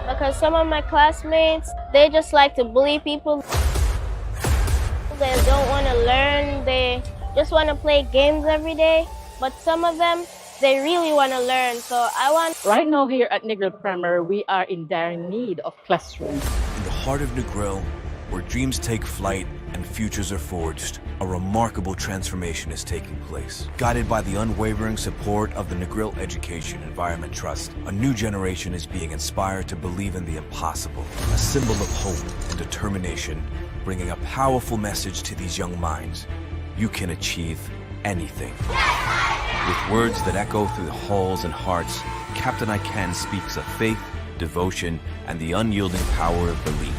Because some of my classmates, they just like to bully people. They don't want to learn. They just want to play games every day. But some of them, they really want to learn. So I want... Right now here at Negril Primary, we are in dire need of classrooms. In the heart of Negril, where dreams take flight and futures are forged, a remarkable transformation is taking place. Guided by the unwavering support of the Negril Education Environment Trust, a new generation is being inspired to believe in the impossible, a symbol of hope and determination, bringing a powerful message to these young minds. You can achieve anything. With words that echo through the halls and hearts, Captain I Can speaks of faith, devotion, and the unyielding power of belief.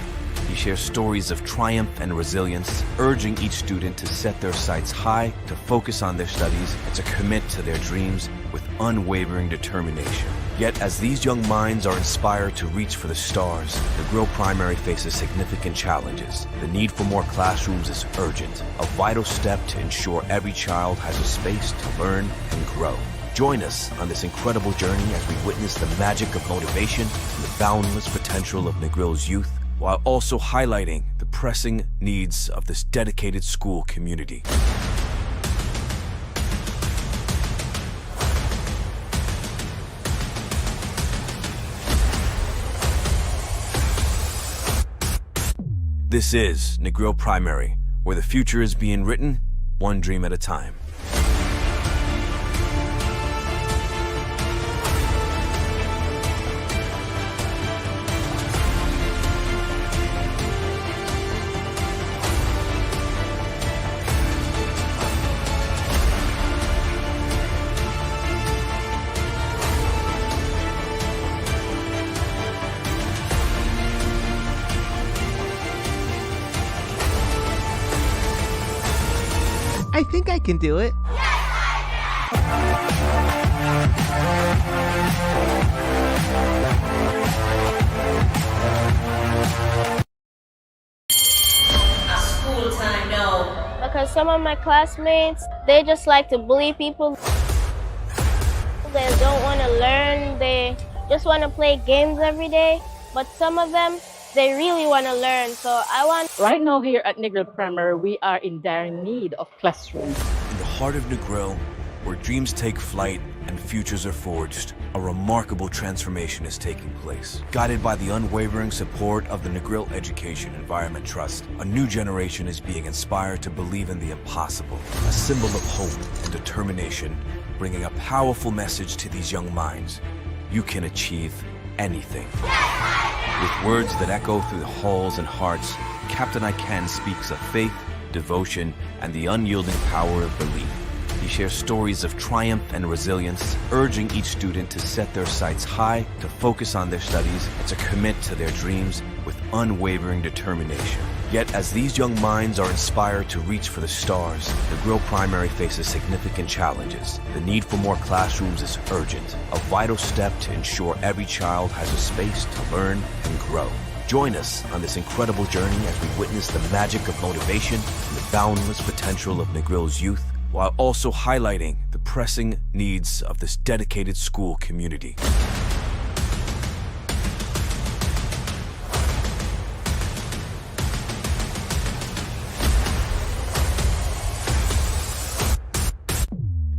He shares stories of triumph and resilience, urging each student to set their sights high, to focus on their studies, and to commit to their dreams with unwavering determination. Yet as these young minds are inspired to reach for the stars, Negril Primary faces significant challenges. The need for more classrooms is urgent, a vital step to ensure every child has a space to learn and grow. Join us on this incredible journey as we witness the magic of motivation and the boundless potential of Negril's youth, while also highlighting the pressing needs of this dedicated school community. This is Negril Primary, where the future is being written one dream at a time. I think I can do it. School time, no. Because some of my classmates, they just like to bully people. They don't want to learn. They just want to play games every day. But some of them, they really want to learn. So I want... Right now here at Negril Primary, we are in dire need of classrooms. In the heart of Negril, where dreams take flight and futures are forged, a remarkable transformation is taking place. Guided by the unwavering support of the Negril Education Environment Trust, a new generation is being inspired to believe in the impossible, a symbol of hope and determination, bringing a powerful message to these young minds. You can achieve anything. With words that echo through the halls and hearts, Captain I Can speaks of faith, devotion, and the unyielding power of belief. He shares stories of triumph and resilience, urging each student to set their sights high, to focus on their studies, and to commit to their dreams with unwavering determination. Yet as these young minds are inspired to reach for the stars, Negril Primary faces significant challenges. The need for more classrooms is urgent, a vital step to ensure every child has a space to learn and grow. Join us on this incredible journey as we witness the magic of motivation and the boundless potential of Negril's youth, while also highlighting the pressing needs of this dedicated school community.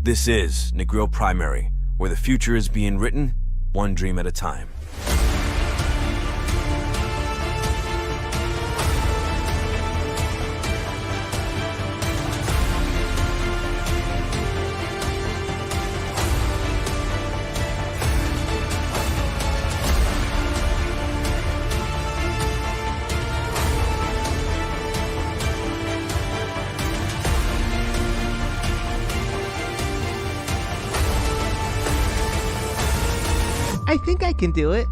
This is Negril Primary, where the future is being written one dream at a time. I think I can do it.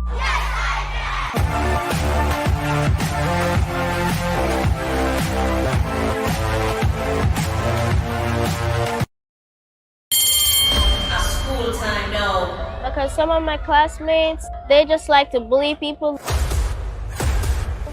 School time, no. Because some of my classmates, they just like to bully people.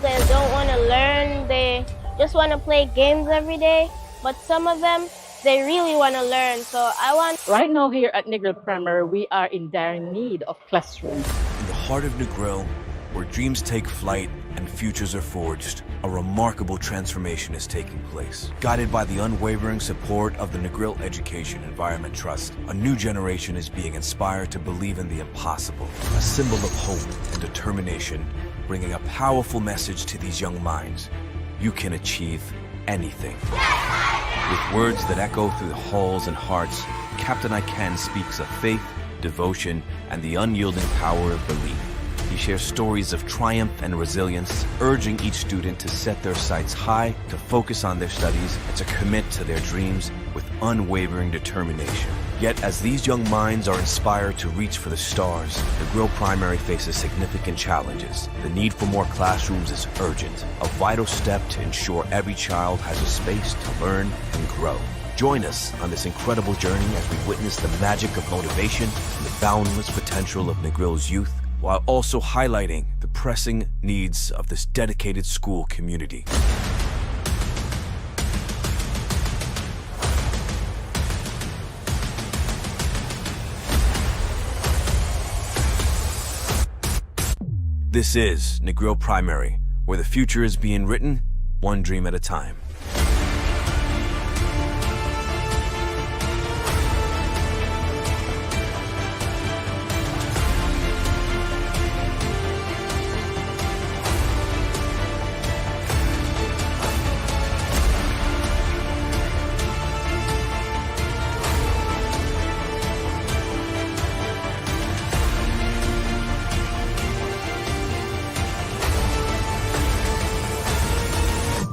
They don't want to learn. They just want to play games every day. But some of them, they really want to learn. So I want... Right now here at Negril Primary, we are in dire need of classrooms. In the heart of Negril, where dreams take flight and futures are forged, a remarkable transformation is taking place. Guided by the unwavering support of the Negril Education Environment Trust, a new generation is being inspired to believe in the impossible, a symbol of hope and determination, bringing a powerful message to these young minds. You can achieve anything. With words that echo through the halls and hearts, Captain Iken speaks of faith, devotion, and the unyielding power of belief. He shares stories of triumph and resilience, urging each student to set their sights high, to focus on their studies, and to commit to their dreams with unwavering determination. Yet as these young minds are inspired to reach for the stars, Negril Primary faces significant challenges. The need for more classrooms is urgent, a vital step to ensure every child has a space to learn and grow. Join us on this incredible journey as we witness the magic of motivation and the boundless potential of Negril's youth, while also highlighting the pressing needs of this dedicated school community. This is Negril Primary, where the future is being written one dream at a time.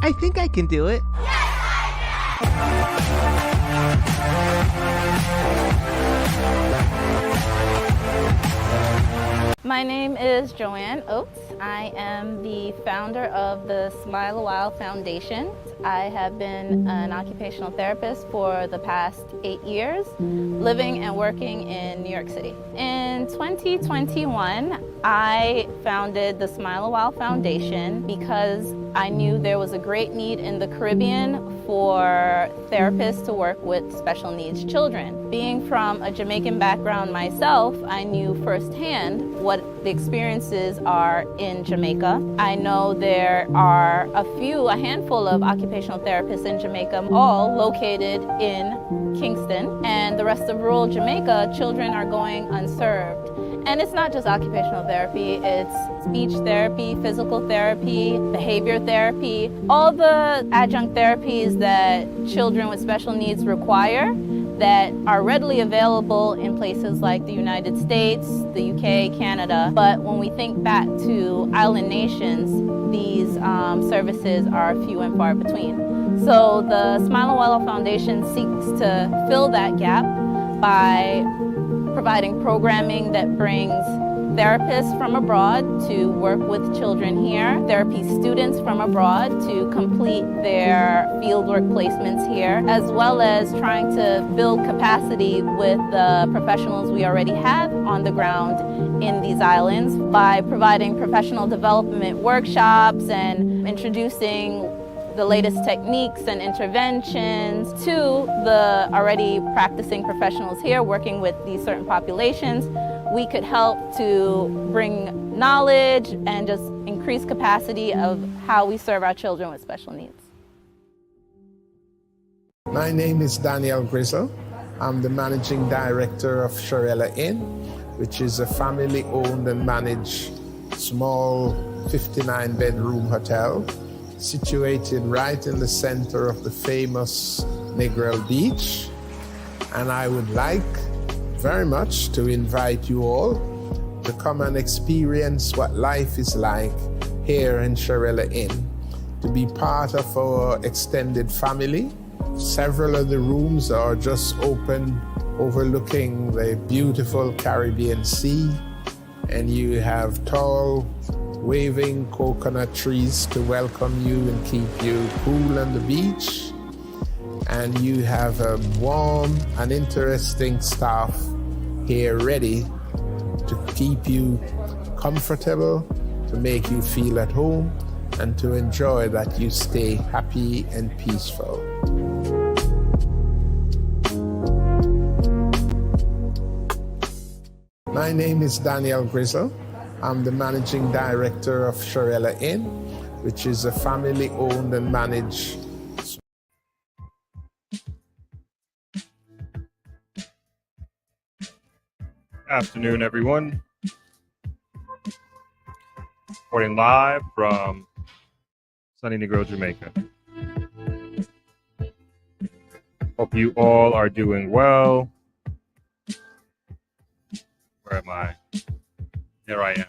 I think I can do it. My name is Joanne Oates. I am the founder of the Smile a While Foundation. I have been an occupational therapist for the past 8 years, living and working in New York City. In 2021, I founded the Smile a While Foundation because I knew there was a great need in the Caribbean for therapists to work with special needs children. Being from a Jamaican background myself, I knew firsthand what the experiences are in Jamaica. I know there are a handful of occupational therapists in Jamaica, all located in Kingston, and the rest of rural Jamaica, children are going unserved. And it's not just occupational therapy, it's speech therapy, physical therapy, behavior therapy, all the adjunct therapies that children with special needs require that are readily available in places like the United States, the UK, Canada. But when we think back to island nations, these services are few and far between. So the Smile a While Foundation seeks to fill that gap by providing programming that brings therapists from abroad to work with children here, therapy students from abroad to complete their fieldwork placements here, as well as trying to build capacity with the professionals we already have on the ground in these islands by providing professional development workshops and introducing the latest techniques and interventions to the already practicing professionals here working with these certain populations. We could help to bring knowledge and just increase capacity of how we serve our children with special needs. My name is Daniel Grizzle. I'm the managing director of Shirella Inn, which is a family-owned and managed small 59-bedroom hotel situated right in the center of the famous Negril Beach. And I would like very much to invite you all to come and experience what life is like here in Shirella Inn, to be part of our extended family. Several of the rooms are just open overlooking the beautiful Caribbean Sea, and you have tall waving coconut trees to welcome you and keep you cool on the beach. And you have a warm and interesting staff here ready to keep you comfortable, to make you feel at home, and to enjoy that you stay happy and peaceful. My name is Daniel Grizzle. I'm the managing director of Shirella Inn, which is a family-owned and managed. Afternoon, everyone. Reporting live from sunny Negril, Jamaica. Hope you all are doing well. Where am I? There I am.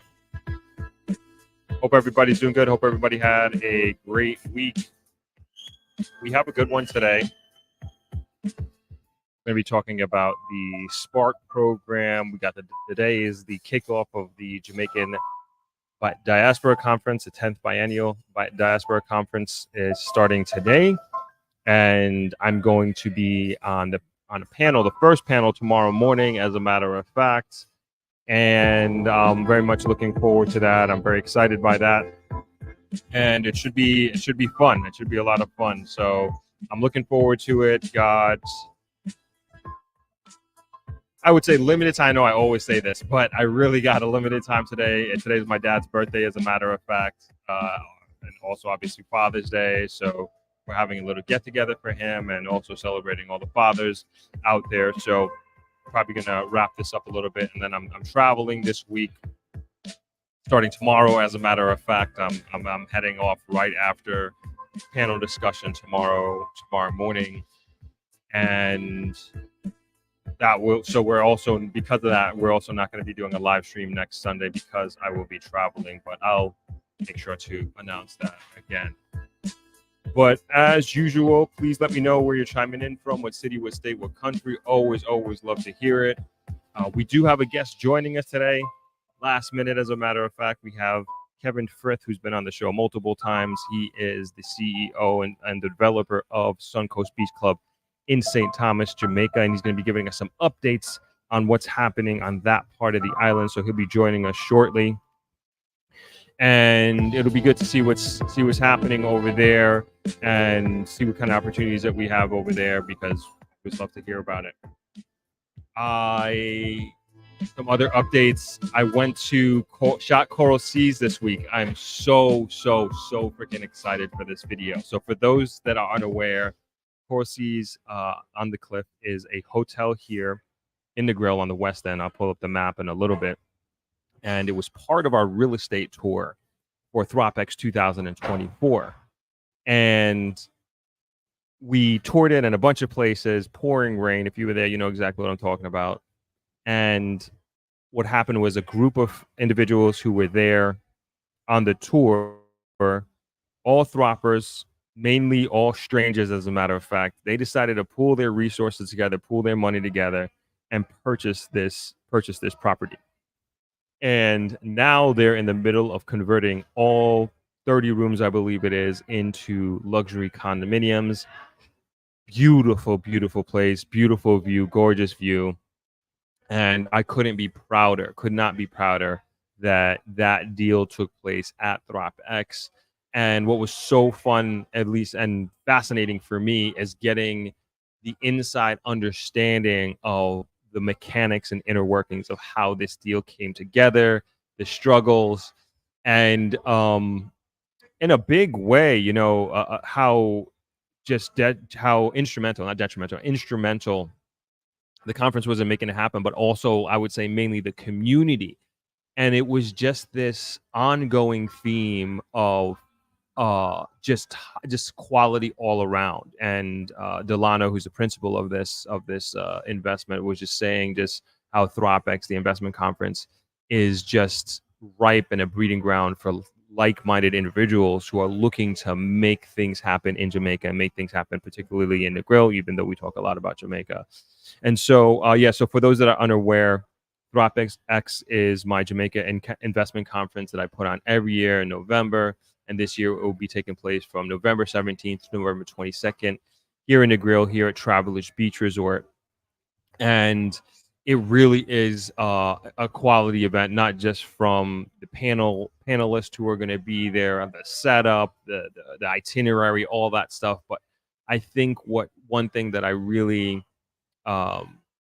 Hope everybody's doing good. Hope everybody had a great week. We have a good one today. Going to be talking about the Spark program. We got today is the kickoff of the Jamaican Diaspora Conference. The 10th biennial Diaspora Conference is starting today, and I'm going to be on a panel, the first panel tomorrow morning, as a matter of fact, and I'm very much looking forward to that. I'm very excited by that, and it should be fun. It should be a lot of fun. So I'm looking forward to it. I would say limited time. I know I always say this, but I really got a limited time today. And today's my dad's birthday, as a matter of fact, and also obviously Father's Day. So we're having a little get together for him, and also celebrating all the fathers out there. So probably gonna wrap this up a little bit, and then I'm traveling this week, starting tomorrow. As a matter of fact, I'm heading off right after panel discussion tomorrow morning, and so we're also, because of that, we're also not going to be doing a live stream next Sunday because I will be traveling, but I'll make sure to announce that again. But as usual, please let me know where you're chiming in from, what city, what state, what country. Always love to hear it. We do have a guest joining us today, last minute, as a matter of fact. We have Kevin Frith, who's been on the show multiple times. He is the CEO and the developer of Suncoast Beach Club in St. Thomas, Jamaica, and he's going to be giving us some updates on what's happening on that part of the island. So he'll be joining us shortly, and it'll be good to see what's happening over there and see what kind of opportunities that we have over there, because we'd love to hear about it. Some other updates. I went to Shot Coral Seas this week. I'm so freaking excited for this video. So for those that are unaware, Coral Seas on the Cliff is a hotel here in Negril on the west end. I'll pull up the map in a little bit. And it was part of our real estate tour for ThropX 2024. And we toured it in a bunch of places, pouring rain. If you were there, you know exactly what I'm talking about. And what happened was a group of individuals who were there on the tour, all throppers, mainly all strangers, as a matter of fact. They decided to pool their resources together, pool their money together, and purchase this property. And now they're in the middle of converting all 30 rooms, I believe it is, into luxury condominiums. Beautiful place, beautiful view, gorgeous view. And I could not be prouder that that deal took place at ThropX. And what was so fun, at least, and fascinating for me, is getting the inside understanding of the mechanics and inner workings of how this deal came together, the struggles, and in a big way, you know, how instrumental the conference was in making it happen, but also I would say mainly the community. And it was just this ongoing theme of just quality all around. And Delano, who's the principal of this investment, was just saying just how ThropX, the investment conference, is just ripe and a breeding ground for like-minded individuals who are looking to make things happen in Jamaica and make things happen particularly in Negril, even though we talk a lot about Jamaica. And so so for those that are unaware, ThropX is my Jamaica investment conference that I put on every year in November. And this year it will be taking place from November 17th to November 22nd here in Negril, here at Travelers Beach Resort. And it really is a quality event, not just from the panelists who are going to be there, the setup, the itinerary, all that stuff. But I think one thing that I really, and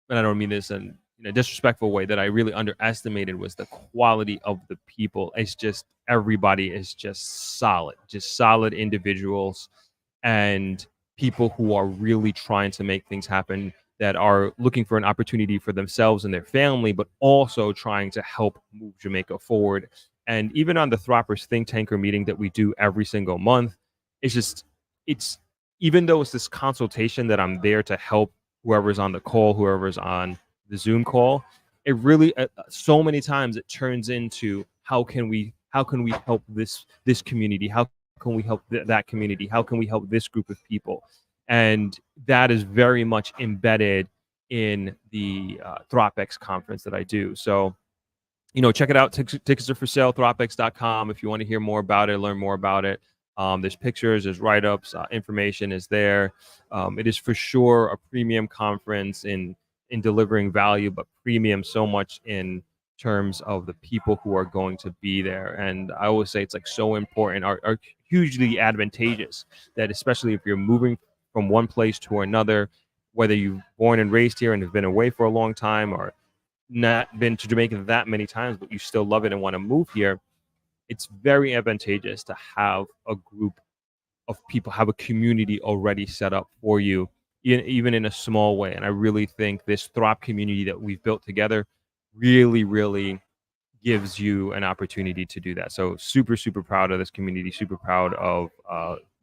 I don't mean this in in a disrespectful way that I really underestimated was the quality of the people. It's just everybody is just solid individuals and people who are really trying to make things happen, that are looking for an opportunity for themselves and their family, but also trying to help move Jamaica forward. And even on the Throppers Think Tanker meeting that we do every single month, it's even though it's this consultation that I'm there to help whoever's on the call, whoever's on the Zoom call, it really so many times it turns into how can we help this community? How can we help that community? How can we help this group of people? And that is very much embedded in the ThropX conference that I do. So, check it out. Tickets are for sale, thropx.com. If you want to hear more about it, learn more about it. There's pictures, there's write-ups, information is there. It is for sure a premium conference in delivering value, but premium so much in terms of the people who are going to be there. And I always say it's like so important, are hugely advantageous, that especially if you're moving from one place to another, whether you've born and raised here and have been away for a long time, or not been to Jamaica that many times, but you still love it and want to move here, it's very advantageous to have a group of people, have a community already set up for you, even in a small way. And I really think this Throp community that we've built together really gives you an opportunity to do that. So super proud of this community, super proud of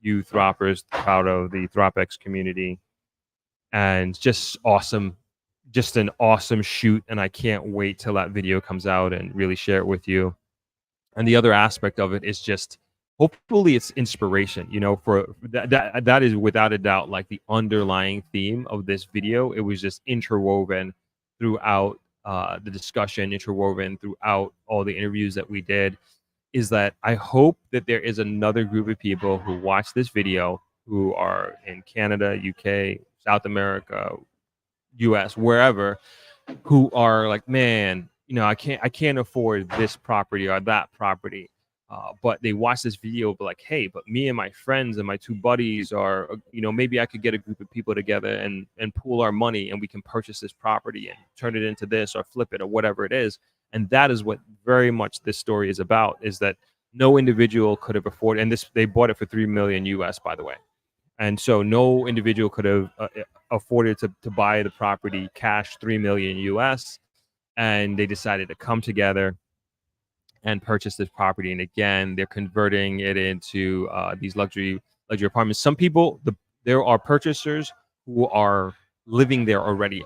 you Throppers, proud of the ThropX community, and just awesome, just an awesome shoot. And I can't wait till that video comes out and really share it with you. And the other aspect of it is just, hopefully it's inspiration, for that is without a doubt like the underlying theme of this video. It was just interwoven throughout the discussion, interwoven throughout all the interviews that we did, is that I hope that there is another group of people who watch this video who are in Canada, UK, South America, US, wherever, who are like, man, I can't afford this property or that property. But they watch this video, but like, hey, but me and my friends and my two buddies are, maybe I could get a group of people together and pool our money, and we can purchase this property and turn it into this or flip it or whatever it is. And that is what very much this story is about, is that no individual could have afforded, and they bought it for $3 million US, by the way. And so no individual could have afforded to buy the property cash, $3 million US. And they decided to come together and purchase this property. And again, they're converting it into these luxury apartments. Some people, there are purchasers who are living there already,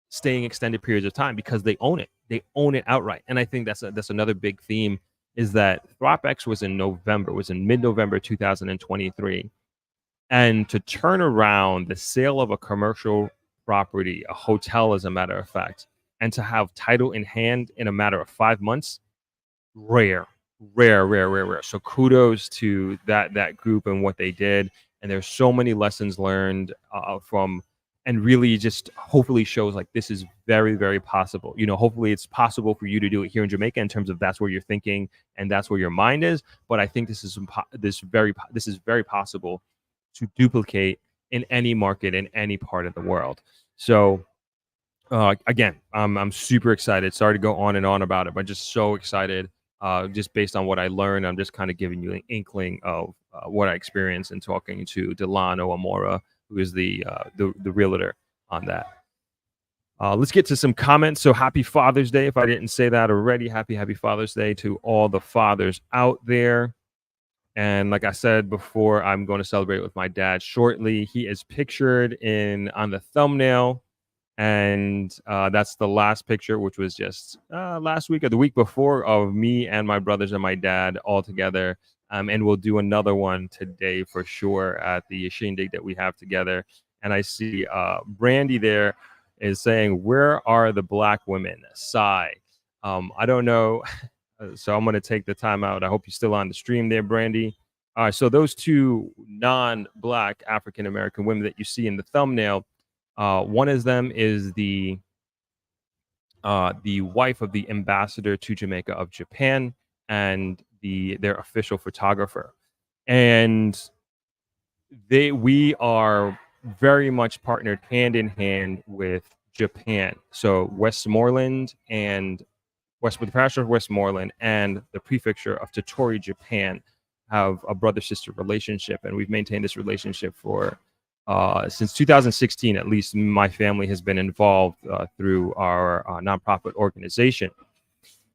staying extended periods of time because they own it. They own it outright. And I think that's another big theme, is that ThropX was in mid-November 2023. And to turn around the sale of a commercial property, a hotel as a matter of fact, and to have title in hand in a matter of 5 months, rare. So kudos to that group and what they did. And there's so many lessons learned from, and really just hopefully shows like this is very possible. Hopefully it's possible for you to do it here in Jamaica, in terms of that's where you're thinking and that's where your mind is. But I think this is very possible to duplicate in any market in any part of the world. So again, I'm super excited. Sorry to go on and on about it, but just so excited. Just based on what I learned, I'm just kind of giving you an inkling of what I experienced in talking to Delano Amora, who is the realtor on that. Let's get to some comments. So happy Father's Day. If I didn't say that already, happy Father's Day to all the fathers out there. And like I said before, I'm going to celebrate with my dad shortly. He is pictured on the thumbnail. And that's the last picture, which was just last week or the week before, of me and my brothers and my dad all together. And we'll do another one today for sure at the shindig that we have together. And I see Brandy there is saying, where are the black women? Sigh. I don't know. So I'm going to take the time out. I hope you're still on the stream there, Brandy. All right. So those two non-black African-American women that you see in the thumbnail, one of them is the wife of the ambassador to Jamaica of Japan, and their official photographer. And we are very much partnered hand in hand with Japan. So Westmoreland and the parish of Westmoreland and the prefecture of Tottori, Japan, have a brother-sister relationship, and we've maintained this relationship for since 2016. At least my family has been involved through our nonprofit organization,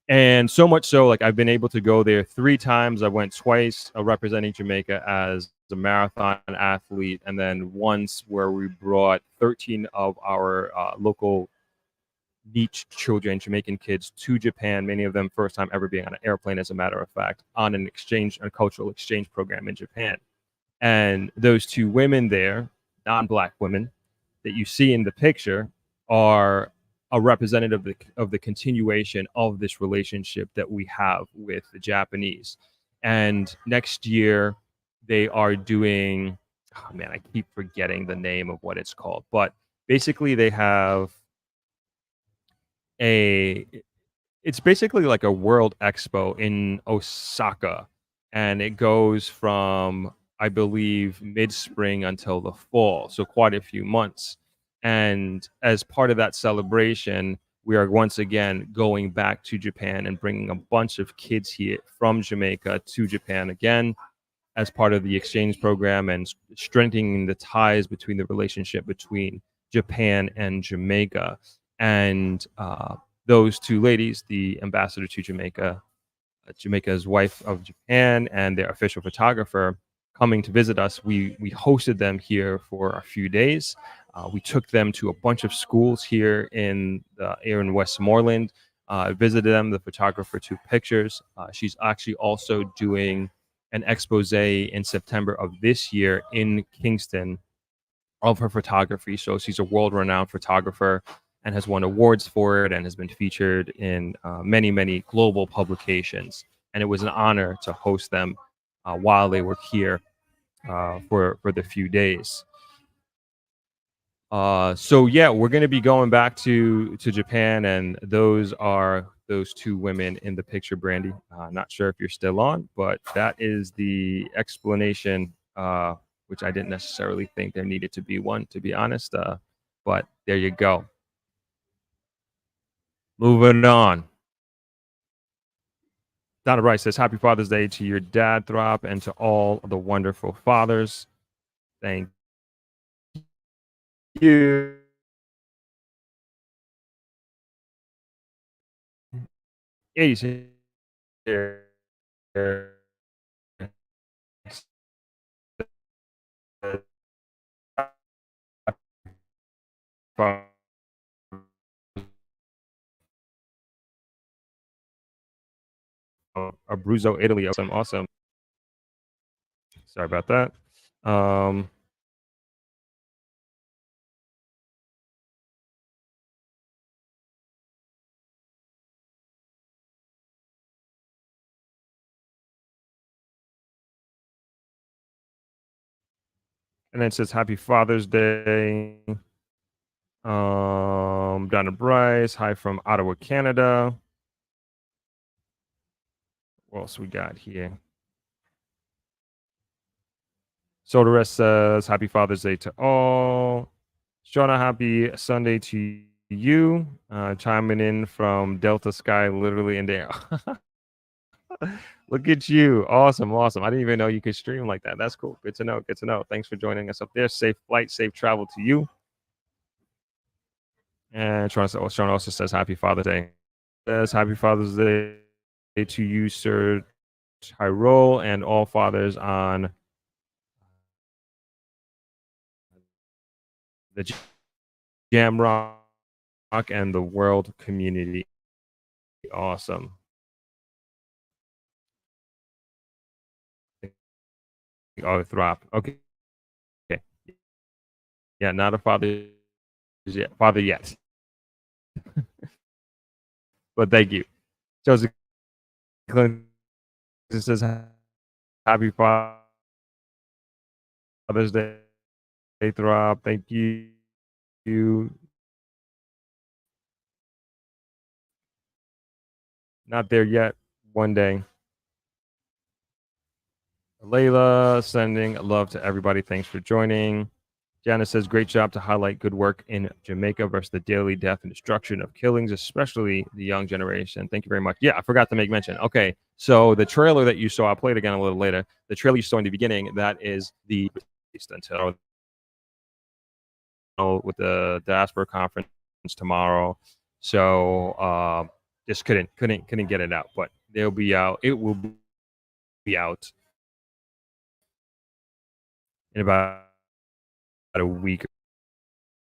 and so much so, like, I've been able to go there 3 times. I went twice representing Jamaica as a marathon athlete, and then once where we brought 13 of our local niche children, Jamaican kids, to Japan, many of them first time ever being on an airplane, as a matter of fact, on a cultural exchange program in Japan. And those 2 women there, non-Black women, that you see in the picture, are a representative of the continuation of this relationship that we have with the Japanese. And next year, they are doing, oh man, I keep forgetting the name of what it's called, but basically they have it's basically like a World Expo in Osaka, and it goes from, I believe, mid-spring until the fall, so quite a few months. And as part of that celebration, we are once again going back to Japan and bringing a bunch of kids here from Jamaica to Japan again as part of the exchange program, and strengthening the ties between the relationship between Japan and Jamaica. And those 2 ladies, the ambassador to Jamaica, Jamaica's wife of Japan, and their official photographer, coming to visit us, we hosted them here for a few days. We took them to a bunch of schools here in Westmoreland, visited them. The photographer took pictures. She's actually also doing an expose in September of this year in Kingston of her photography. So she's a world-renowned photographer and has won awards for it, and has been featured in many, many global publications. And it was an honor to host them while they were here for the few days. So yeah, we're going to be going back to Japan, and those are those 2 women in the picture, Brandy. Not sure if you're still on, but that is the explanation, which I didn't necessarily think there needed to be one, to be honest. But there you go. Moving on. Donna Bryce says, Happy Father's Day to your dad, Throp, and to all the wonderful fathers. Thank you. Abruzzo, Italy. Awesome. Sorry about that. And then it says Happy Father's Day. Donna Bryce, hi from Ottawa, Canada. What else we got here? Sodares says Happy Father's Day to all. Shauna, happy Sunday to you. Chiming in from Delta Sky, literally in there. Look at you. Awesome. I didn't even know you could stream like that. That's cool. Good to know. Thanks for joining us up there. Safe flight, safe travel to you. And Shauna also says Happy Father's Day. Says Happy Father's Day to you, Sir Tyrol, and all fathers on the Jamrock and the world community. Awesome. Oh, Throp. Okay. Yeah, not a father yet. But thank you. Joseph Clinton says Happy Father's Day, Throp. Thank you. Not there yet. One day. Layla sending love to everybody. Thanks for joining. Janice says, great job to highlight good work in Jamaica versus the daily death and destruction of killings, especially the young generation. Thank you very much. Yeah, I forgot to make mention. Okay, so the trailer that you saw, I'll play it again a little later. The trailer you saw in the beginning, that is the until with the diaspora conference tomorrow. So just couldn't get it out, but they'll be out. It will be out in about a week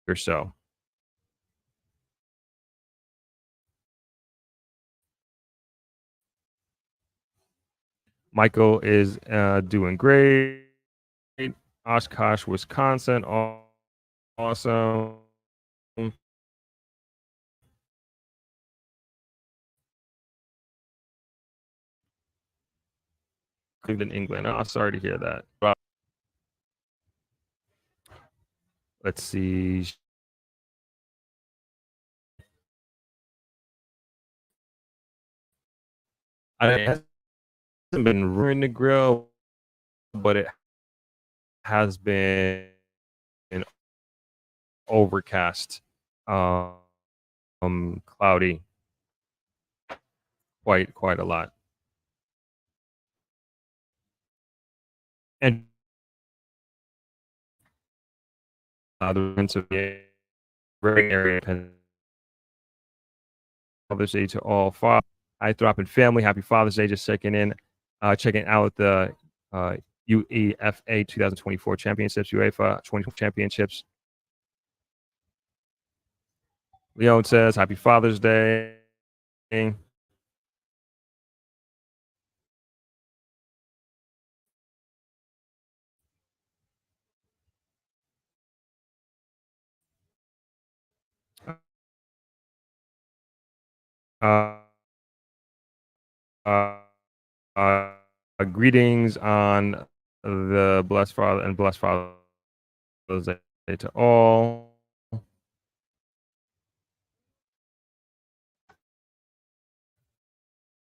or so. Michael is doing great. Oshkosh, Wisconsin, awesome. Cleveland, England. Oh, sorry to hear that. Let's see. It hasn't been ruined the grill, but it has been overcast, cloudy, quite a lot. And the Pennsylvania area, Father's Day to all fathers. I throw up in family. Happy Father's Day. Just checking out the UEFA 2024 championships, UEFA 20 championships. Leon says, happy Father's Day. Greetings on the blessed Father and blessed Father's Day to all.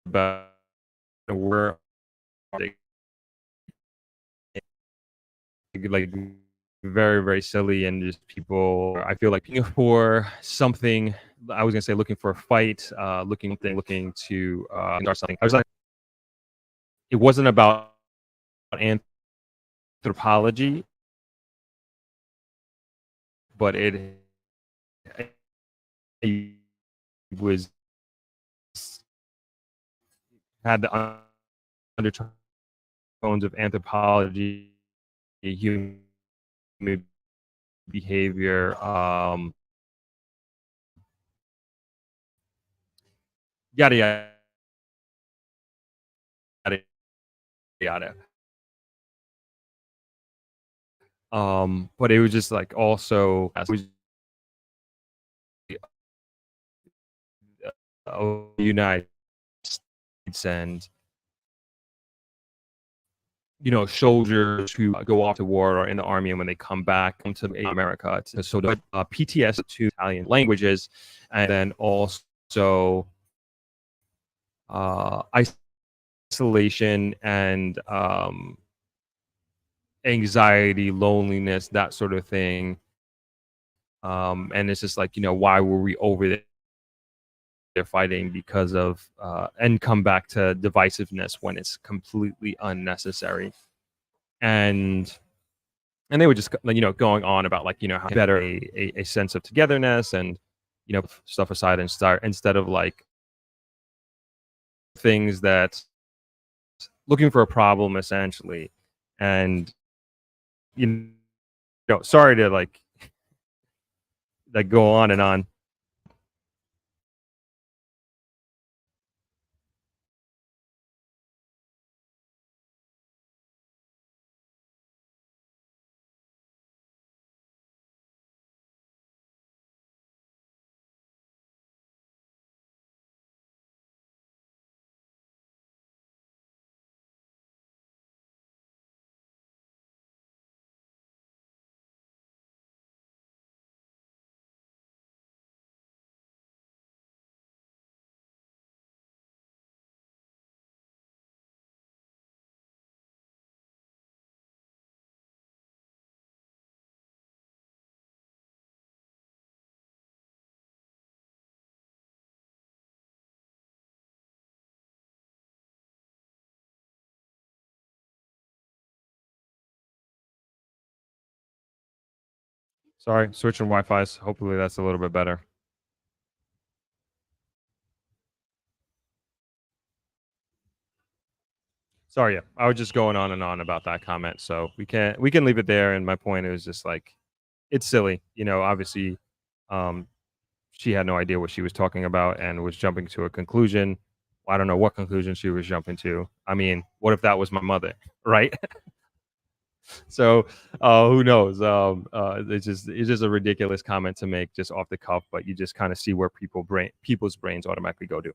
But we're like very, very silly, and just people, I feel like looking for something. I was gonna say looking for a fight, looking to start something. I was like, it wasn't about anthropology, but it was had the undertones of anthropology, human behavior, yada yada yada yada. But it was just like also United States and soldiers who go off to war or in the army, and when they come back into America, it's sort of PTS to Italian languages, and then also isolation and anxiety, loneliness, that sort of thing. And it's just like, why were we over there? They're fighting because of and come back to divisiveness when it's completely unnecessary. And they were just going on about like how better a sense of togetherness and stuff aside, and instead of like things that looking for a problem essentially. And sorry to like go on and on. Sorry, switching Wi-Fi's. Hopefully that's a little bit better. Sorry, yeah. I was just going on and on about that comment. So we can leave it there. And my point is just like it's silly. You know, obviously um she had no idea what she was talking about and was jumping to a conclusion. I don't know what conclusion she was jumping to. I mean, what if that was my mother, right? So who knows? It's just a ridiculous comment to make just off the cuff, but you just kind of see where people's brains automatically go to.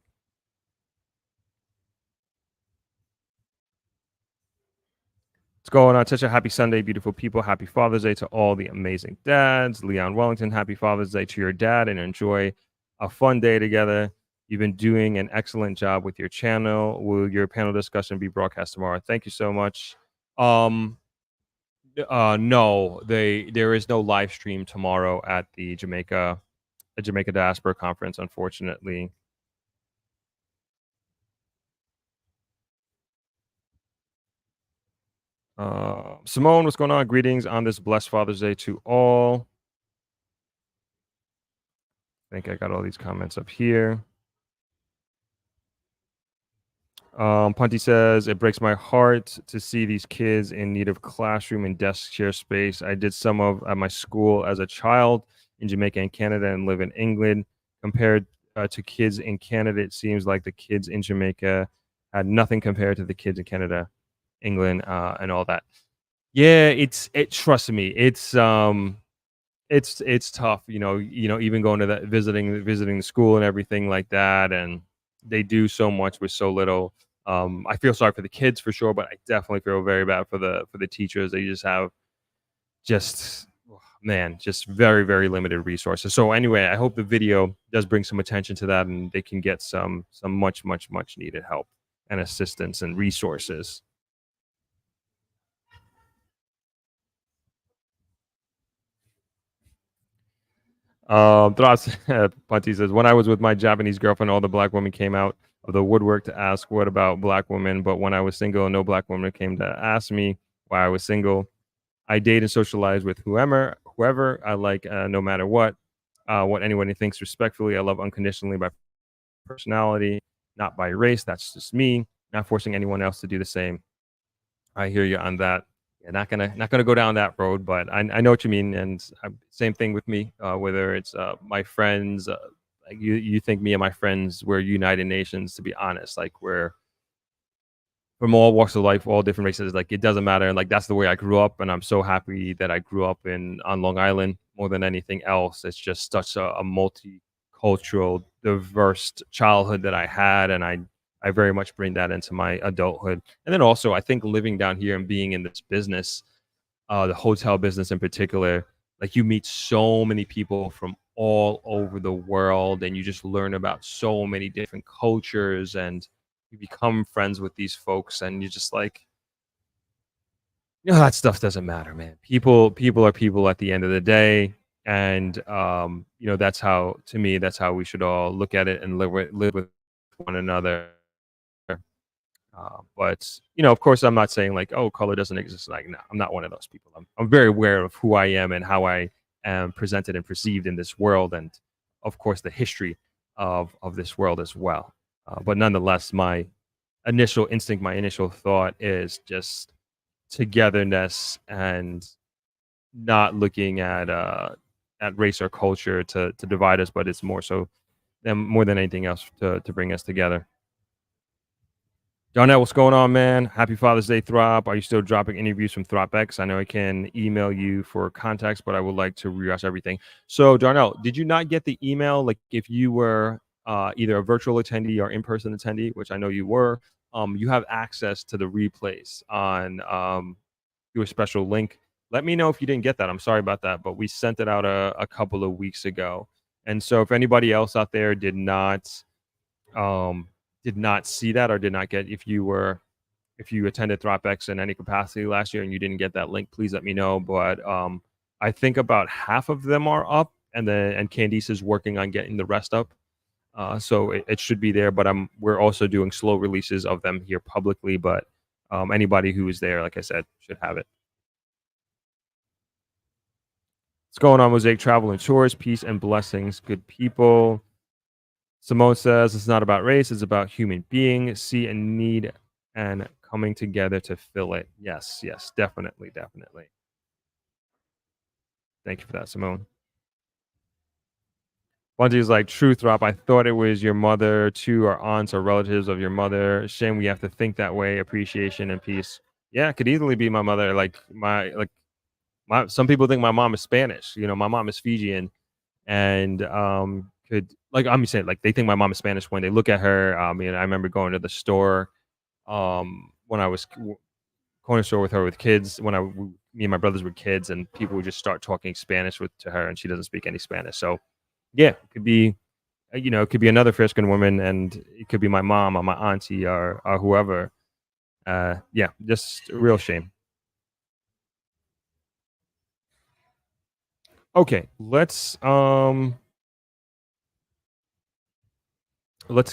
What's going on? Such a happy Sunday, beautiful people. Happy Father's Day to all the amazing dads. Leon Wellington, happy Father's Day to your dad and enjoy a fun day together. You've been doing an excellent job with your channel. Will your panel discussion be broadcast tomorrow? Thank you so much. No, there is no live stream tomorrow at the Jamaica Diaspora Conference, unfortunately. Simone, what's going on? Greetings on this blessed Father's Day to all. I think I got all these comments up here. Punty says, it breaks my heart to see these kids in need of classroom and desk chair space. I did some of at my school as a child in Jamaica and Canada and live in England. Compared to kids in Canada, it seems like the kids in Jamaica had nothing compared to the kids in Canada, England, and all that. Yeah, trust me, it's tough, you know, even going to that visiting the school and everything like that, and they do so much with so little. I feel sorry for the kids for sure, but I definitely feel very bad for the teachers. They just have just very, very limited resources. So anyway, I hope the video does bring some attention to that and they can get some much needed help and assistance and resources. Punty says, when I was with my Japanese girlfriend, all the black women came out of the woodwork to ask what about black women. But when I was single, no black woman came to ask me why I was single. I date and socialize with whoever I like, no matter what anyone thinks respectfully. I love unconditionally by personality, not by race. That's just me, not forcing anyone else to do the same. I hear you on that. Yeah, not gonna go down that road, but I know what you mean. And same thing with me, whether it's my friends, like you think me and my friends, we're United Nations, to be honest. Like we're from all walks of life, all different races. Like it doesn't matter. Like that's the way I grew up, and I'm so happy that I grew up on Long Island more than anything else. It's just such a multicultural, diverse childhood that I had, and I very much bring that into my adulthood. And then also, I think living down here and being in this business, the hotel business in particular, like you meet so many people from all over the world and you just learn about so many different cultures and you become friends with these folks and you're just like, that stuff doesn't matter, man. People are people at the end of the day. And, that's how we should all look at it and live with one another. But of course, I'm not saying like, oh, color doesn't exist. Like, no, I'm not one of those people. I'm very aware of who I am and how I am presented and perceived in this world, and of course, the history of this world as well. But nonetheless, my initial instinct, my initial thought is just togetherness and not looking at race or culture to divide us, but it's more so more than anything else to bring us together. Darnell, what's going on, man? Happy Father's Day, Throp. Are you still dropping interviews from ThropX? I know I can email you for contacts, but I would like to rewatch everything. So, Darnell, did you not get the email? Like, if you were either a virtual attendee or in-person attendee, which I know you were, you have access to the replays on through a special link. Let me know if you didn't get that. I'm sorry about that, but we sent it out a couple of weeks ago. And so, if anybody else out there did not see that or did not get, if you attended ThropX in any capacity last year and you didn't get that link, please let me know. But I think about half of them are up, and Candice is working on getting the rest up. So it should be there, but we're also doing slow releases of them here publicly. But anybody who is there, like I said, should have it. What's going on, Mosaic Travel and Tours? Peace and blessings, good people. Simone says it's not about race, it's about human being, see a need and coming together to fill it. Yes, yes, definitely, definitely. Thank you for that, Simone. Bunty's like, truth drop. I thought it was your mother, too, or aunts or relatives of your mother. Shame we have to think that way. Appreciation and peace. Yeah, it could easily be my mother. Some people think my mom is Spanish. You know, my mom is Fijian, and I'm saying, like, they think my mom is Spanish when they look at her. I remember going to the store when I was corner store with her with kids when me and my brothers were kids, and people would just start talking Spanish to her, and she doesn't speak any Spanish. So yeah, it could be, it could be another fair-skinned woman, and it could be my mom or my auntie or whoever. Yeah, just a real shame. Okay, let's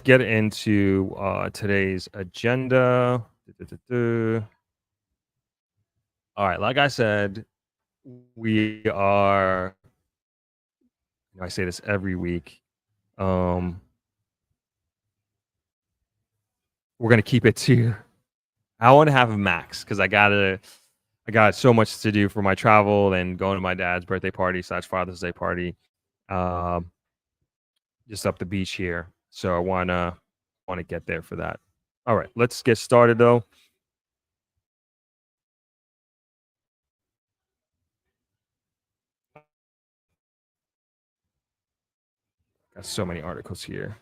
get into today's agenda. All right, like I said, we are, I say this every week, we're going to keep it to hour and a half of max, because I got so much to do for my travel and going to my dad's birthday party / Father's Day party, just up the beach here. So I wanna get there for that. All right, let's get started though. Got so many articles here.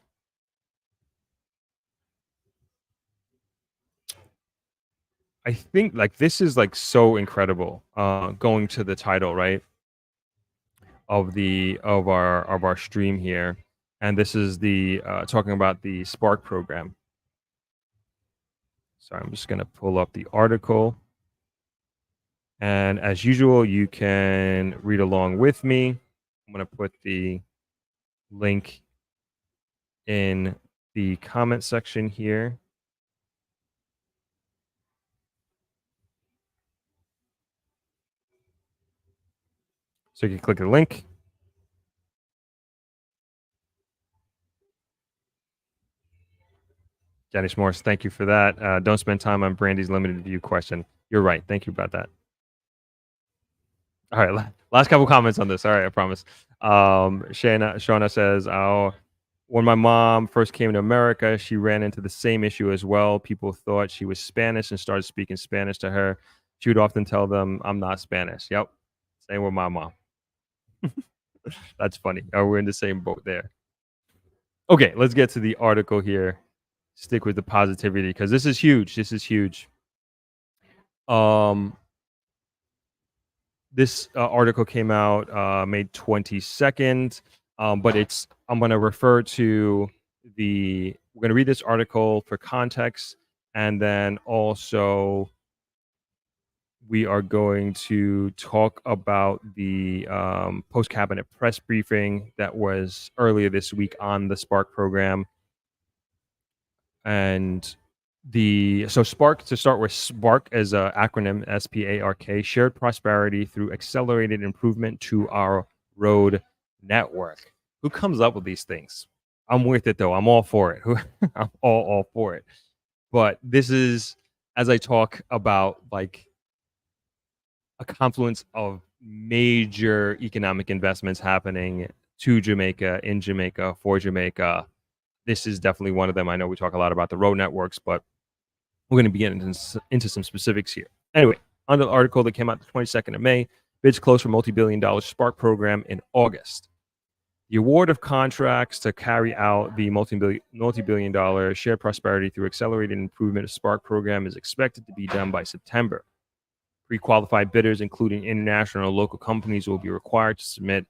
I think like this is like so incredible. Going to the title, right, of our stream here, and this is the talking about the Spark program. So I'm just gonna pull up the article, and as usual, you can read along with me. I'm gonna put the link in the comment section here. So you can click the link. Janice Morris, thank you for that. Don't spend time on Brandy's limited view question. You're right. Thank you about that. All right, last couple comments on this. All right, I promise. Shauna says, when my mom first came to America, she ran into the same issue as well. People thought she was Spanish and started speaking Spanish to her. She would often tell them, I'm not Spanish. Yep, same with my mom. That's funny. We're in the same boat there. Okay, let's get to the article here. Stick with the positivity because this is huge. This is huge. This article came out May 22nd, but I'm going to refer to we're going to read this article for context, and then also we are going to talk about the post-cabinet press briefing that was earlier this week on the Spark program. And so Spark, to start with, Spark is an acronym, SPARK, Shared Prosperity Through Accelerated Improvement to Our Road Network. Who comes up with these things? I'm with it though. I'm all for it. I'm all for it. But this is, as I talk about like a confluence of major economic investments happening to Jamaica, in Jamaica, for Jamaica. This is definitely one of them. I know we talk a lot about the road networks, but we're going to be getting into some specifics here. Anyway, on the article that came out the 22nd of May, bids close for multi-billion-dollar Spark program in August. The award of contracts to carry out the multi-billion-dollar Shared Prosperity Through Accelerated Improvement of Spark program is expected to be done by September. Pre-qualified bidders, including international and local companies, will be required to submit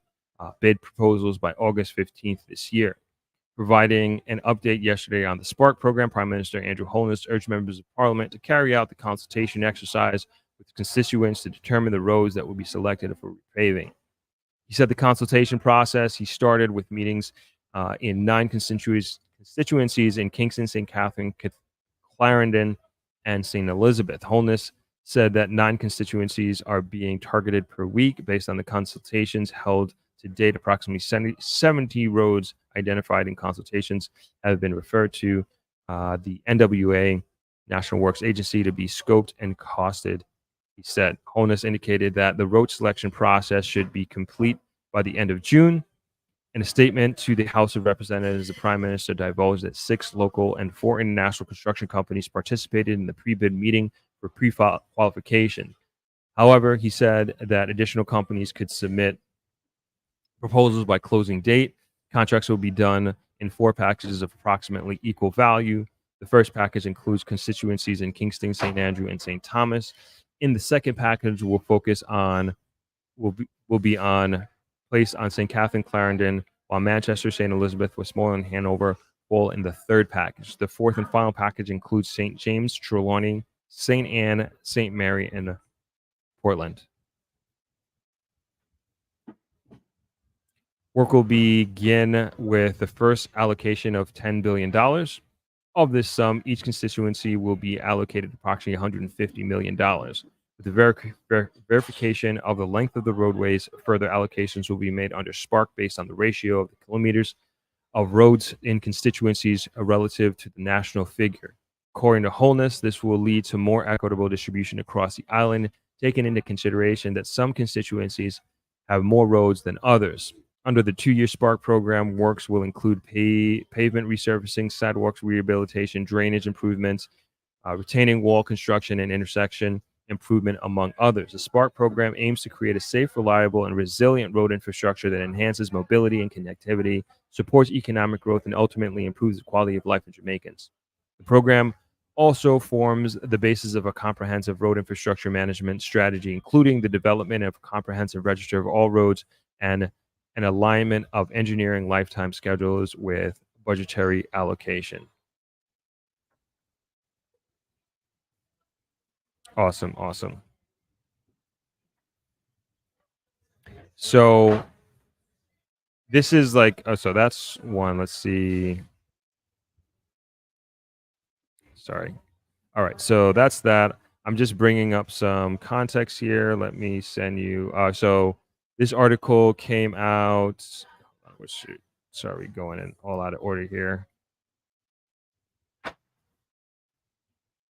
bid proposals by August 15th this year. Providing an update yesterday on the Spark program, Prime Minister Andrew Holness urged members of Parliament to carry out the consultation exercise with constituents to determine the roads that will be selected for repaving. He said the consultation process he started with meetings in 9 constituencies in Kingston, St. Catherine, Clarendon, and St. Elizabeth. Holness said that 9 constituencies are being targeted per week based on the consultations held to date. Approximately 70 roads identified in consultations have been referred to the NWA, National Works Agency, to be scoped and costed, he said. Holness indicated that the road selection process should be complete by the end of June. In a statement to the House of Representatives, the Prime Minister divulged that 6 local and 4 international construction companies participated in the pre-bid meeting for pre-qualification. However, he said that additional companies could submit proposals by closing date. Contracts will be done in 4 packages of approximately equal value. The first package includes constituencies in Kingston, St. Andrew, and St. Thomas. In the second package, will be on placed on St. Catherine, Clarendon, while Manchester, St. Elizabeth, Westmoreland, and Hanover fall in the third package. The fourth and final package includes St. James, Trelawney, St. Anne, St. Mary, and Portland. Work will begin with the first allocation of $10 billion. Of this sum, each constituency will be allocated approximately $150 million. With the verification of the length of the roadways, further allocations will be made under Spark based on the ratio of the kilometers of roads in constituencies relative to the national figure. According to Holness, this will lead to more equitable distribution across the island, taking into consideration that some constituencies have more roads than others. Under the 2-year Spark program, works will include pavement resurfacing, sidewalks rehabilitation, drainage improvements, retaining wall construction, and intersection improvement, among others. The Spark program aims to create a safe, reliable, and resilient road infrastructure that enhances mobility and connectivity, supports economic growth, and ultimately improves the quality of life of Jamaicans. The program also forms the basis of a comprehensive road infrastructure management strategy, including the development of a comprehensive register of all roads and an alignment of engineering lifetime schedules with budgetary allocation. Awesome, awesome. So this is like, oh, so that's one. Let's see. Sorry. All right, so that's that. I'm just bringing up some context here. Let me send you. So this article came out. Sorry, going in all out of order here.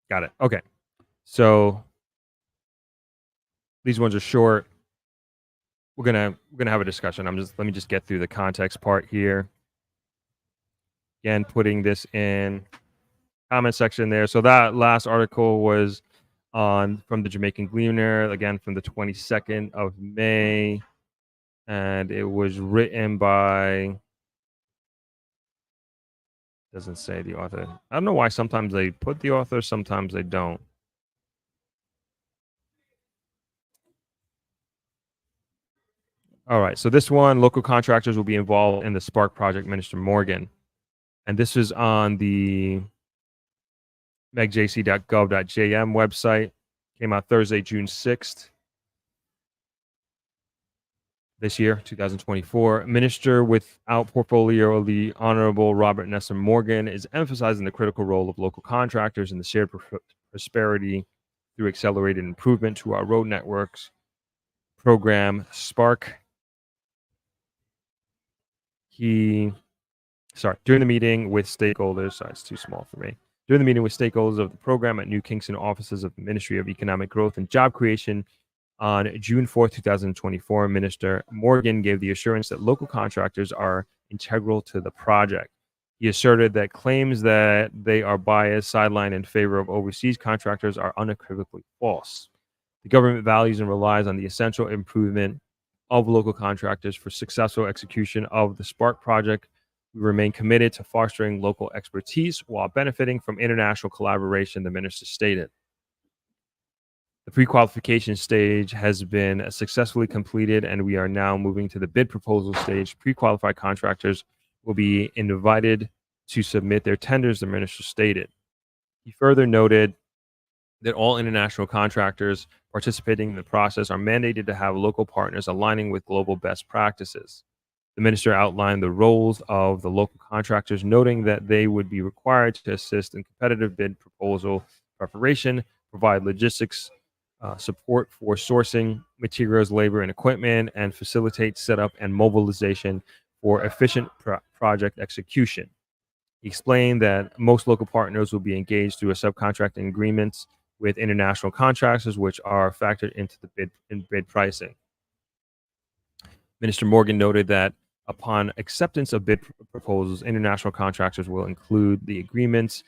Got it. Okay. So these ones are short. We're gonna have a discussion. Let me just get through the context part here. Again, putting this in comment section there. So that last article was from the Jamaican Gleaner, again from the 22nd of May, and it was written by, doesn't say the author. I don't know why sometimes they put the author, sometimes they don't. All right, so this one, local contractors will be involved in the Spark project, Minister Morgan. And this is on the megjc.gov.jm website. Came out Thursday, June 6th. This year, 2024. Minister without portfolio, the Honorable Robert Nessa Morgan, is emphasizing the critical role of local contractors in the shared prosperity through accelerated improvement to our road networks program, Spark. During the meeting with stakeholders, sorry, it's too small for me. During the meeting with stakeholders of the program at New Kingston offices of the Ministry of Economic Growth and Job Creation on June 4th, 2024, Minister Morgan gave the assurance that local contractors are integral to the project. He asserted that claims that they are biased, sidelined in favor of overseas contractors are unequivocally false. The government values and relies on the essential improvement of local contractors for successful execution of the Spark project. We remain committed to fostering local expertise while benefiting from international collaboration, the minister stated. The pre-qualification stage has been successfully completed, and we are now moving to the bid proposal stage. Pre-qualified contractors will be invited to submit their tenders, the minister stated. He further noted that all international contractors participating in the process are mandated to have local partners aligning with global best practices. The minister outlined the roles of the local contractors, noting that they would be required to assist in competitive bid proposal preparation, provide logistics support for sourcing materials, labor, and equipment, and facilitate setup and mobilization for efficient project execution. He explained that most local partners will be engaged through a subcontracting agreements with international contractors, which are factored into the bid pricing. Minister Morgan noted that upon acceptance of bid proposals, international contractors will include the agreements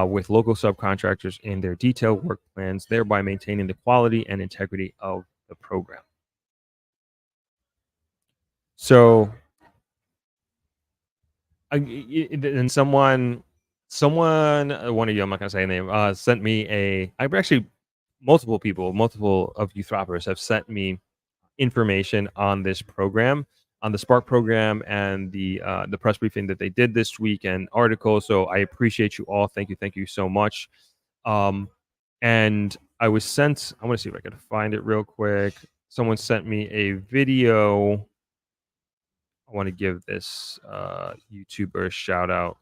with local subcontractors in their detailed work plans, thereby maintaining the quality and integrity of the program. So, and someone, one of you, I'm not gonna say a name, sent me actually multiple people, multiple of Euthroppers have sent me information on this program, on the Spark program, and the press briefing that they did this week and article. So I appreciate you all. Thank you so much. And I was sent. I want to see if I can find it real quick. Someone sent me a video. I want to give this YouTuber a shout out.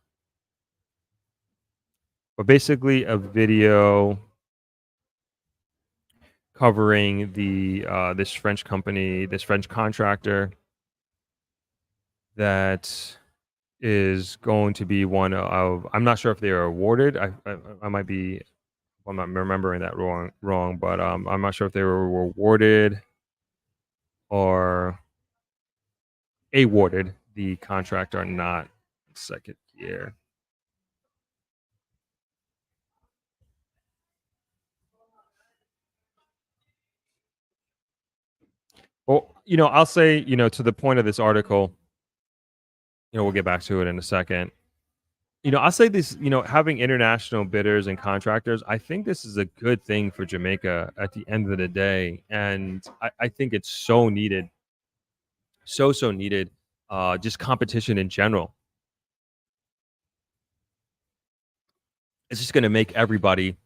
But basically, a video covering the this French company, this French contractor that is going to be one of, I'm not sure if they are awarded. I might be, I'm not remembering that wrong, but I'm not sure if they were awarded or awarded the contract or not. Second here. Well, I'll say, to the point of this article, we'll get back to it in a second. I'll say this, having international bidders and contractors, I think this is a good thing for Jamaica at the end of the day. And I think it's so needed. So needed. Just competition in general. It's just going to make everybody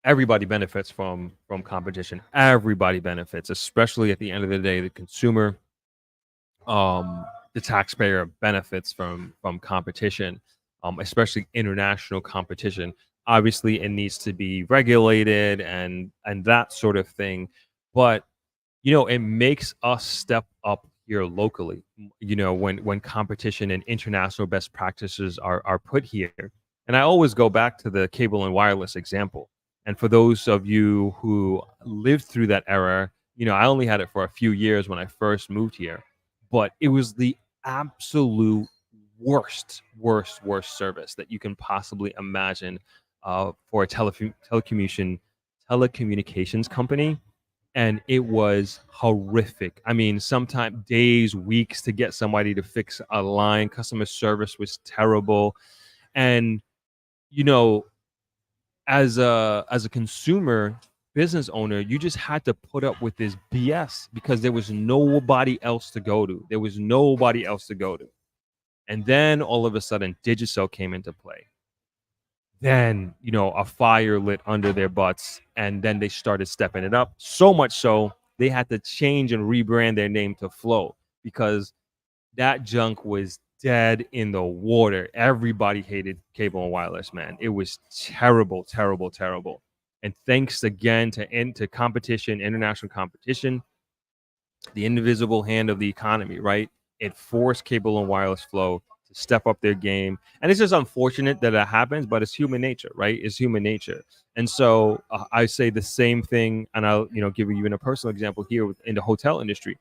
benefits from competition. Everybody benefits, especially at the end of the day, the consumer, the taxpayer benefits from competition, especially international competition. Obviously, it needs to be regulated and that sort of thing. But it makes us step up here locally. When competition and international best practices are put here. And I always go back to the cable and wireless example. And for those of you who lived through that era, I only had it for a few years when I first moved here, but it was the absolute worst service that you can possibly imagine for a telecommunications company. And it was horrific. I mean, sometimes days, weeks to get somebody to fix a line. Customer service was terrible. And as a consumer business owner, you just had to put up with this BS because there was nobody else to go to. And then all of a sudden, Digicel came into play. Then, a fire lit under their butts, and then they started stepping it up. So much so, they had to change and rebrand their name to Flow because that junk was dead in the water. Everybody hated cable and wireless, man. It was terrible. And thanks again to competition, international competition, the invisible hand of the economy, right? It forced cable and wireless Flow to step up their game. And it's just unfortunate that it happens, but it's human nature, right? It's human nature. And so I say the same thing, and I'll give you even a personal example here in the hotel industry.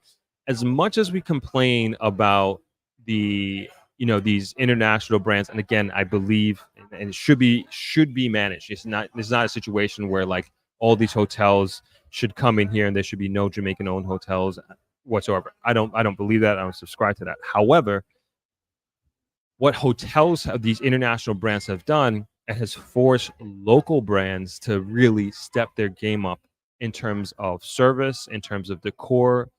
As much as we complain about the these international brands, and again, I believe and it should be managed. It's not a situation where like all these hotels should come in here and there should be no Jamaican owned hotels whatsoever. I don't believe that. I don't subscribe to that. However, what hotels of these international brands have done, it has forced local brands to really step their game up in terms of service, in terms of decor,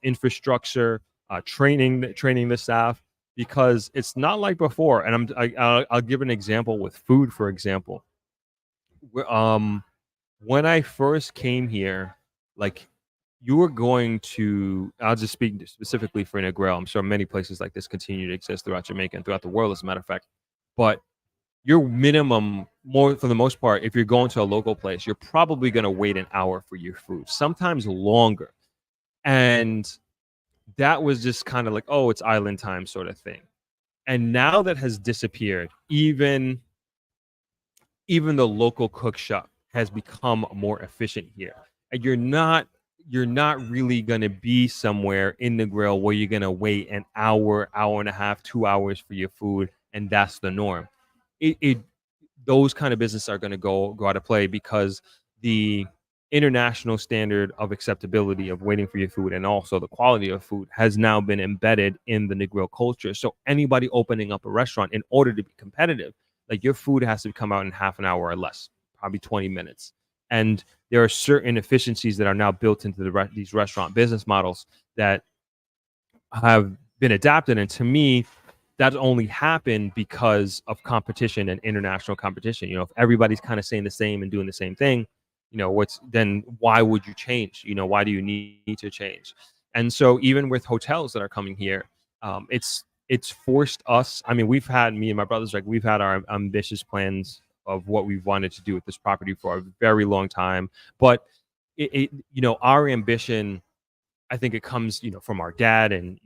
infrastructure, training the staff, because it's not like before. And I'll give an example with food, for example. When I first came here, like you were going to, I'll just speak specifically for Negril. I'm sure many places like this continue to exist throughout Jamaica and throughout the world, as a matter of fact. But your minimum, more for the most part, if you're going to a local place, you're probably going to wait an hour for your food, sometimes longer. And that was just kind of like, oh, it's island time sort of thing. And now that has disappeared. Even the local cook shop has become more efficient here. And you're not really going to be somewhere in the grill where you're going to wait an hour, hour and a half, 2 hours for your food, and that's the norm. It those kind of businesses are going to go out of play because the international standard of acceptability of waiting for your food and also the quality of food has now been embedded in the Negril culture. So anybody opening up a restaurant, in order to be competitive, like your food has to come out in half an hour or less, probably 20 minutes. And there are certain efficiencies that are now built into these restaurant business models that have been adapted. And to me, that only happened because of competition and international competition. If everybody's kind of saying the same and doing the same thing, why would you change? Why do you need to change? And so even with hotels that are coming here, it's forced us. I mean, me and my brothers, like, we've had our ambitious plans of what we've wanted to do with this property for a very long time. But our ambition, I think it comes, from our dad and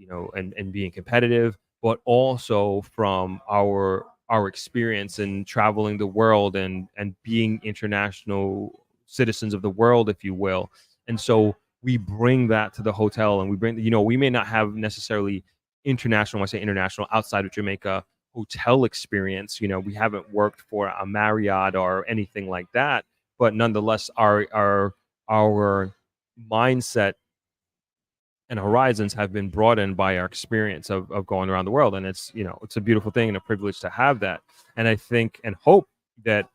being competitive, but also from our experience in traveling the world and being international citizens of the world, if you will. And so we bring that to the hotel, and we may not have necessarily international, when I say international, outside of Jamaica hotel experience. We haven't worked for a Marriott or anything like that, but nonetheless, our mindset and horizons have been broadened by our experience of going around the world. And it's a beautiful thing and a privilege to have that. And I think and hope that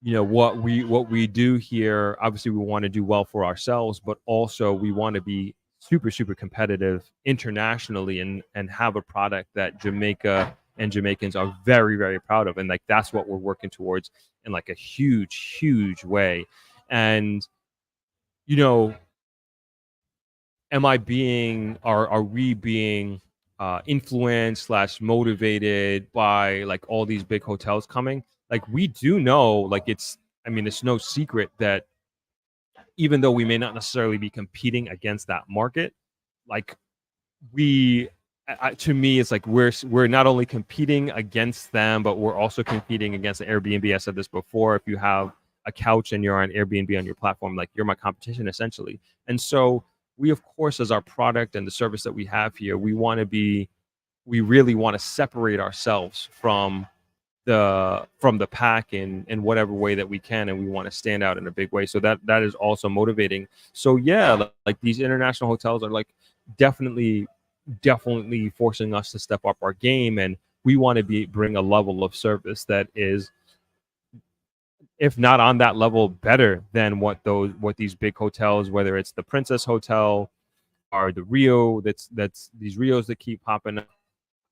what we do here, obviously we want to do well for ourselves, but also we want to be super, super competitive internationally and have a product that Jamaica and Jamaicans are very, very proud of. And like, that's what we're working towards in like a huge, huge way. And are we being influenced / motivated by like all these big hotels coming? Like, we do know, like, it's no secret that even though we may not necessarily be competing against that market, like, to me, it's like we're not only competing against them, but we're also competing against the Airbnb. I said this before: if you have a couch and you're on Airbnb on your platform, like, you're my competition essentially. And so we, of course, as our product and the service that we have here, we really want to separate ourselves from the pack in whatever way that we can, and we want to stand out in a big way. So that is also motivating. So yeah, like these international hotels are like definitely forcing us to step up our game, and we want to bring a level of service that is, if not on that level, better than what these big hotels, whether it's the Princess Hotel or the Rio, that's these Rios that keep popping up.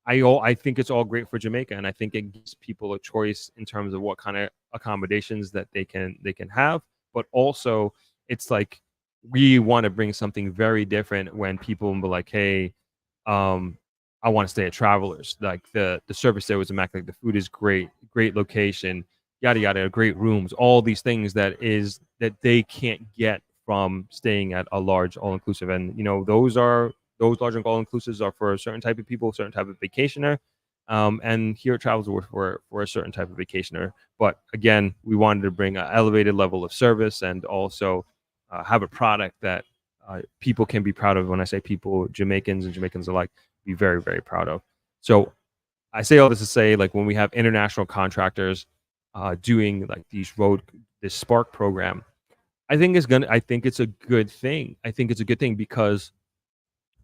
I think it's all great for Jamaica, and I think it gives people a choice in terms of what kind of accommodations that they can have. But also, it's like, we want to bring something very different when people will be like, hey, I want to stay at Travelers. Like, the service there was immaculate, the food is great location, yada yada, great rooms, all these things that they can't get from staying at a large all-inclusive. And those large and all-inclusives are for a certain type of people, a certain type of vacationer. And here at Travels for a certain type of vacationer. But again, we wanted to bring an elevated level of service and also have a product that people can be proud of. When I say people, Jamaicans and Jamaicans alike, be very, very proud of. So I say all this to say, like, when we have international contractors doing like this Spark program, I think it's a good thing. I think it's a good thing because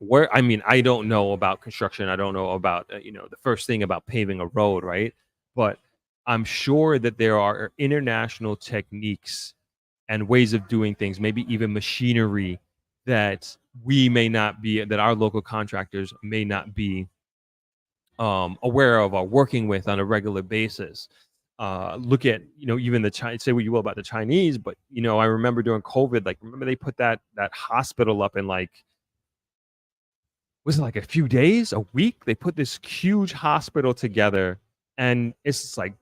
I don't know about construction. I don't know about, the first thing about paving a road, right? But I'm sure that there are international techniques and ways of doing things, maybe even machinery that that our local contractors may not be aware of or working with on a regular basis. Look at, even say what you will about the Chinese, but, I remember during COVID, like, remember they put that hospital up in like, was it like a few days, a week? They put this huge hospital together And it's just like,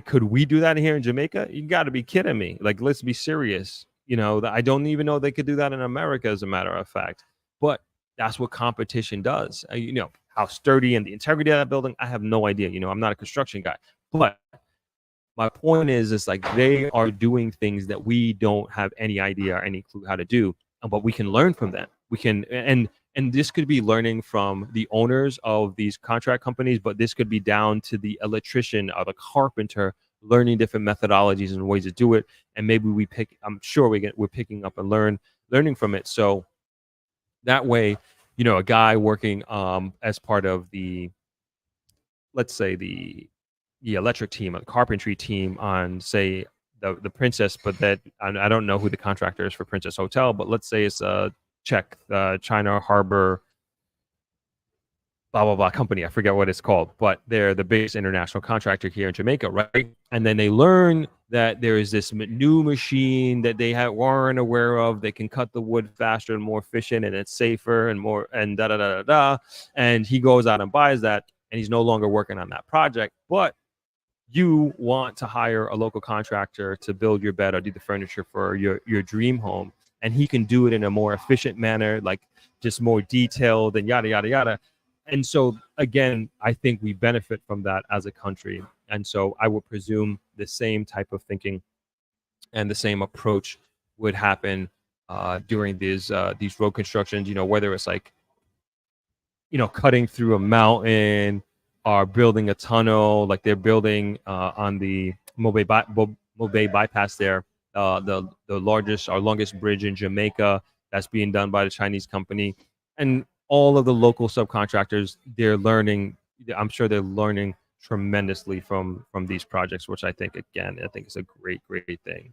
could we do that here in Jamaica? You got to be kidding me. Like, let's be serious. I don't even know they could do that in America, as a matter of fact. But that's what competition does. How sturdy and the integrity of that building, I have no idea. I'm not a construction guy. But my point is like they are doing things that we don't have any idea or any clue how to do, but we can learn from them. We can, and this could be learning from the owners of these contract companies, but this could be down to the electrician or the carpenter learning different methodologies and ways to do it. And maybe I'm sure we're picking up and learning from it. So that way, a guy working as part of the, let's say the electric team or the carpentry team on, say, the Princess, but that I don't know who the contractor is for Princess Hotel, but let's say it's a Czech China Harbor blah blah blah company. I forget what it's called, but they're the biggest international contractor here in Jamaica, right? And then they learn that there is this new machine that they weren't aware of. They can cut the wood faster and more efficient, and it's safer and more and da da da da da. And he goes out and buys that, and he's no longer working on that project. But you want to hire a local contractor to build your bed or do the furniture for your dream home, and he can do it in a more efficient manner, like just more detailed and yada yada yada. And so again, I think we benefit from that as a country. And so I would presume the same type of thinking and the same approach would happen during these road constructions, whether it's like, cutting through a mountain or building a tunnel, like they're building on the Mobay bypass there, the largest or longest bridge in Jamaica that's being done by the Chinese company. And all of the local subcontractors, I'm sure they're learning tremendously from these projects, which I think is a great thing.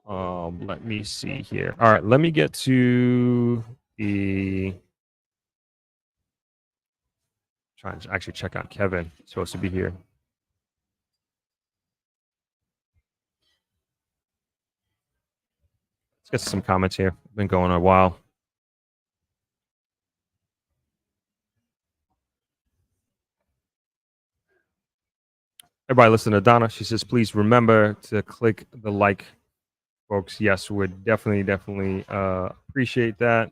Let me see here. All right, let me get to trying to actually check on Kevin. He's supposed to be here. Let's get some comments here. Been going a while. Everybody listen to Donna. She says, please remember to click the like, folks. Yes, would definitely appreciate that.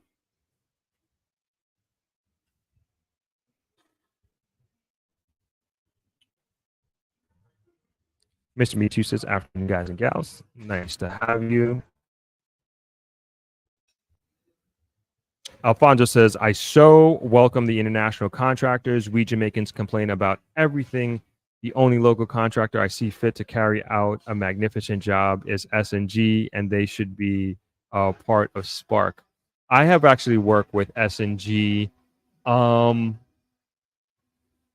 Mr. Me Too says, afternoon, guys and gals. Nice to have you. Alfonso says, I so welcome the international contractors. We Jamaicans complain about everything. The only local contractor I see fit to carry out a magnificent job is S&G, and they should be part of Spark. I have actually worked with S&G.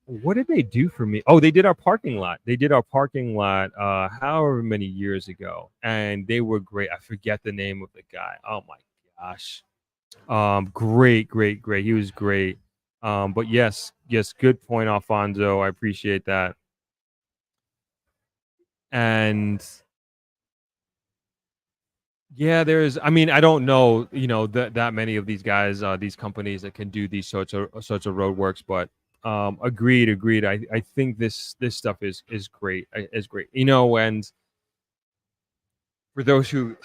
What did they do for me? Oh, they did our parking lot. However many years ago, and they were great. I forget the name of the guy. Oh my gosh. Great. He was great. But yes, good point, Alfonso. I appreciate that. And yeah, I don't know, that many of these guys, these companies that can do these sorts of roadworks, but agreed. I think this stuff is great. And for those who,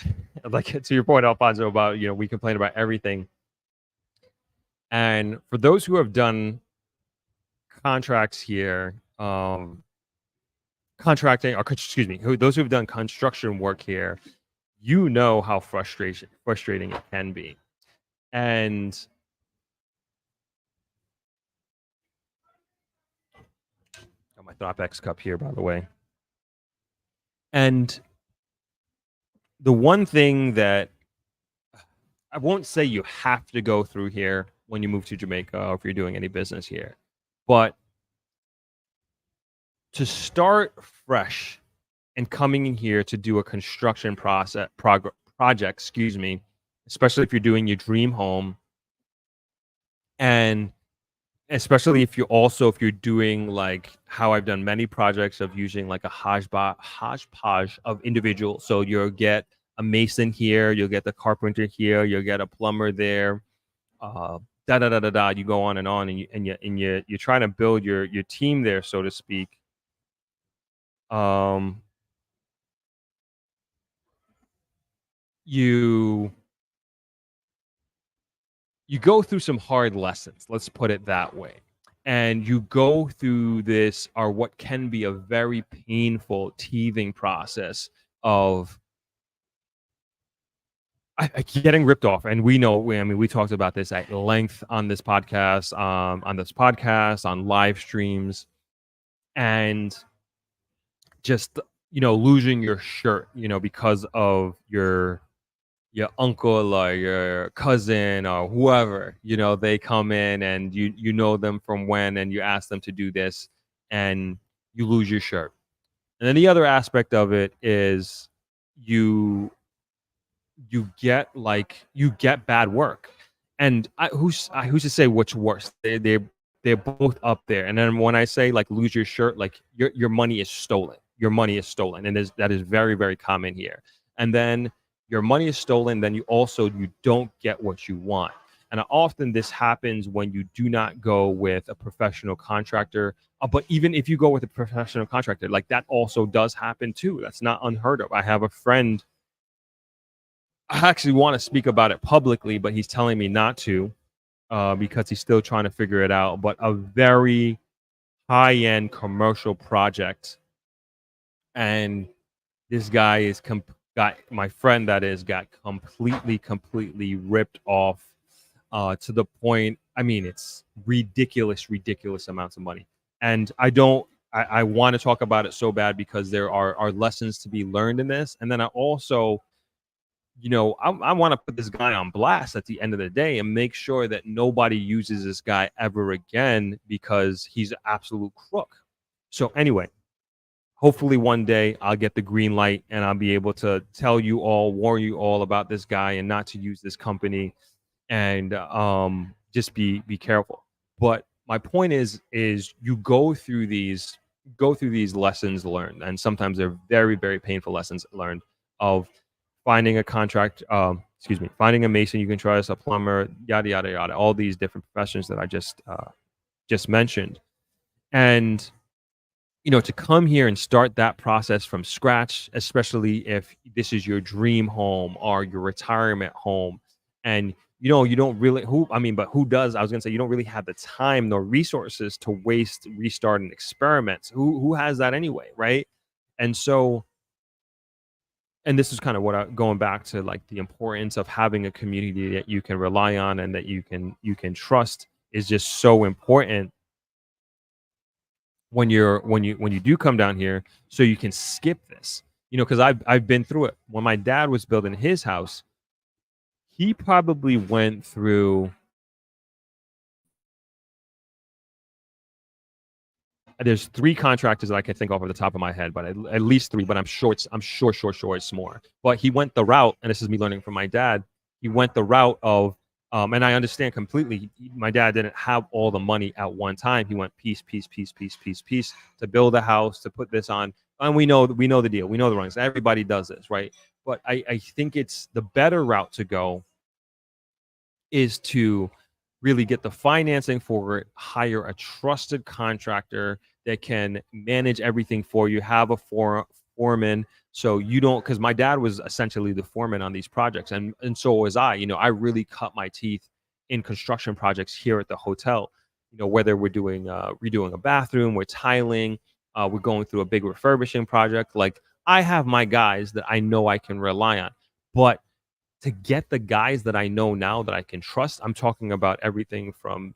like, to your point, Alfonso, about, we complain about everything. And for those who have done contracts here, those who have done construction work here, how frustrating it can be. And got my Thropex cup here, by the way. And the one thing that I won't say you have to go through here when you move to Jamaica or if you're doing any business here, but to start fresh and coming in here to do a construction project, especially if you're doing your dream home, and especially if you're doing like how I've done many projects of using like a hodgepodge of individuals. So you'll get a mason here, you'll get the carpenter here, you'll get a plumber there, da da da da da. You go on, and you're trying to build your team there, so to speak. You go through some hard lessons. Let's put it that way. And you go through this, or what can be a very painful teething process of getting ripped off. And we know, we talked about this at length on this podcast, on live streams, and just, losing your shirt, because of your uncle or your cousin or whoever, they come in and you know them from when, and you ask them to do this and you lose your shirt. And then the other aspect of it is you get bad work. And who's to say which worse? They're both up there. And then when I say like lose your shirt, like your money is stolen. Your money is stolen, and that is very, very common here. And then your money is stolen, then you don't get what you want. And often this happens when you do not go with a professional contractor. But even if you go with a professional contractor, like that also does happen too. That's not unheard of. I have a friend, I actually want to speak about it publicly, but he's telling me not to because he's still trying to figure it out. But a very high-end commercial project. And this guy got completely ripped off to the point, it's ridiculous amounts of money. And I want to talk about it so bad because there are lessons to be learned in this. And then I also, I want to put this guy on blast at the end of the day and make sure that nobody uses this guy ever again because he's an absolute crook. So anyway, hopefully one day I'll get the green light and I'll be able to warn you all about this guy and not to use this company, and just be careful. But my point is you go through these lessons learned, and sometimes they're very, very painful lessons learned, of finding a finding a mason you can trust, a plumber, yada yada yada, all these different professions that I just mentioned. And to come here and start that process from scratch, especially if this is your dream home or your retirement home, and you don't really, who does? I was gonna say, you don't really have the time nor resources to waste restarting experiments. Who has that anyway, right? And so, and this is kind of going back to like the importance of having a community that you can rely on and that you can trust is just so important when you do come down here, so you can skip this, because I've been through it. When my dad was building his house, he probably went through, there's 3 contractors that I can think of off the top of my head, but at least 3, but I'm sure it's more. But he went the route, and this is me learning from my dad, he went the route of, and I understand completely. My dad didn't have all the money at one time. He went piece to build a house, to put this on. And we know the deal. We know the runs. Everybody does this, right? But I think it's the better route to go is to really get the financing for it, hire a trusted contractor that can manage everything for you, have a foreman. So you don't, because my dad was essentially the foreman on these projects, and so was I. I really cut my teeth in construction projects here at the hotel. Whether we're doing redoing a bathroom, we're tiling, we're going through a big refurbishing project. Like, I have my guys that I know I can rely on. But to get the guys that I know now that I can trust, I'm talking about everything from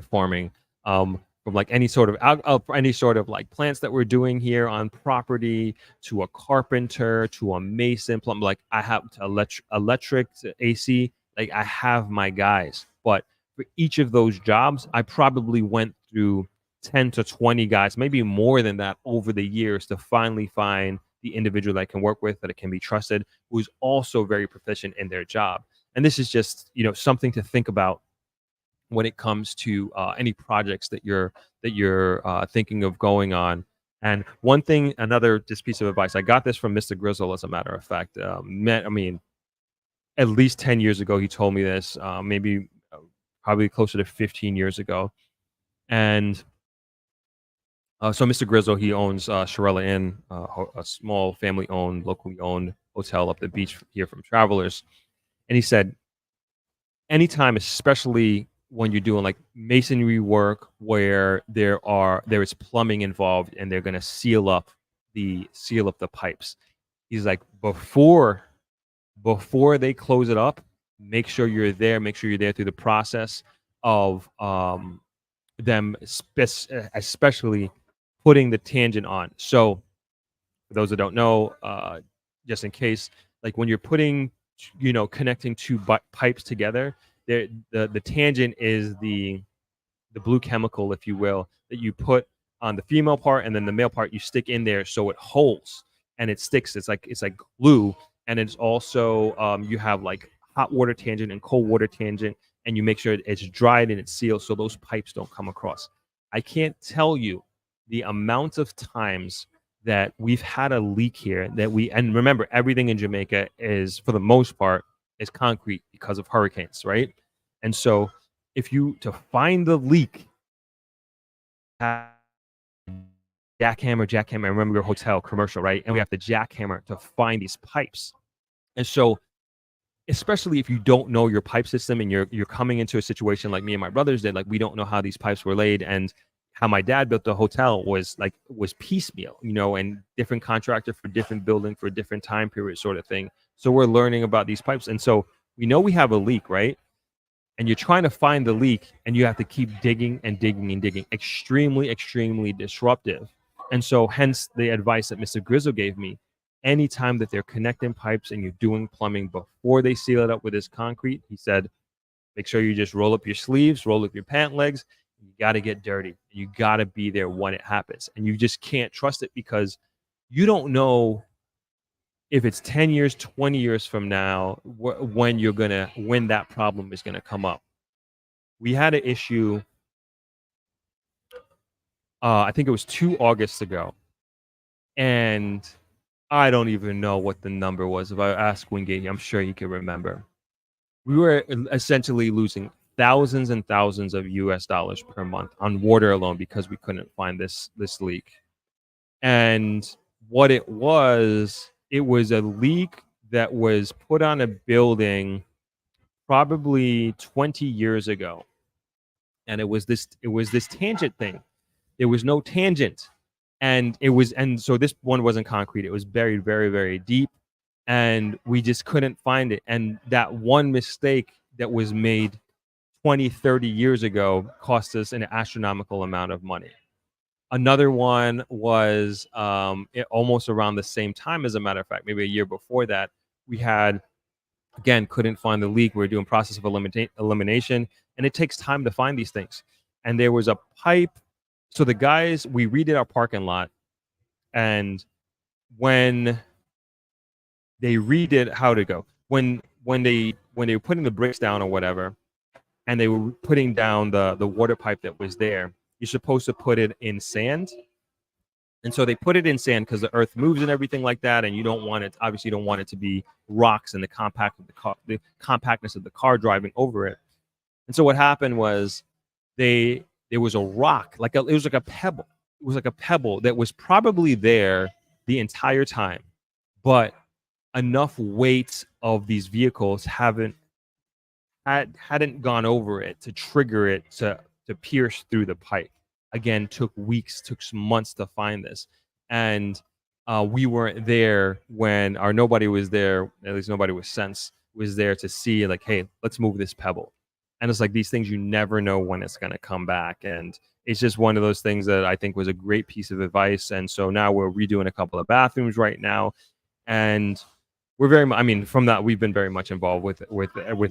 farming, from like any sort of like plants that we're doing here on property, to a carpenter, to a mason, plumber. Like, I have electric to AC. Like, I have my guys. But for each of those jobs, I probably went through 10 to 20 guys, maybe more than that, over the years to finally find the individual that I can work with, that it can be trusted, who is also very proficient in their job. And this is just, something to think about when it comes to any projects that you're thinking of going on. And another just piece of advice, I got this from Mr. Grizzle, as a matter of fact. at least 10 years ago. He told me this, maybe probably closer to 15 years ago. And so Mr. Grizzle, he owns Shirella Inn, a small family-owned, locally owned hotel up the beach here from Travelers. And he said, anytime, especially when you're doing like masonry work where there is plumbing involved and they're going to seal up the pipes, he's like, before they close it up, make sure you're there through the process of them especially putting the tangent on. So for those that don't know, just in case, like when you're putting, connecting two pipes together, the tangent is the blue chemical, if you will, that you put on the female part, and then the male part you stick in there so it holds and it sticks. It's like glue. And it's also you have like hot water tangent and cold water tangent, and you make sure it's dried and it's sealed so those pipes don't come across. I can't tell you the amount of times that we've had a leak here and remember, everything in Jamaica is, for the most part, is concrete because of hurricanes, right? And so to find the leak, jackhammer, I remember your hotel commercial, right? And we have to jackhammer to find these pipes. And so, especially if you don't know your pipe system and you're coming into a situation like me and my brothers did, like we don't know how these pipes were laid, and how my dad built the hotel was piecemeal, and different contractor for different building for different time period sort of thing. So we're learning about these pipes. And so we know we have a leak, right? And you're trying to find the leak and you have to keep digging and digging and digging. Extremely, extremely disruptive. And so hence the advice that Mr. Grizzle gave me, anytime that they're connecting pipes and you're doing plumbing before they seal it up with this concrete, he said, make sure you just roll up your sleeves, roll up your pant legs. You got to get dirty. You got to be there when it happens. And you just can't trust it because you don't know if it's 10 years, 20 years from now, when that problem is going to come up. We had an issue, I think it was 2 August ago. And I don't even know what the number was. If I ask Wingate, I'm sure he can remember. We were essentially losing thousands and thousands of US dollars per month on water alone because we couldn't find this leak. And what it was a leak that was put on a building probably 20 years ago. And it was this tangent thing. There was no tangent. And so this one wasn't concrete. It was buried very, very deep. And we just couldn't find it. And that one mistake that was made 20, 30 years ago cost us an astronomical amount of money. Another one was almost around the same time, as a matter of fact, maybe a year before that, we had, again, couldn't find the leak. We were doing process of elimination, and it takes time to find these things. And there was a pipe. So the guys, we redid our parking lot, and when they redid, when they were putting the bricks down or whatever, and they were putting down the water pipe that was there, you're supposed to put it in sand. And so they put it in sand because the earth moves and everything like that, and you don't want it to be rocks and the compactness of the car driving over it. And so what happened was there was a rock, it was like a pebble. It was like a pebble that was probably there the entire time, but enough weight of these vehicles hadn't gone over it to trigger it to pierce through the pipe. Again, took weeks, took some months to find this. And we weren't there nobody was there, at least nobody with sense was there to see, like, hey, let's move this pebble. And it's like these things, you never know when it's going to come back. And it's just one of those things that I think was a great piece of advice. And so now we're redoing a couple of bathrooms right now. And we're from that, we've been very much involved with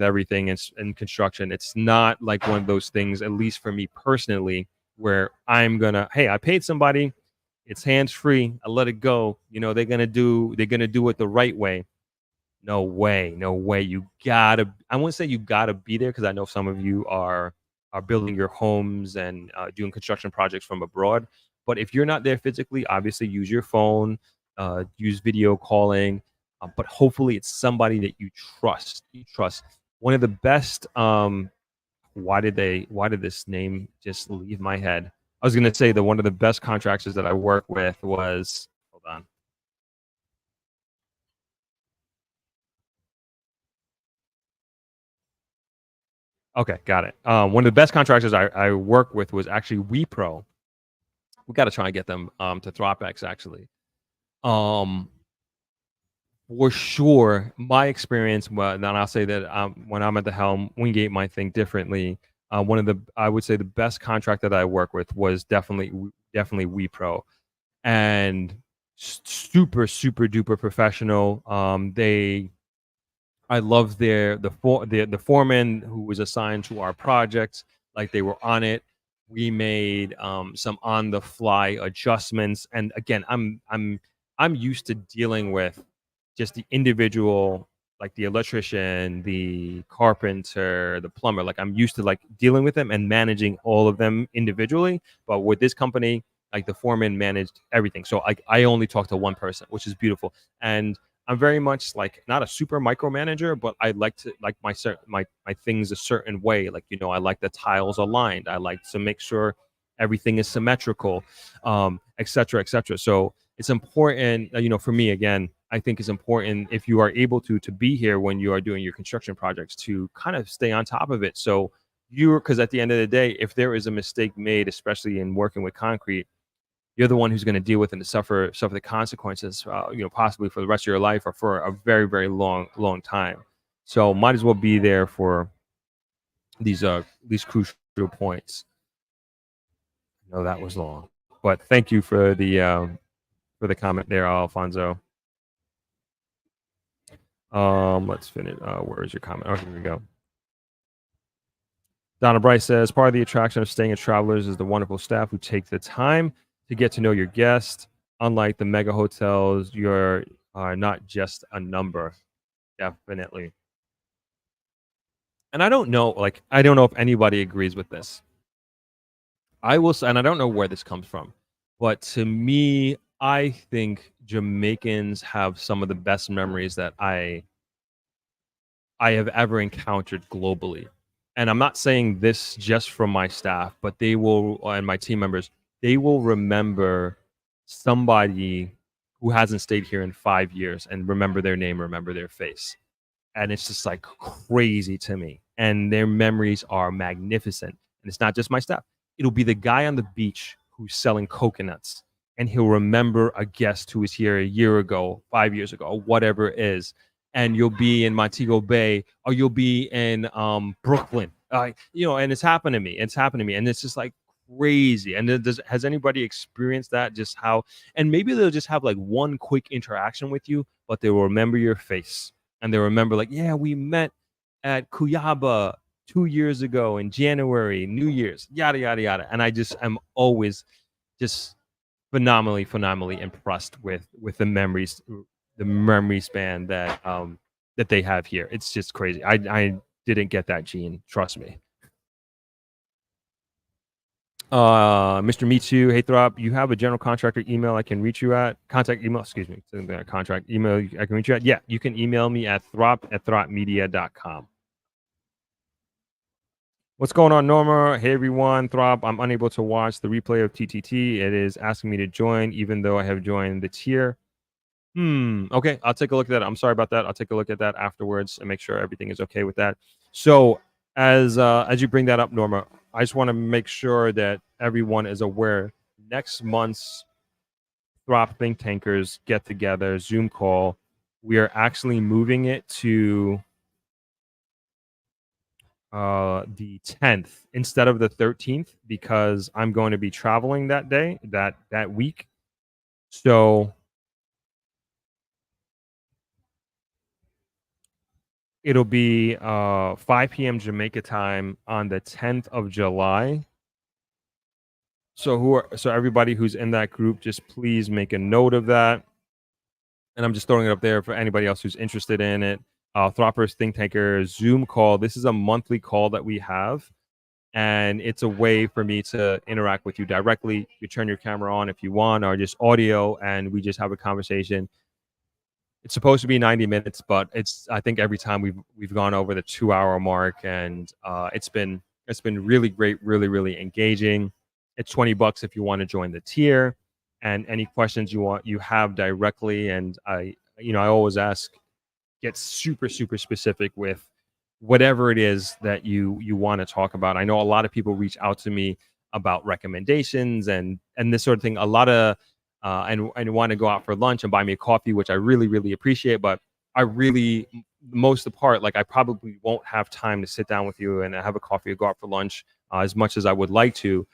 everything in construction. It's not like one of those things, at least for me personally, where I paid somebody, it's hands free, I let it go. They're gonna do it the right way. No way. I wouldn't say you gotta be there, because I know some of you are building your homes and doing construction projects from abroad. But if you're not there physically, obviously use your phone, use video calling. but hopefully it's somebody that you trust. One of the best. Why did this name just leave my head? I was gonna say that one of the best contractors that I work with was, hold on. Okay, got it. One of the best contractors I work with was actually WePro. We got to try and get them to ThropX actually. For sure, my experience, well, then I'll say that when I'm at the helm, Wingate might think differently. I would say the best contract that I work with was definitely WePro, and super duper professional. I love the foreman who was assigned to our project. Like, they were on it. We made some on the fly adjustments, and again, I'm used to dealing with just the individual, like the electrician, the carpenter, the plumber. Like, I'm used to like dealing with them and managing all of them individually. But with this company, like, the foreman managed everything. So I only talked to one person, which is beautiful. And I'm very much like not a super micromanager, but I like to like my things a certain way. Like, I like the tiles aligned. I like to make sure everything is symmetrical, et cetera, et cetera. So it's important, for me, again, I think it's important if you are able to be here when you are doing your construction projects to kind of stay on top of it. So because at the end of the day, if there is a mistake made, especially in working with concrete, you're the one who's going to deal with and to suffer the consequences, possibly for the rest of your life or for a very, very long time. So might as well be there for these crucial points. I know that was long, but thank you for the comment there, Alfonso. Let's finish. Where is your comment? Oh, here we go. Donna Bryce says, part of the attraction of staying at Travelers is the wonderful staff who take the time to get to know your guest. Unlike the mega hotels, you're not just a number. Definitely. And I don't know if anybody agrees with this. I will say, and I don't know where this comes from, but to me, I think Jamaicans have some of the best memories that I have ever encountered globally. And I'm not saying this just from my staff, but they will, and my team members, they will remember somebody who hasn't stayed here in 5 years and remember their name, remember their face. And it's just like crazy to me. And their memories are magnificent. And it's not just my staff. It'll be the guy on the beach who's selling coconuts, and he'll remember a guest who was here a year ago, 5 years ago, or whatever it is. And you'll be in Montego Bay, or you'll be in Brooklyn, and it's happened to me. And it's just like crazy. And has anybody experienced that? Just how, and maybe they'll just have like one quick interaction with you, but they will remember your face, and they'll remember like, yeah, we met at Cuyaba 2 years ago in January, New Year's, yada, yada, yada. And I'm always just phenomenally impressed with the memories, the memory span that they have here. It's just crazy. I didn't get that, Gene. Trust me. Mr. Mitsu, hey Throp, you have a general contractor email I can reach you at? Contact email, excuse me. Contract email I can reach you at? Yeah, you can email me at throp@thropmedia.com. What's going on, Norma? Hey everyone, Throp. I'm unable to watch the replay of TTT. It is asking me to join, even though I have joined the tier. Okay, I'll take a look at that. I'm sorry about that. I'll take a look at that afterwards and make sure everything is okay with that. So as you bring that up, Norma, I just want to make sure that everyone is aware. Next month's Throp Think Tankers get together Zoom call, we are actually moving it to the 10th instead of the 13th, because I'm going to be traveling that day, that week. So it'll be 5 p.m. Jamaica time on the 10th of July. So everybody who's in that group, just please make a note of that. And I'm just throwing it up there for anybody else who's interested in it. Throppers Think Tanker Zoom call. This is a monthly call that we have, and it's a way for me to interact with you directly. You turn your camera on if you want, or just audio, and we just have a conversation. it's supposed to be 90 minutes, but I think every time we've gone over the 2 hour mark, and it's been really great, really, really engaging. It's $20 if you want to join the tier, and any questions you have directly. And I always get super, super specific with whatever it is that you want to talk about. I know a lot of people reach out to me about recommendations and this sort of thing. A lot of and want to go out for lunch and buy me a coffee, which I really, really appreciate. But I really, most of the part, like I probably won't have time to sit down with you and have a coffee or go out for lunch as much as I would like to.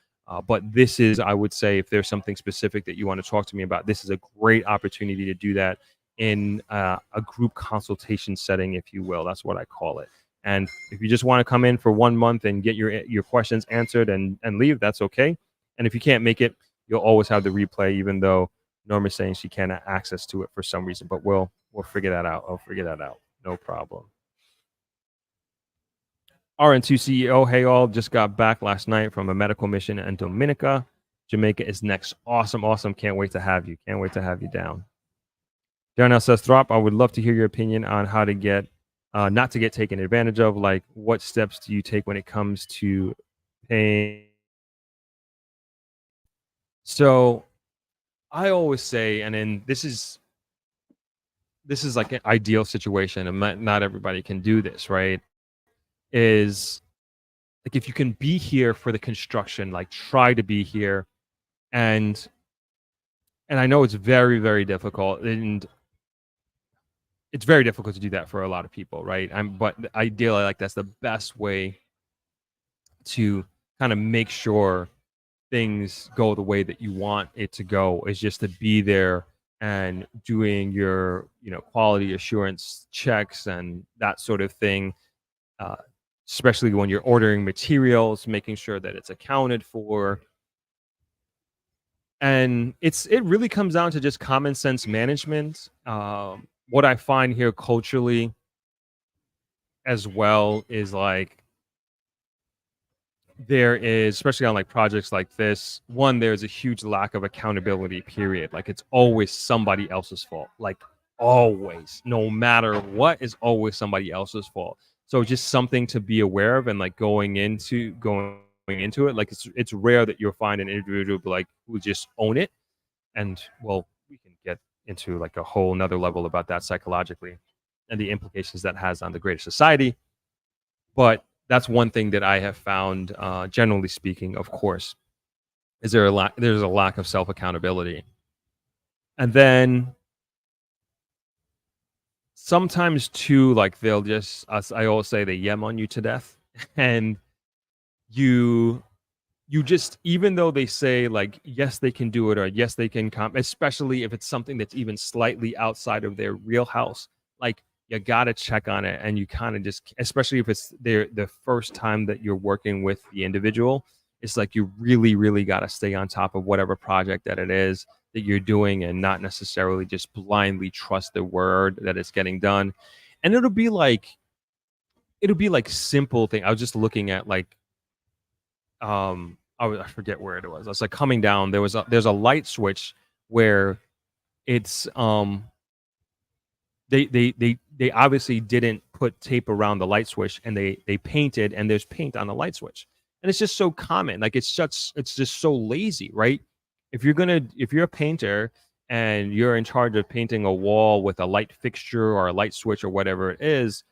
But this is, I would say, if there's something specific that you want to talk to me about, this is a great opportunity to do that in a group consultation setting, if you will. That's what I call it. And if you just want to come in for 1 month and get your questions answered and leave, that's okay. And if you can't make it, you'll always have the replay, even though Norma's saying she can't have access to it for some reason. But we'll figure that out. I'll figure that out. No problem. RN2 CEO, hey all, just got back last night from a medical mission in Dominica. Jamaica is next. Awesome, awesome. Can't wait to have you. Can't wait to have you down. Darnell says, Throp, I would love to hear your opinion on how to get, not to get taken advantage of. Like, what steps do you take when it comes to paying? So I always say, and then this is like an ideal situation, and not everybody can do this, right? Is like, if you can be here for the construction, like try to be here. And I know it's very, very difficult, and it's very difficult to do that for a lot of people, right? But ideally, like, that's the best way to kind of make sure things go the way that you want it to go, is just to be there and doing your, quality assurance checks and that sort of thing. Especially when you're ordering materials, making sure that it's accounted for. And it really comes down to just common sense management. What I find here culturally as well is, like, there is, especially on like projects like this, one, there's a huge lack of accountability, period. Like, it's always somebody else's fault. Like, always, no matter what, is always somebody else's fault. So just something to be aware of, and like going into it, like it's rare that you'll find an individual like who just own it. And well, we can get into like a whole nother level about that psychologically and the implications that has on the greater society. But that's one thing that I have found, generally speaking, of course, is there's a lack of self-accountability. And then sometimes too, like, they'll just, as I always say, they yem on you to death. And you just, even though they say like, yes, they can do it, or yes, they can come, especially if it's something that's even slightly outside of their wheelhouse, like, you got to check on it. And you kind of just, especially if it's the first time that you're working with the individual, it's like you really, really got to stay on top of whatever project that it is that you're doing, and not necessarily just blindly trust the word that it's getting done. And it'll be like simple thing. I was just looking at like, I forget where it was. I was like coming down. There's a light switch where it's they obviously didn't put tape around the light switch, and they painted, and there's paint on the light switch. And it's just so common. Like, it's just so lazy, right? If you're a painter and you're in charge of painting a wall with a light fixture or a light switch or whatever it is,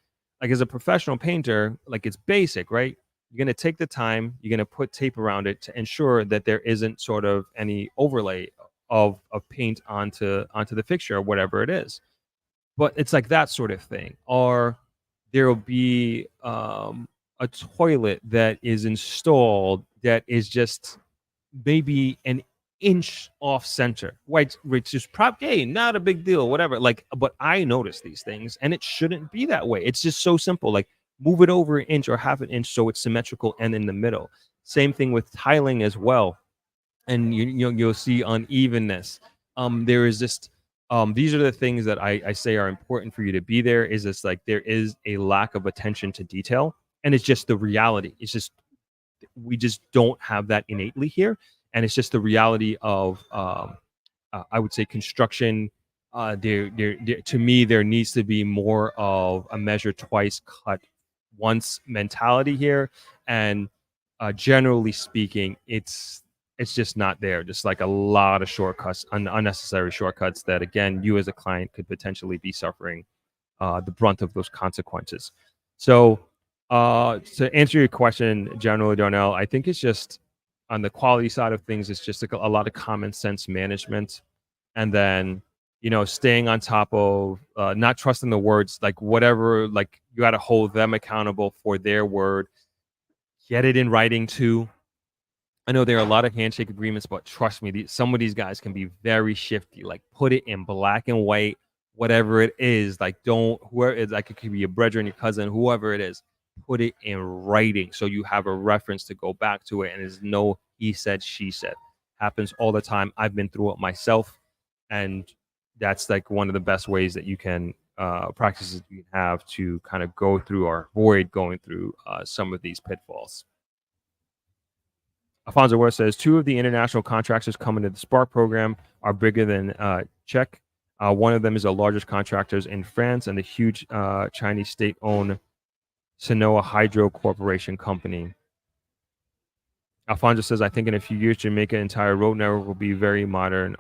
like, as a professional painter, like, it's basic, right? You're going to take the time, you're going to put tape around it to ensure that there isn't sort of any overlay of paint onto the fixture or whatever it is. But it's like that sort of thing. Or there'll be a toilet that is installed that is just maybe an inch off center, which is probably not a big deal, whatever. Like, but I notice these things, and it shouldn't be that way. It's just so simple. Like, move it over an inch or half an inch so it's symmetrical and in the middle. Same thing with tiling as well. And you'll see unevenness. There is just these are the things that I say are important for you to be there. Is this like, there is a lack of attention to detail, and it's just the reality. It's just, we just don't have that innately here. And it's just the reality of, I would say, construction to me, there needs to be more of a measure twice, cut once mentality here, and generally speaking, it's just not there. Just like a lot of shortcuts, unnecessary shortcuts that, again, you as a client could potentially be suffering the brunt of those consequences. So, to answer your question, generally, Darnell, I think it's just on the quality side of things, it's just like a lot of common sense management, and then staying on top of not trusting the words, like whatever, like you got to hold them accountable for their word. Get it in writing too. I know there are a lot of handshake agreements, but trust me, some of these guys can be very shifty. Like, put it in black and white, whatever it is. Like, don't, whoever it is, like, it could be your brother and your cousin, whoever it is, put it in writing so you have a reference to go back to it. And there's no he said, she said. Happens all the time. I've been through it myself. And that's like one of the best ways that you can practices you have to kind of go through or avoid going through some of these pitfalls. Alfonso Ware says 2 of the international contractors coming to the Spark program are bigger than Czech. One of them is the largest contractors in France and the huge Chinese state-owned Sinoa Hydro Corporation company. Alfonso says, I think in a few years, Jamaica entire road network will be a very modern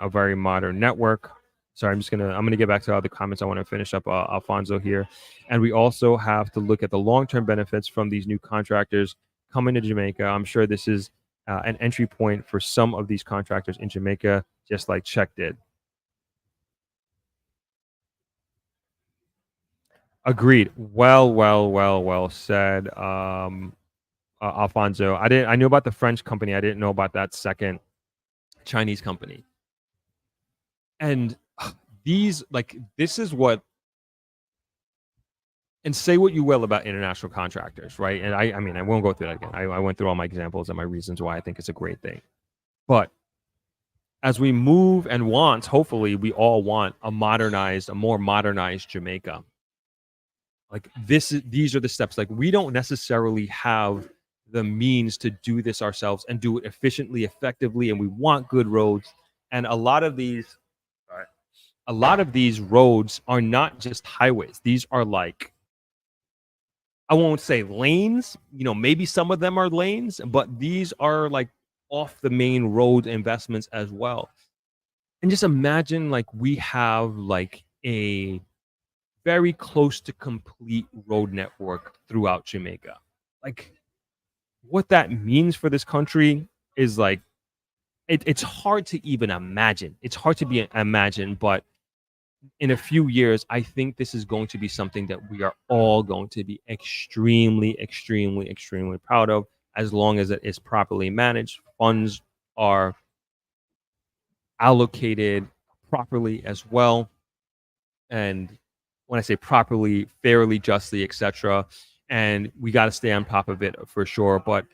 network. Sorry, I'm going to get back to other comments. I want to finish up Alfonso here. And we also have to look at the long-term benefits from these new contractors coming to Jamaica. I'm sure this is an entry point for some of these contractors in Jamaica, just like Czech did. Agreed. Well said, Alfonso. I knew about the French company. I didn't know about that second Chinese company. And this is what, and say what you will about international contractors, right? And I mean, I won't go through that again. I went through all my examples and my reasons why I think it's a great thing. But as we move and hopefully we all want a more modernized Jamaica. Like these are the steps. Like, we don't necessarily have the means to do this ourselves and do it efficiently, effectively, and we want good roads. And a lot of these roads are not just highways. These are like, I won't say lanes, maybe some of them are lanes, but these are like off the main road investments as well. And just imagine, like, we have like a very close to complete road network throughout Jamaica. Like, what that means for this country is like, it's hard to even imagine. It's hard to imagine, but in a few years, I think this is going to be something that we are all going to be extremely, extremely, extremely proud of, as long as it is properly managed. Funds are allocated properly as well. And when I say properly, fairly, justly, etc. And we got to stay on top of it for sure. But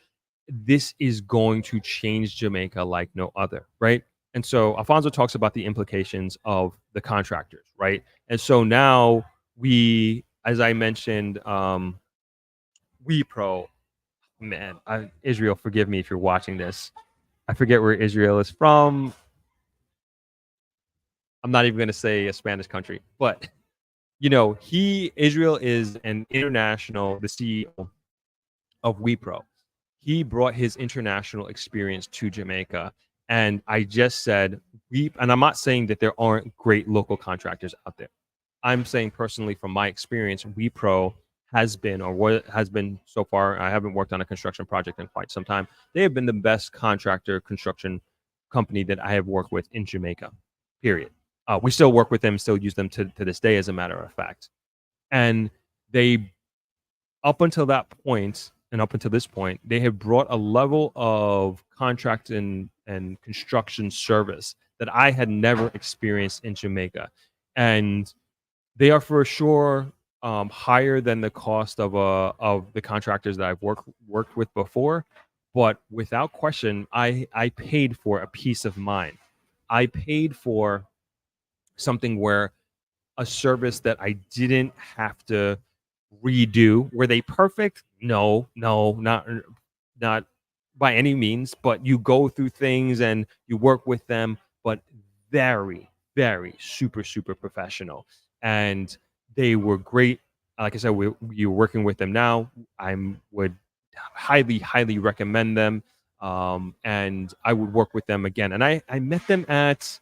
this is going to change Jamaica like no other, right? And so Alfonso talks about the implications of the contractors, right? And so now we, as I mentioned, WePro, man, Israel, forgive me if you're watching this. I forget where Israel is from. I'm not even going to say a Spanish country, but Israel is the CEO of WePro. He brought his international experience to Jamaica. And I just said, and I'm not saying that there aren't great local contractors out there. I'm saying personally, from my experience, WePro has been, or what has been so far, I haven't worked on a construction project in quite some time. They have been the best construction company that I have worked with in Jamaica, period. We still work with them, still use them to this day, as a matter of fact. And they, up until that point, and up until this point, they have brought a level of contract and construction service that I had never experienced in Jamaica. And they are for sure higher than the cost of the contractors that I've worked with before. But without question, I paid for a peace of mind. I paid for something where a service that I didn't have to redo. Were they perfect? No, not by any means, but you go through things and you work with them, but very, very super professional, and they were great. Like I said, you're working with them now. I would highly recommend them, and I would work with them again. And I met them at,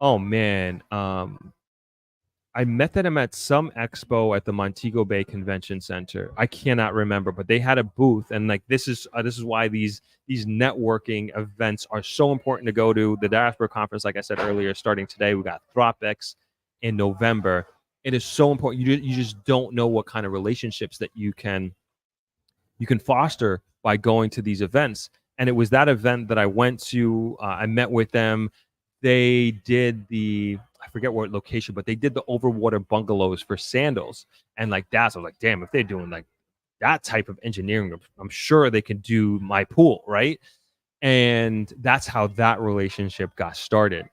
oh man, I met them at some expo at the Montego Bay Convention Center. I cannot remember, but they had a booth, and like this is why these networking events are so important to go to. The Diaspora Conference, like I said earlier, starting today. We got ThropX in November. It is so important. You just don't know what kind of relationships that you can foster by going to these events. And it was that event that I went to. I met with them. They did I forget what location, but they did the overwater bungalows for sandals. And like that, so I was like, damn, if they're doing like that type of engineering, I'm sure they can do my pool, right? And that's how that relationship got started.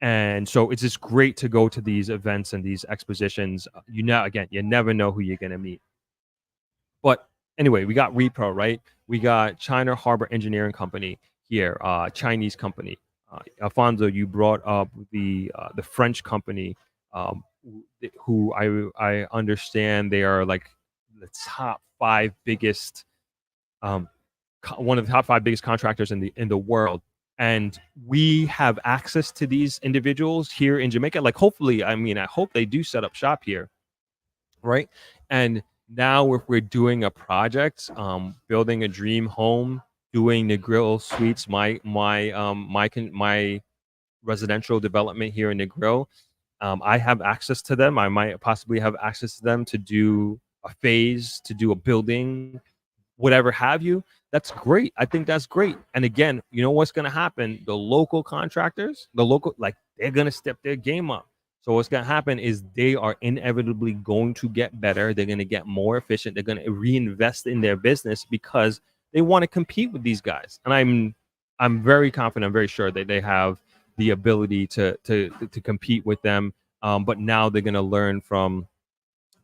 And so it's just great to go to these events and these expositions. You never know who you're gonna meet. But anyway, we got Repro, right? We got China Harbor Engineering Company here, Chinese company. Alfonso, you brought up the French company, who I understand they are like the top 5 biggest, one of the top 5 biggest contractors in the world, and we have access to these individuals here in Jamaica. Like, hopefully, I hope they do set up shop here, right? And now, if we're doing a project, building a dream home, doing Negril Suites, my residential development here in Negril, I have access to them. I might possibly have access to them to do a phase, to do a building, whatever have you. That's great. I think that's great. And again, you know what's going to happen? The local contractors, they're going to step their game up. So what's going to happen is they are inevitably going to get better. They're going to get more efficient. They're going to reinvest in their business because they want to compete with these guys. And I'm very confident, I'm very sure that they have the ability to compete with them. But now they're going to learn from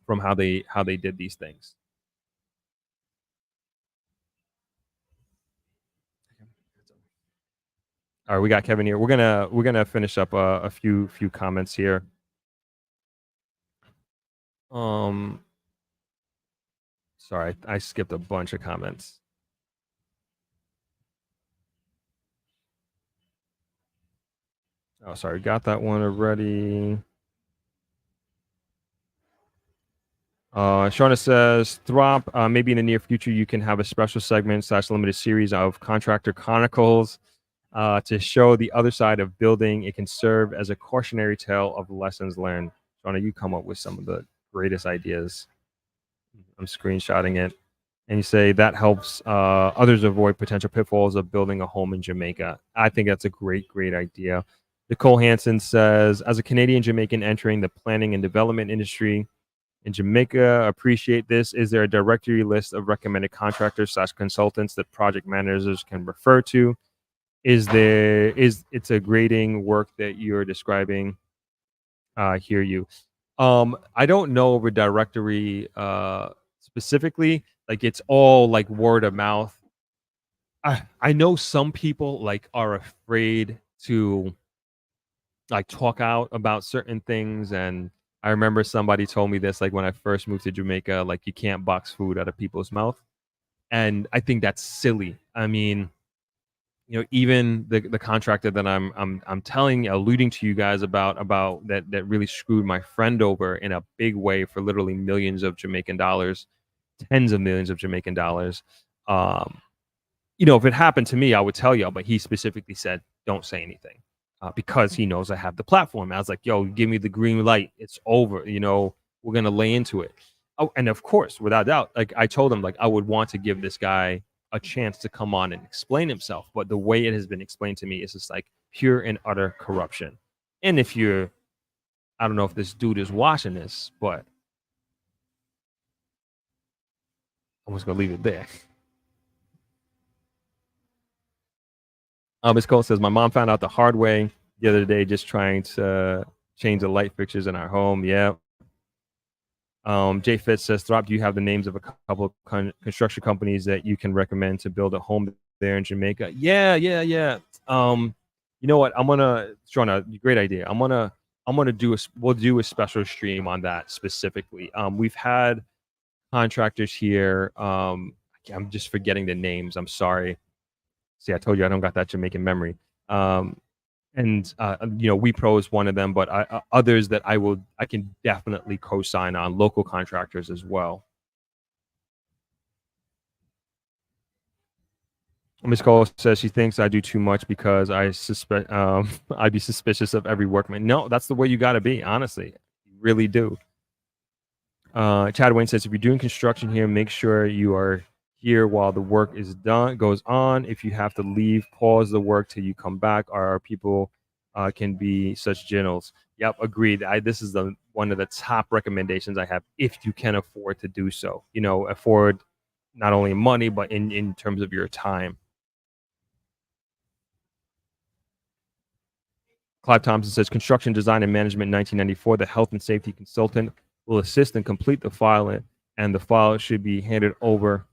how they did these things. All right, we got Kevin here. We're gonna finish up a few comments here. Sorry, I skipped a bunch of comments. Oh, sorry, got that one already. Shauna says, Throp, maybe in the near future you can have a special segment / limited series of Contractor Chronicles to show the other side of building. It can serve as a cautionary tale of lessons learned. Shauna, you come up with some of the greatest ideas. I'm screenshotting it. And you say that helps others avoid potential pitfalls of building a home in Jamaica. I think that's a great idea. Nicole Hansen says, as a Canadian Jamaican entering the planning and development industry in Jamaica, appreciate this. Is there a directory list of recommended contractors / consultants that project managers can refer to? It's a grading work that you're describing? Hear you. I don't know of a directory specifically. Like, it's all like word of mouth. I know some people like are afraid to like talk out about certain things, and I remember somebody told me this, like when I first moved to Jamaica, like you can't box food out of people's mouth, and I think that's silly. I mean, you know, even the contractor that I'm alluding to you guys about that really screwed my friend over in a big way for literally millions of Jamaican dollars, tens of millions of Jamaican dollars. You know, if it happened to me, I would tell you, but he specifically said, don't say anything. Because he knows I have the platform. I was like, yo, give me the green light. It's over. You know, we're going to lay into it. Oh, and of course, without doubt, like I told him, like I would want to give this guy a chance to come on and explain himself. But the way it has been explained to me is just like pure and utter corruption. And I don't know if this dude is watching this, but I'm just going to leave it there. Miss Cole says, my mom found out the hard way the other day just trying to change the light fixtures in our home. Yeah. Jay Fitz says, Throp, do you have the names of a couple of construction companies that you can recommend to build a home there in Jamaica? Yeah. You know what? Shauna, great idea. I'm going to we'll do a special stream on that specifically. We've had contractors here. I'm just forgetting the names. I'm sorry. See, I told you I don't got that Jamaican memory. And WePro is one of them, but others that I can definitely co-sign on, local contractors as well. Ms. Cole says she thinks I do too much because I suspect I'd be suspicious of every workman. No, that's the way you got to be. Honestly, you really do. Chad Wayne says if you're doing construction here, make sure you are here while the work is done goes on. If you have to leave, pause the work till you come back. Our people can be such generals. Yep, agreed. This is one of the top recommendations I have if you can afford to do so. Afford not only money but in terms of your time. Clive Thompson says construction design and management 1994. The health and safety consultant will assist and complete the file, and the file should be handed over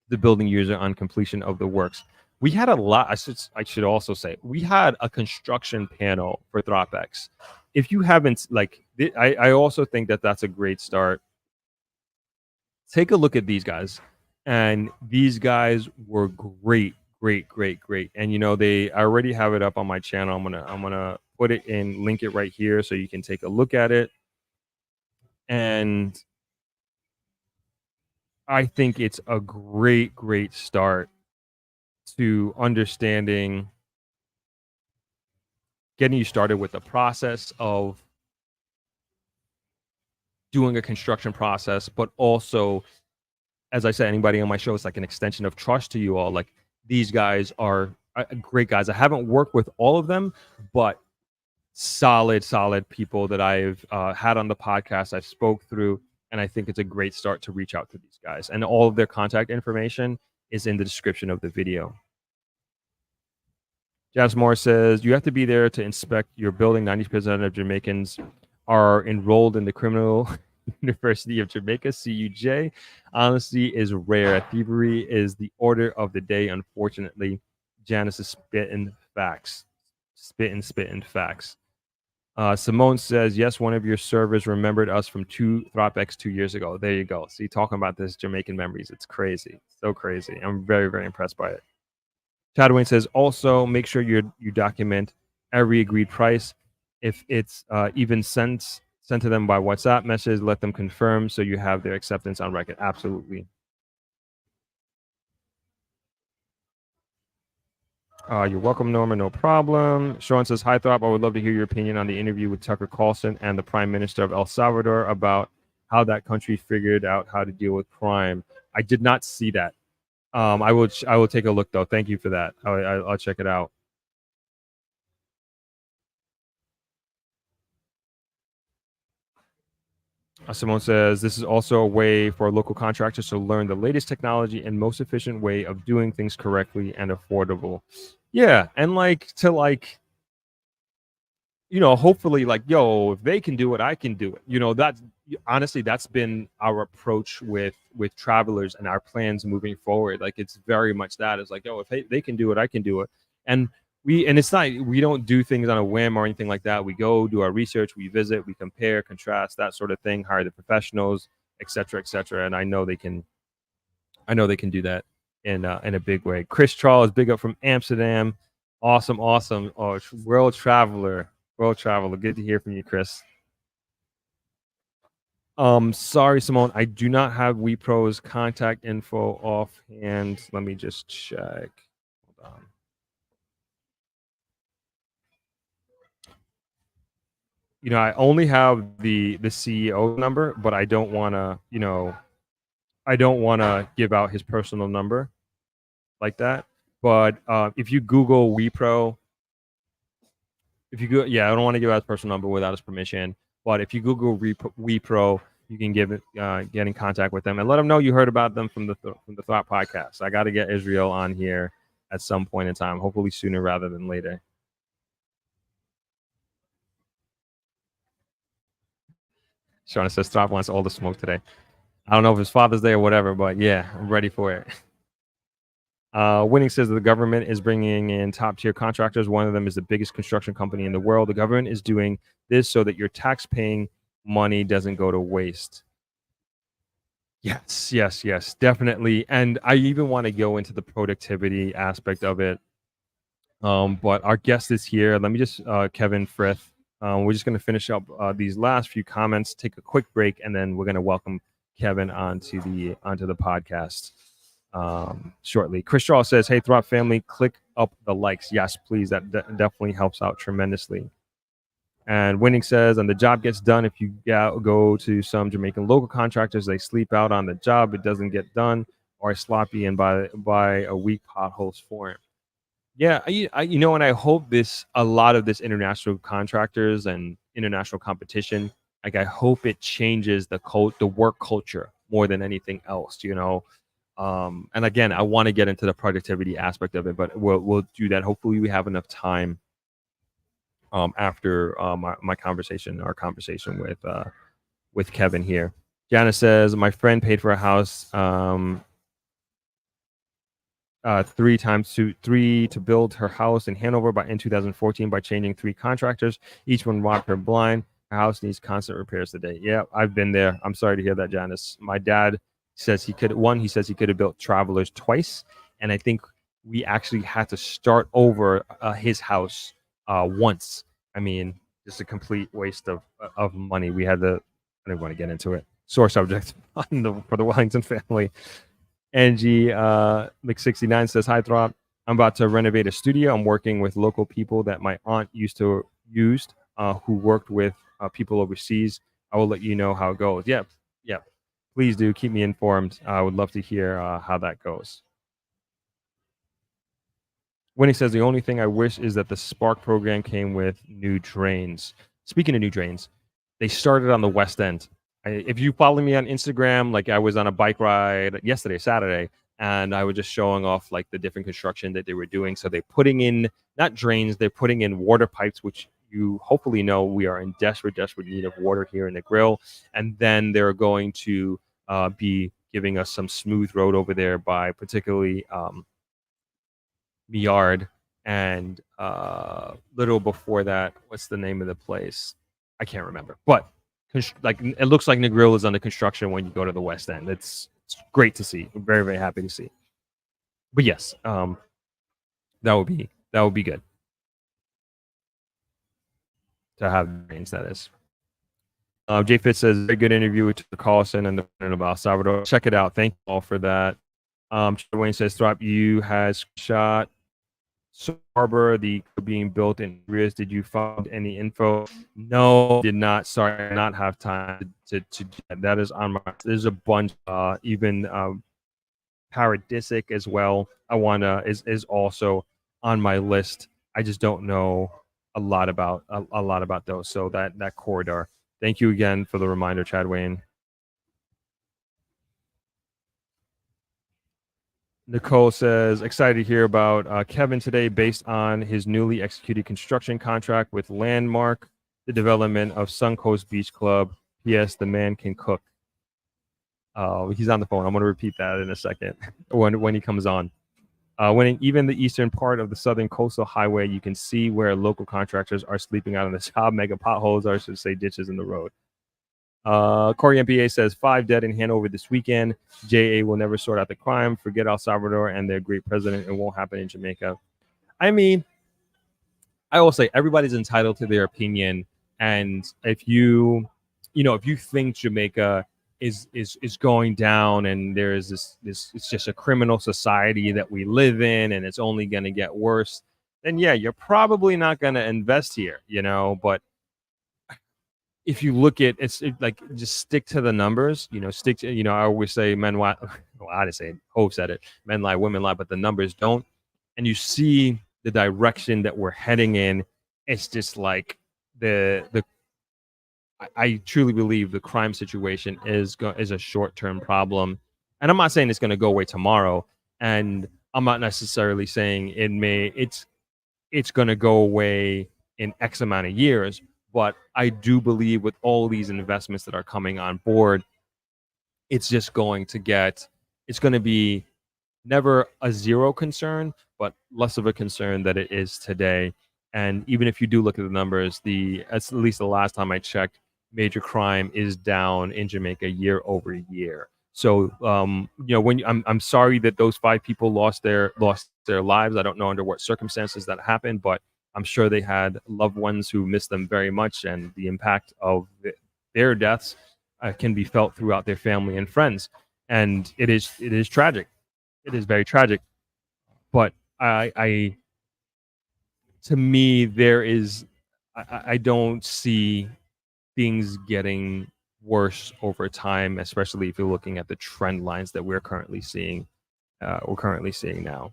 the building user on completion of the works. We had a lot. I should also say we had a construction panel for ThropX. If you haven't, I also think that's a great start. Take a look at these guys, and these guys were great. And I already have it up on my channel. I'm gonna put it in, link it right here so you can take a look at it. And I think it's a great start to understanding, getting you started with the process of doing a construction process, but also, as I said, anybody on my show is like an extension of trust to you all. Like, these guys are great guys. I haven't worked with all of them, but solid people that I've had on the podcast, I've spoke through, and I think it's a great start to reach out to these guys. And all of their contact information is in the description of the video. Jazz Moore says, you have to be there to inspect your building. 90% of Jamaicans are enrolled in the Criminal University of Jamaica, CUJ. Honesty is rare. Thievery is the order of the day, unfortunately. Janice is spitting facts. Spitting facts. Simone says, yes, one of your servers remembered us from ThropX 2 years ago. There you go. See, talking about this Jamaican memories. It's crazy. So crazy. I'm very impressed by it. Chad Wayne says, also make sure you document every agreed price. If it's even sent to them by WhatsApp message, let them confirm so you have their acceptance on record. Absolutely. You're welcome, Norma. No problem. Sean says, hi, Throp. I would love to hear your opinion on the interview with Tucker Carlson and the Prime Minister of El Salvador about how that country figured out how to deal with crime. I did not see that. I will take a look, though. Thank you for that. I'll check it out. Simone says, this is also a way for local contractors to learn the latest technology and most efficient way of doing things correctly and affordable. Yeah, and hopefully, if they can do it, I can do it. Honestly, that's been our approach with travelers and our plans moving forward. Like, it's very much that. It's like, if they can do it, I can do it. And it's not, we don't do things on a whim or anything like that. We go do our research, we visit, we compare, contrast, that sort of thing, hire the professionals, et cetera. And I know they can do that in a big way. Chris Charles, big up from Amsterdam. Awesome. Oh, world traveler. Good to hear from you, Chris. Sorry, Simone, I do not have WePro's contact info offhand. Let me just check. Hold on. I only have the CEO number, but I don't want to, give out his personal number like that. But if you Google WePro, I don't want to give out his personal number without his permission. But if you Google WePro, you can get in contact with them and let them know you heard about them from the Throp podcast. I got to get Israel on here at some point in time, hopefully sooner rather than later. Shauna says Throp wants all the smoke today. I don't know if it's Father's Day or whatever, but yeah, I'm ready for it. Winning says that the government is bringing in top tier contractors. One of them is the biggest construction company in the world. The government is doing this so that your tax paying money doesn't go to waste. Yes, definitely. And I even want to go into the productivity aspect of it. But our guest is here. Let me just, Kevin Frith. We're just going to finish up these last few comments, take a quick break, and then we're going to welcome Kevin onto the podcast shortly. Chris Shaw says, "Hey, Throp family, click up the likes. Yes, please. That definitely helps out tremendously." And Winning says, "And the job gets done. If you go to some Jamaican local contractors, they sleep out on the job. It doesn't get done, or sloppy, and by a week potholes form." Yeah, and I hope a lot of this international contractors and international competition, like I hope it changes the work culture more than anything else, And again, I want to get into the productivity aspect of it, but we'll do that. Hopefully, we have enough time after our conversation with Kevin here. Janice says, "My friend paid for a house 3 to build her house in Hanover in 2014 by changing 3 contractors. Each one robbed her blind. Her house needs constant repairs today." Yeah, I've been there. I'm sorry to hear that, Janice. My dad says he could have built Travelers twice, and I think we actually had to start over his house once. I mean, just a complete waste of money. We had to. I don't want to get into it. Sore subject for the Wellington family. Angie Mc69 says, "Hi, Throp. I'm about to renovate a studio. I'm working with local people that my aunt used who worked with people overseas. I will let you know how it goes." Yeah. Please do keep me informed. I would love to hear how that goes. Winnie says, "The only thing I wish is that the Spark program came with new drains." Speaking of new drains, they started on the West End. If you follow me on Instagram, like I was on a bike ride yesterday, Saturday, and I was just showing off like the different construction that they were doing. So they're putting in not drains, they're putting in water pipes, which you hopefully know we are in desperate need of water here in Negril. And then they're going to be giving us some smooth road over there by particularly Miard and little before that, what's the name of the place? I can't remember, but it looks like Negril is under construction when you go to the West End. It's great to see. I'm very, very happy to see. But yes, that would be good to have drains. That is. Jay Fitz says, "Very good interview with Carlson and the president of El Salvador. Check it out. Thank you all for that." Wayne says, "Throp, you has shot Harbor, the being built in areas. Did you find any info?" No, did not. Sorry, I did not have time to that is on my. There's a bunch, even Paradisic as well. I wanna is also on my list. I just don't know a lot about those. So that corridor. Thank you again for the reminder, Chad Wayne. Nicole says, "Excited to hear about Kevin today based on his newly executed construction contract with Landmark, the development of Suncoast Beach Club. P.S. The man can cook." He's on the phone. I'm going to repeat that in a second when he comes on. When even the eastern part of the Southern Coastal Highway, you can see where local contractors are sleeping out on the job. Mega potholes, or I should say ditches in the road. Corey MPA says, 5 dead in Hanover this weekend. JA will never sort out the crime. Forget El Salvador and their great president. It won't happen in Jamaica. I mean, I will say everybody's entitled to their opinion. And if you think Jamaica is going down and there's this it's just a criminal society that we live in and it's only going to get worse, then yeah, you're probably not going to invest here, but if you look at like just stick to the numbers, stick to, I always say men lie. Well, I didn't say it. Hope said it. Men lie, women lie, but the numbers don't. And you see the direction that we're heading in. It's just like I truly believe the crime situation is a short-term problem. And I'm not saying it's going to go away tomorrow. And I'm not necessarily saying it's going to go away in X amount of years. But I do believe with all these investments that are coming on board, it's just going to be never a zero concern, but less of a concern that it is today. And even if you do look at the numbers, at least the last time I checked, major crime is down in Jamaica year over year. So, I'm sorry that those 5 people lost their lives. I don't know under what circumstances that happened, but I'm sure they had loved ones who missed them very much, and the impact of their deaths can be felt throughout their family and friends. And it is tragic. It is very tragic. But I to me, I don't see things getting worse over time, especially if you're looking at the trend lines that we're currently seeing. Now.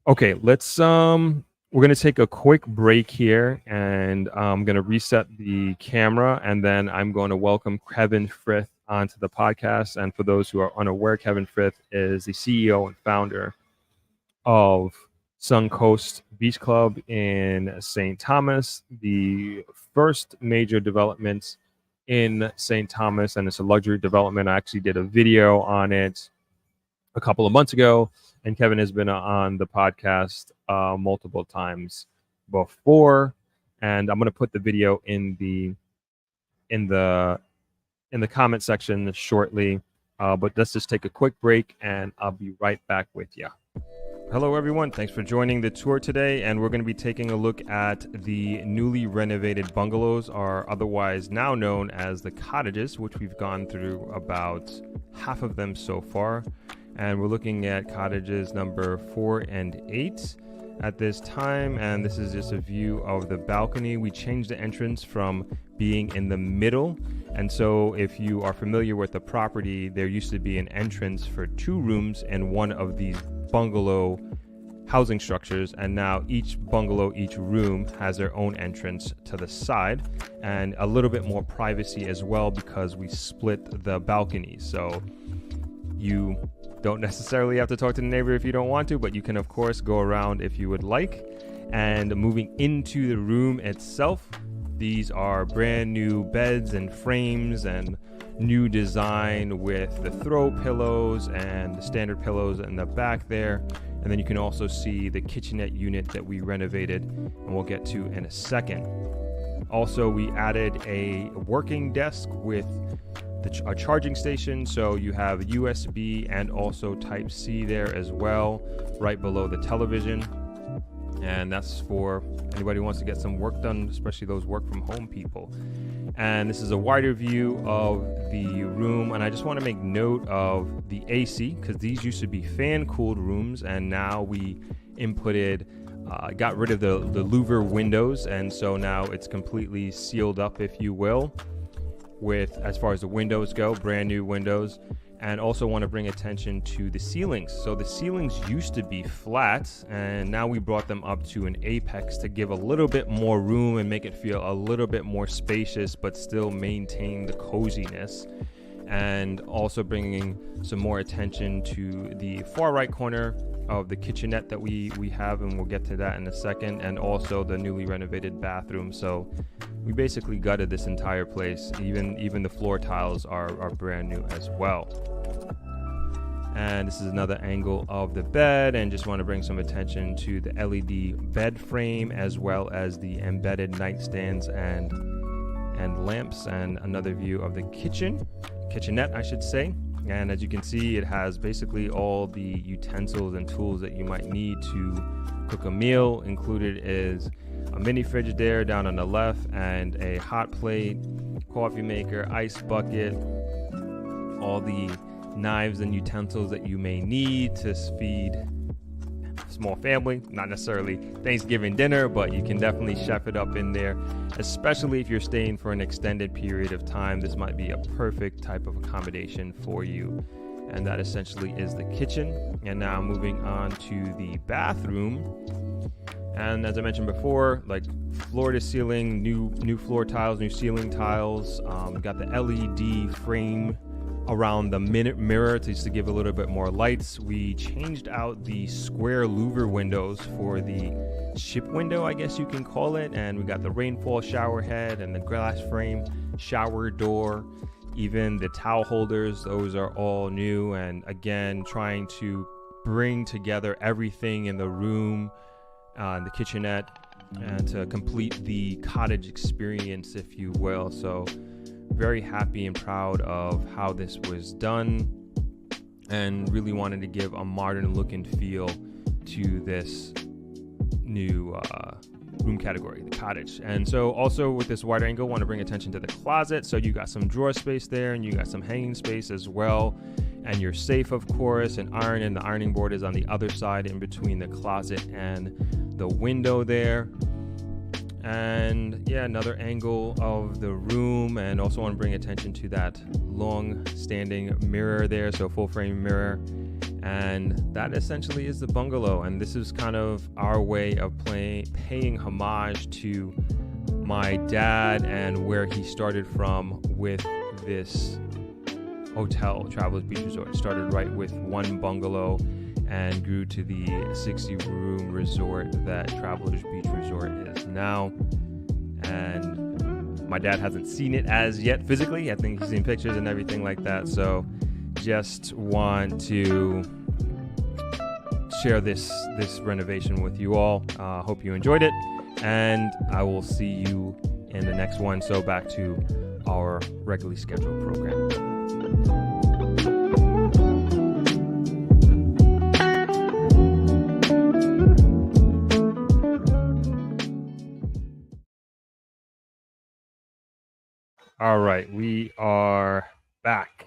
Okay, we're going to take a quick break here, and I'm going to reset the camera, and then I'm going to welcome Kevin Frith onto the podcast. And for those who are unaware, Kevin Frith is the CEO and founder of Suncoast Beach Club in St. Thomas, the first major development in St. Thomas, and it's a luxury development. I actually did a video on it a couple of months ago, and Kevin has been on the podcast multiple times before, and I'm going to put the video in the comment section shortly, but let's just take a quick break, and I'll be right back with you. Hello everyone, thanks for joining the tour today, and we're going to be taking a look at the newly renovated bungalows, or otherwise now known as the cottages, which we've gone through about half of them so far, and we're looking at cottages number 4 and 8 at this time. And this is just a view of the balcony. We changed the entrance from being in the middle, and so if you are familiar with the property, there used to be an entrance for 2 rooms in one of these bungalow housing structures, and now each room has their own entrance to the side and a little bit more privacy as well, because we split the balconies. So you don't necessarily have to talk to the neighbor if you don't want to, but you can of course go around if you would like. And moving into the room itself, these are brand new beds and frames and new design with the throw pillows and the standard pillows in the back there. And then you can also see the kitchenette unit that we renovated, and we'll get to in a second. Also, we added a working desk with a charging station, so you have USB and also Type-C there as well, right below the television. And that's for anybody who wants to get some work done, especially those work from home people. And this is a wider view of the room, and I just want to make note of the AC, because these used to be fan-cooled rooms, and now we got rid of the louver windows, and so now it's completely sealed up, if you will, with, as far as the windows go, brand new windows. And also want to bring attention to the ceilings. So the ceilings used to be flat, and now we brought them up to an apex to give a little bit more room and make it feel a little bit more spacious, but still maintain the coziness. And also bringing some more attention to the far right corner of the kitchenette that we have, and we'll get to that in a second, and also the newly renovated bathroom. So we basically gutted this entire place. Even the floor tiles are brand new as well. And this is another angle of the bed, and just want to bring some attention to the LED bed frame, as well as the embedded nightstands and lamps, and another view of the kitchenette, I should say. And as you can see, it has basically all the utensils and tools that you might need to cook a meal. Included is a mini Frigidaire down on the left, and a hot plate, coffee maker, ice bucket, all the knives and utensils that you may need to feed a small family. Not necessarily Thanksgiving dinner, but you can definitely chef it up in there, especially if you're staying for an extended period of time. This might be a perfect type of accommodation for you. And that essentially is the kitchen. And now moving on to the bathroom. And as I mentioned before, like floor to ceiling, new floor tiles, new ceiling tiles. Got the LED frame around the mirror just to give a little bit more lights. We changed out the square louver windows for the ship window, I guess you can call it. And we got the rainfall shower head and the glass frame shower door. Even the towel holders, those are all new. And again, trying to bring together everything in the room, in the kitchenette, and to complete the cottage experience, if you will. So very happy and proud of how this was done, and really wanted to give a modern look and feel to this new room category, the cottage. And so also with this wide angle, want to bring attention to the closet. So you got some drawer space there, and you got some hanging space as well, and your safe, of course, and the ironing board is on the other side in between the closet and the window there. And yeah, another angle of the room. And also want to bring attention to that long standing mirror there, so full frame mirror. And that essentially is the bungalow. And this is kind of our way of paying homage to my dad and where he started from with this hotel, Travelers Beach Resort. Started right with one bungalow and grew to the 60-room resort that Travelers Beach Resort is now. And my dad hasn't seen it as yet physically. I think he's seen pictures and everything like that. So just want to share this renovation with you all. Hope you enjoyed it, and I will see you in the next one. So back to our regularly scheduled program. All right, we are back.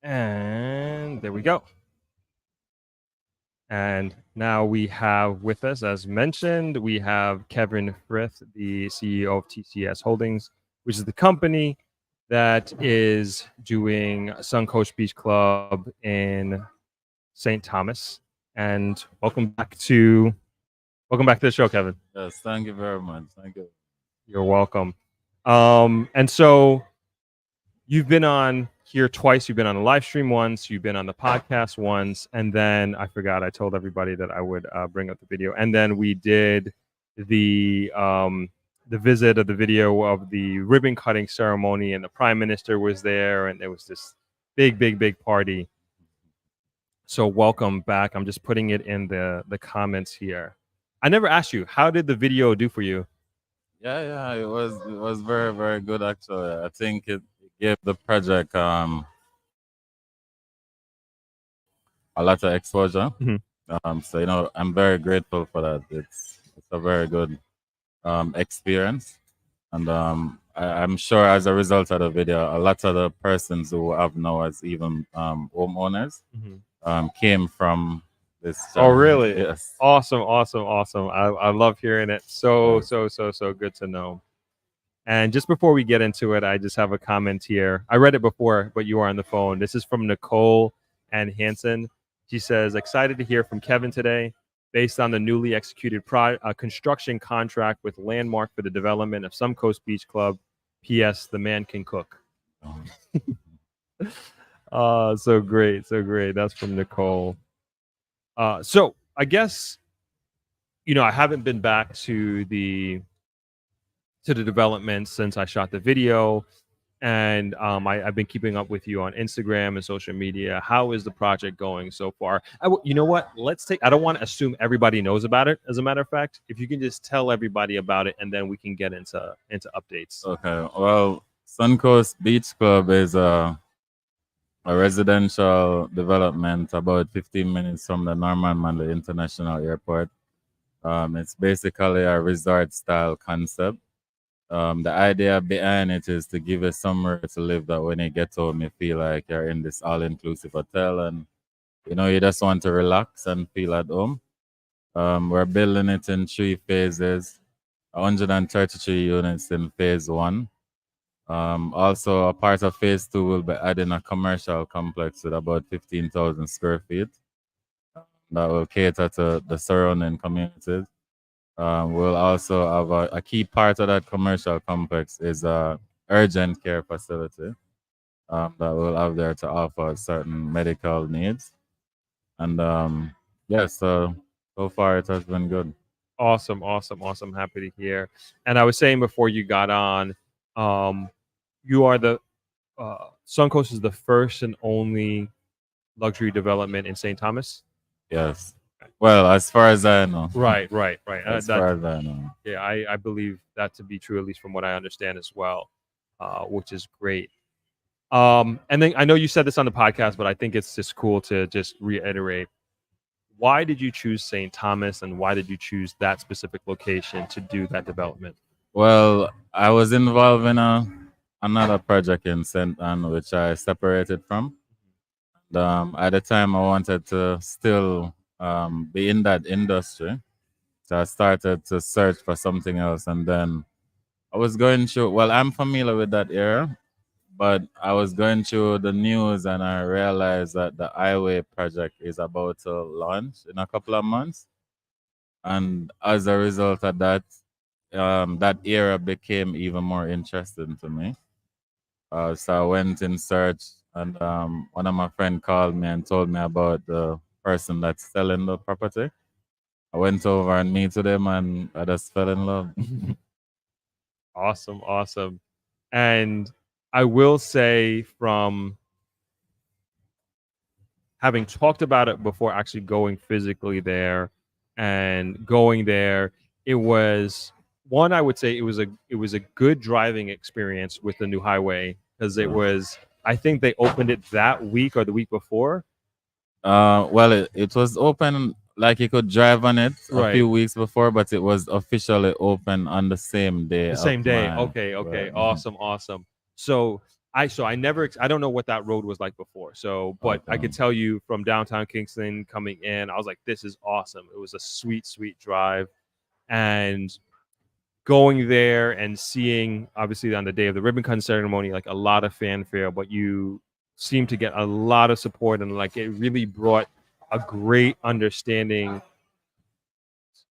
And there we go. And now we have with us, as mentioned, we have Kevin Frith, the CEO of TCS Holdings, which is the company that is doing Suncoast Beach Club in St. Thomas. And welcome back to the show, Kevin. Yes, thank you very much. Thank you. You're welcome. And so you've been on here twice. You've been on the live stream once. You've been on the podcast once. And then I forgot, I told everybody that I would bring up the video. And then we did the visit of the video of the ribbon cutting ceremony, and the Prime Minister was there, and there was this big party. So welcome back. I'm just putting it in the comments here. I never asked you, how did the video do for you? Yeah, it was very, very good actually. I think it gave the project a lot of exposure. Mm-hmm. So I'm very grateful for that. It's a very good experience, and I'm sure as a result of the video, a lot of the persons who have now as even homeowners came from this. Oh, really? Yes. Awesome. I love hearing it. So good to know. And just before we get into it, I just have a comment here. I read it before, but you are on the phone. This is from Nicole and Hansen. She says, excited to hear from Kevin today. Based on the newly executed construction contract with Landmark for the development of Suncoast Beach Club. P.S. The man can cook. So great. That's from Nicole. So I guess, I haven't been back to the development since I shot the video, and I've been keeping up with you on Instagram and social media. How is the project going so far? You know what? I don't want to assume everybody knows about it. As a matter of fact, if you can just tell everybody about it, and then we can get into updates. Okay. Well, Suncoast Beach Club is a residential development about 15 minutes from the Norman Manley International Airport. It's basically a resort-style concept. The idea behind it is to give you somewhere to live that when you get home, you feel like you're in this all-inclusive hotel, and you just want to relax and feel at home. We're building it in 3 phases, 133 units in phase 1. Also, a part of phase 2 will be adding a commercial complex with about 15,000 square feet that will cater to the surrounding communities. We'll also have a key part of that commercial complex is a urgent care facility that we'll have there to offer certain medical needs. And so far it has been good. Awesome. Happy to hear. And I was saying before you got on, you are the Suncoast is the first and only luxury development in St. Thomas. Yes. Well, as far as I know. Right. As far as I know. Yeah, I believe that to be true, at least from what I understand as well, which is great. And then I know you said this on the podcast, but I think it's just cool to just reiterate. Why did you choose St. Thomas, and why did you choose that specific location to do that development? Well, I was involved in another project in St. Anne, which I separated from. At the time, I wanted to still be in that industry. So I started to search for something else. And then I was going through, well, I'm familiar with that area, but I was going through the news and I realized that the highway project is about to launch in a couple of months. And as a result of that, that area became even more interesting to me. So I went in search, and one of my friends called me and told me about the person that's selling the property. I went over and meet with them, and I just fell in love. Awesome. And I will say, from having talked about it before actually going physically there and going there, it was one, I would say it was a good driving experience with the new highway, because it was, I think they opened it that week or the week before. Well, it was open, like you could drive on it a Right. few weeks before, but it was officially open on the same day. The same day. my- Okay. right. Awesome. So I never, I don't know what that road was like before. So, but I could Okay. tell you from downtown Kingston coming in, I was like, this is awesome. It was a sweet drive. And going there and seeing, obviously on the day of the ribbon cutting ceremony, like a lot of fanfare, but you seem to get a lot of support, and like it really brought a great understanding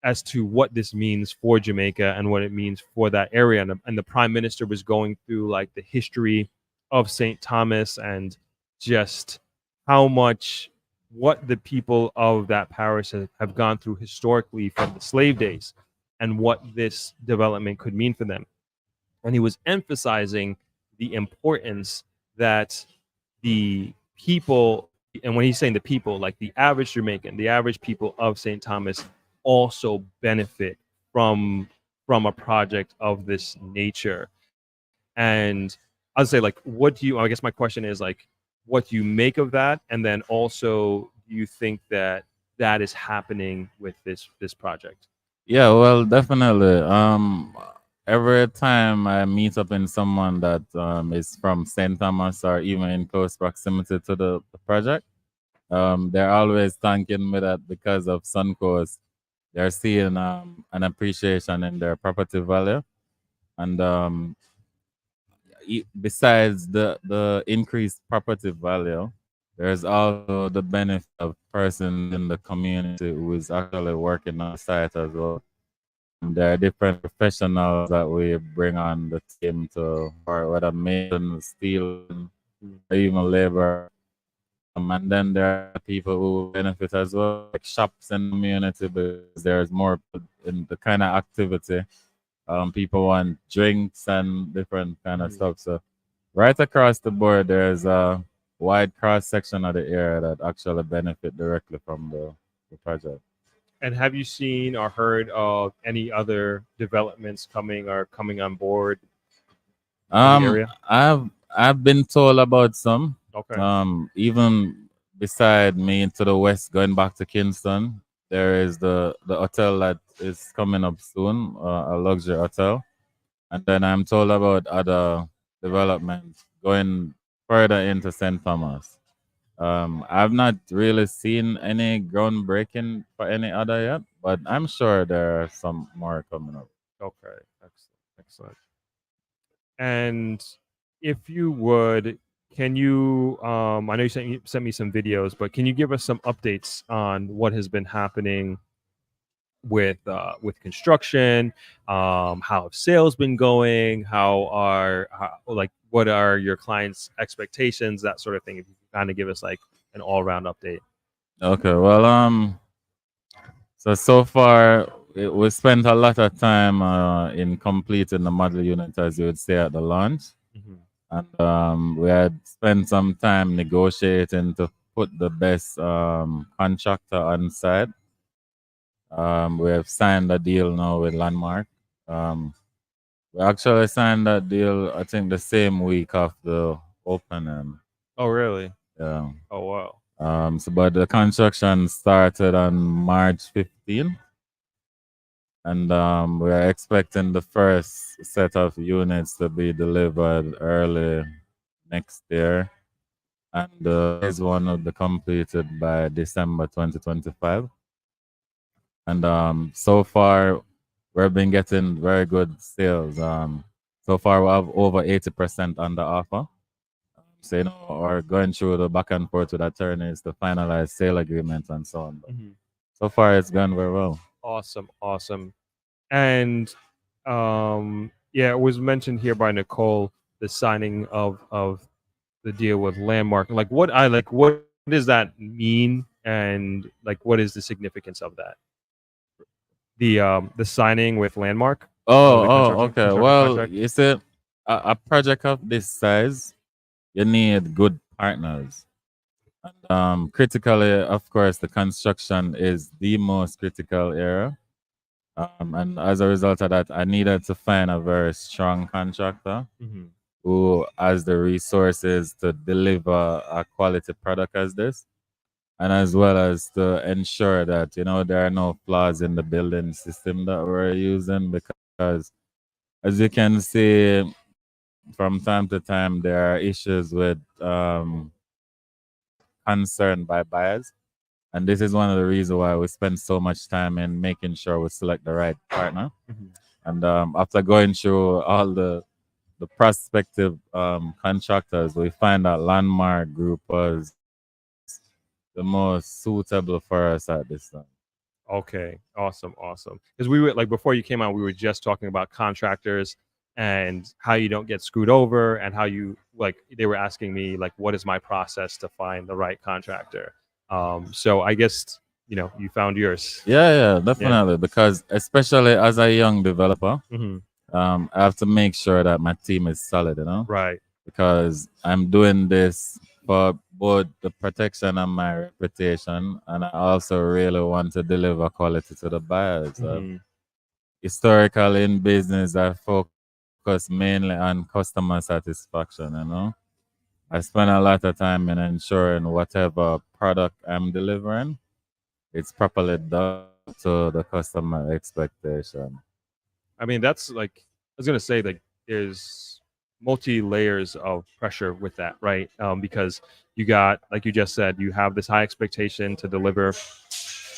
as to what this means for Jamaica and what it means for that area. And the prime minister was going through like the history of St. Thomas and just how much what the people of that parish have gone through historically from the slave days and what this development could mean for them. And he was emphasizing the importance that the people, and when he's saying the people, like the average Jamaican, the average people of St. Thomas also benefit from a project of this nature. And I'd say, like, what do you, I guess my question is, like, what do you make of that? And then also, do you think that that is happening with this project? Yeah, well, definitely. Every time I meet up in someone that is from St. Thomas or even in close proximity to the project, they're always thanking me that because of Suncoast, they're seeing an appreciation in their property value. And besides the increased property value, there's also the benefit of person in the community who is actually working on site as well. And there are different professionals that we bring on the team to, or whether mason, steel, or even labor. And then there are people who benefit as well, like shops in the community, because there's more in the kind of activity. People want drinks and different kind of stuff. So right across the board, there's a wide cross section of the area that actually benefit directly from the project. And have you seen or heard of any other developments coming on board in the area? I've been told about some. Okay. Even beside me to the west, going back to Kingston, there is the hotel that is coming up soon, a luxury hotel. And then I'm told about other developments going further into St. Thomas. I've not really seen any groundbreaking for any other yet, but I'm sure there are some more coming up. Okay. Excellent. And if you would, can you, I know you sent me some videos, but can you give us some updates on what has been happening with construction? How have sales been going? What are your clients' expectations? That sort of thing. If you can kind of give us like an all-round update. Okay, well, so far we spent a lot of time in completing the model unit, as you would say, at the launch. Mm-hmm. And we had spent some time negotiating to put the best contractor on site. We have signed a deal now with Landmark. We actually signed that deal, I think, the same week of the opening. Oh, really? Yeah. Oh, wow. But the construction started on March 15th. And we are expecting the first set of units to be delivered early next year. And phase one will be completed by December 2025. And so far, we've been getting very good sales. So far, we have over 80% under offer. So, we're going through the back and forth with attorneys to finalize sale agreements and so on. But so far, it's gone very well. Awesome. And yeah, it was mentioned here by Nicole, the signing of the deal with Landmark. What does that mean, and what is the significance of that? The signing with Landmark. Okay. Well, contract? you see, a project of this size, you need good partners. And critically, of course, the construction is the most critical area. And as a result of that, I needed to find a very strong contractor who has the resources to deliver a quality product as this, and as well as to ensure that there are no flaws in the building system that we're using, because as you can see from time to time there are issues with concern by buyers, and this is one of the reasons why we spend so much time in making sure we select the right partner. And after going through all the prospective contractors, we find that Landmark Group was the most suitable for us at this time. Okay, awesome. Because we were before you came out, we were just talking about contractors and how you don't get screwed over, and how you they were asking me what is my process to find the right contractor. So I guess you found yours. Yeah, definitely. Because especially as a young developer, I have to make sure that my team is solid, Right. Because I'm doing this for both the protection of my reputation, and I also really want to deliver quality to the buyers. Historically in business, I focus mainly on customer satisfaction, I spend a lot of time in ensuring whatever product I'm delivering, it's properly done to the customer expectation. I mean, that's I was gonna say there's multi layers of pressure with that, right? Because you got, like you just said, you have this high expectation to deliver,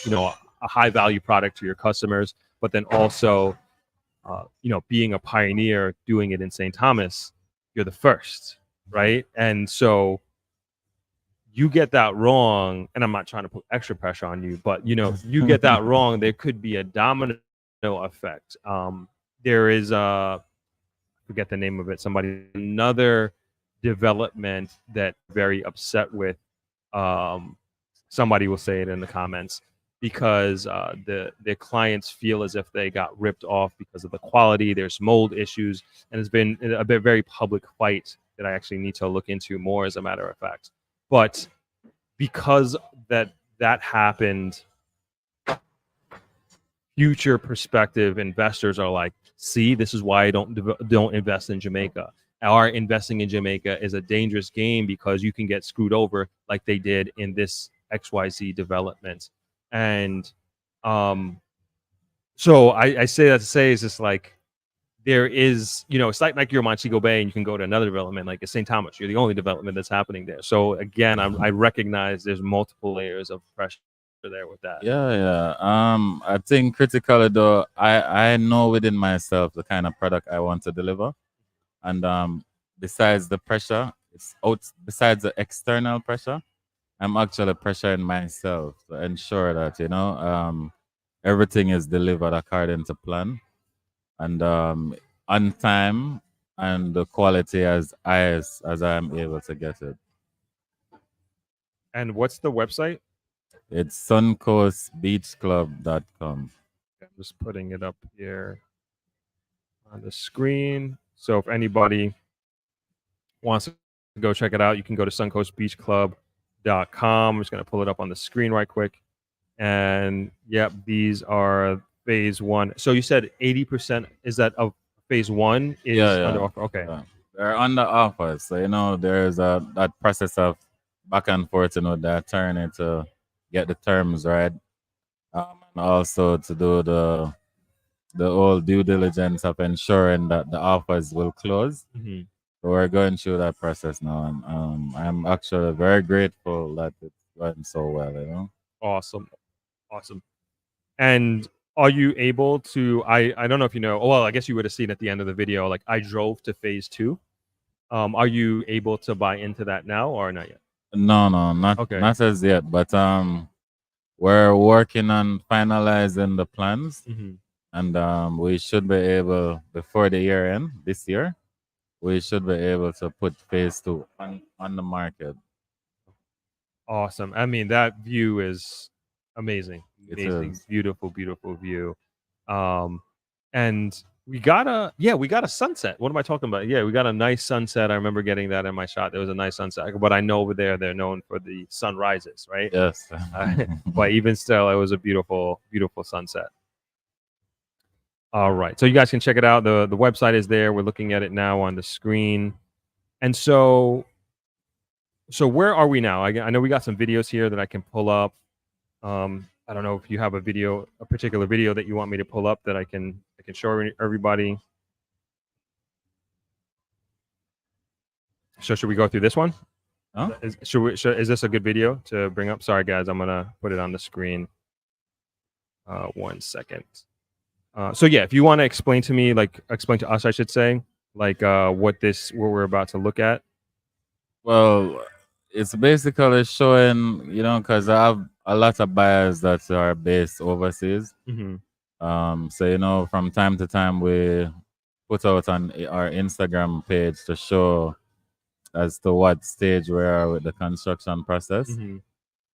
a high value product to your customers, but then also, being a pioneer, doing it in St. Thomas, you're the first, right? And so you get that wrong, and I'm not trying to put extra pressure on you, but you get that wrong, there could be a domino effect. There is forget the name of it. Another development that very upset with. Somebody will say it in the comments, because the clients feel as if they got ripped off because of the quality. There's mold issues, and it's been a very public fight that I actually need to look into more, as a matter of fact. But because that happened, future prospective investors are like, see, this is why I don't invest in Jamaica. Our investing in Jamaica is a dangerous game, because you can get screwed over like they did in this XYZ development. And so I say that to say, is just there is, it's like you're Montego Bay and you can go to another development like St. Thomas. You're the only development that's happening there. So again, I recognize there's multiple layers of pressure there with that. Yeah. I think critically though, I know within myself the kind of product I want to deliver, and besides the pressure, besides the external pressure, I'm actually pressuring myself to ensure that everything is delivered according to plan, and on time, and the quality as high as I am able to get it. And what's the website? It's suncoastbeachclub.com. I'm just putting it up here on the screen. So if anybody wants to go check it out, you can go to suncoastbeachclub.com. I'm just going to pull it up on the screen right quick. And yep, these are phase one. So you said 80% is that of phase one is under offer? Okay. Yeah. They're under offer. So, you know, there's that process of back and forth, you know, that attorney to get the terms right. And also to do the whole due diligence of ensuring that the offers will close. Mm-hmm. So we're going through that process now, and I'm actually very grateful that it's going so well. You know, awesome. And are you able to? I don't know if you know. Well, I guess you would have seen at the end of the video. Like I drove to phase 2. Are you able to buy into that now or not yet? No, not as yet. But we're working on finalizing the plans, and we should be able before the year end this year. We should be able to put phase 2 on the market. Awesome. I mean, that view is amazing. It Amazing, is. beautiful view. And we got a sunset. What am I talking about? Yeah, we got a nice sunset. I remember getting that in my shot. There was a nice sunset. But I know over there they're known for the sunrises, right? Yes. But even still, it was a beautiful sunset. All right. So you guys can check it out. The website is there. We're looking at it now on the screen. And so where are we now? I know we got some videos here that I can pull up. I don't know if you have a particular video that you want me to pull up that I can show everybody. So should we go through this one? Huh? Is this a good video to bring up? Sorry, guys. I'm going to put it on the screen. 1 second. So yeah, if you want to explain to us, I should say, like what we're about to look at. Well, it's basically showing, you know, because I have a lot of buyers that are based overseas. So, you know, from time to time we put out on our Instagram page to show as to what stage we are with the construction process.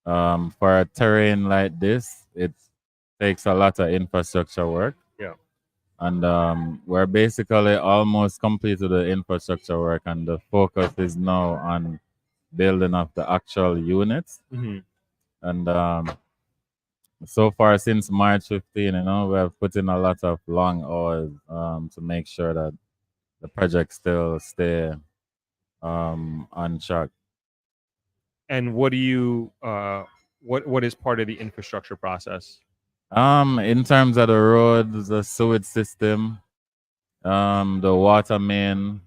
For a terrain like this, it takes a lot of infrastructure work. Yeah. And we're basically almost completed the infrastructure work, and the focus is now on building up the actual units. And so far since March 15, you know, we have put in a lot of long hours to make sure that the project still stay on track. And what do you what is part of the infrastructure process? In terms of the roads, the sewage system, the water main,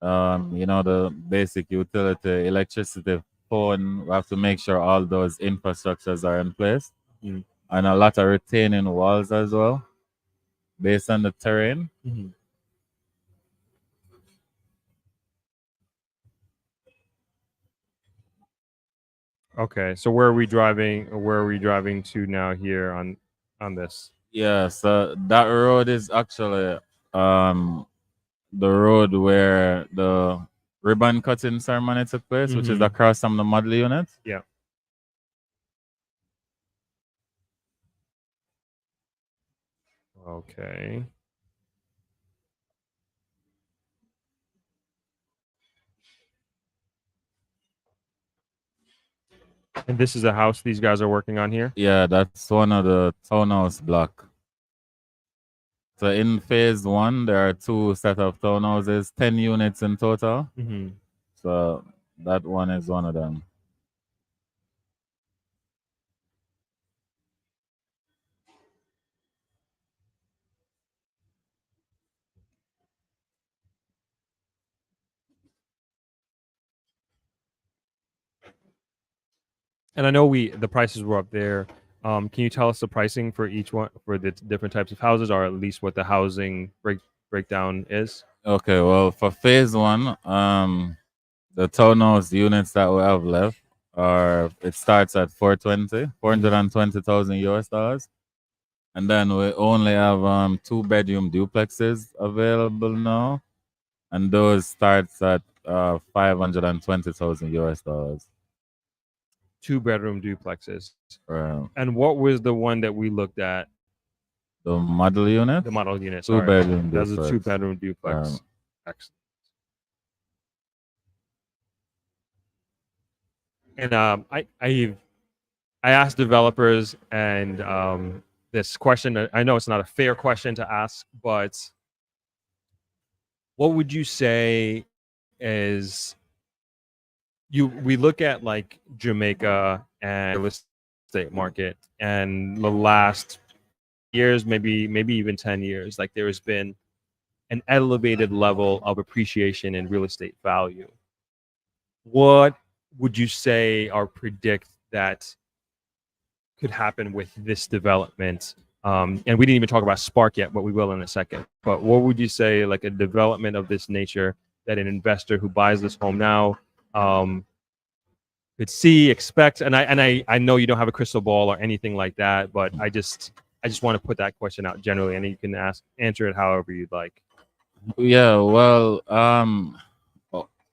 you know, the basic utility, electricity, phone, we have to make sure all those infrastructures are in place. And a lot of retaining walls as well, based on the terrain. Okay, so where are we driving to now here on this? Yeah, so that road is actually the road where the ribbon cutting ceremony took place, which is across from the model unit. Yeah. Okay. And this is a house these guys are working on here? Yeah, that's one of the townhouse block. So in phase 1, there are 2 set of townhouses, 10 units in total. So that one is one of them. And I know the prices were up there. Can you tell us the pricing for each one, for the different types of houses, or at least what the housing breakdown is? Okay, well, for phase 1, the townhouse units that we have left it starts at 420,000 US dollars. And then we only have 2-bedroom duplexes available now. And those starts at 520,000 US dollars. 2-bedroom duplexes. Right. And what was the one that we looked at? The model unit? The model unit. 2-bedroom That's a duplex. 2-bedroom duplex. Excellent. And I asked developers, and this question. I know it's not a fair question to ask, but what would you say is we look at like Jamaica and real estate market, and the last years, maybe even 10 years, like there has been an elevated level of appreciation in real estate value. What would you say or predict that could happen with this development? And we didn't even talk about Spark yet, but we will in a second. But what would you say, like a development of this nature, that an investor who buys this home now could see, expect? And I know you don't have a crystal ball or anything like that, but I just want to put that question out generally, and you can answer it however you'd like. Yeah, well,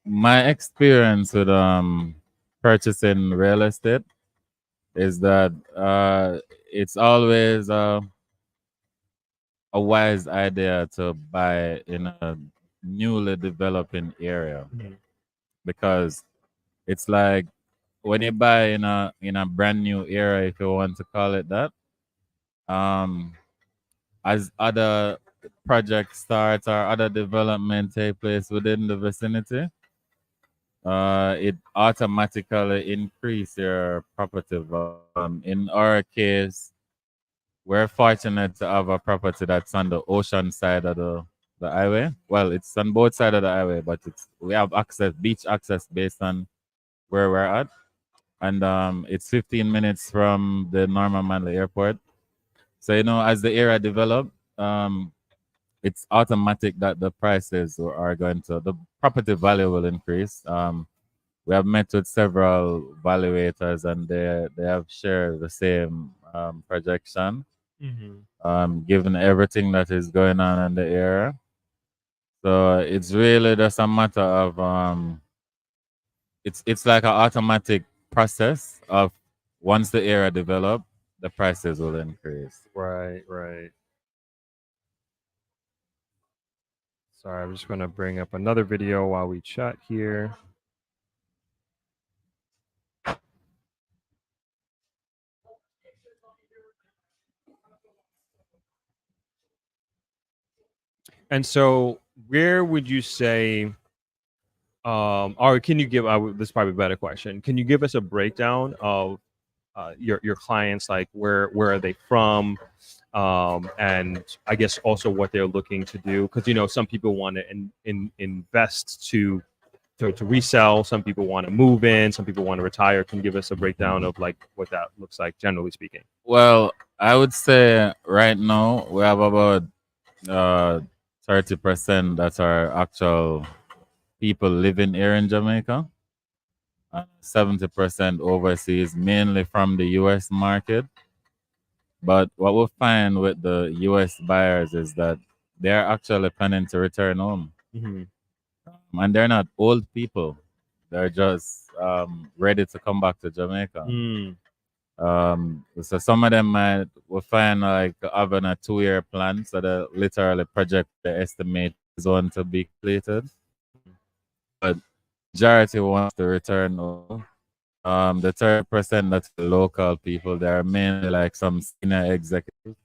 my experience with purchasing real estate is that it's always a wise idea to buy in a newly developing area, because it's like when you buy in a brand new area, if you want to call it that, as other projects start or other development take place within the vicinity, it automatically increase your property value. In our case, we're fortunate to have a property that's on the ocean side of the highway. Well, it's on both sides of the highway, but we have access, beach access, based on where we're at. And it's 15 minutes from the Norman Manley Airport. So, as the area develops, it's automatic that the prices are going to, the property value will increase. We have met with several valuators, and they have shared the same projection, given everything that is going on in the area. So it's really just a matter of it's like an automatic process of, once the area develop, the prices will increase. Right. Sorry, I'm just going to bring up another video while we chat here. And so, where would you say, or can you give? This is probably a better question. Can you give us a breakdown of your clients? Like, where are they from? And I guess also what they're looking to do, because some people want to invest to resell. Some people want to move in. Some people want to retire. Can you give us a breakdown of like what that looks like, generally speaking? Well, I would say right now we have about 30% that are actual people living here in Jamaica, 70% overseas, mainly from the U.S. market. But what we find with the U.S. buyers is that they're actually planning to return home. And they're not old people. They're just ready to come back to Jamaica. So some of them will find like having a 2-year plan, so the literally project the estimate is going to be completed. But majority wants to return home. The 30% that's the local people, they're mainly like some senior executives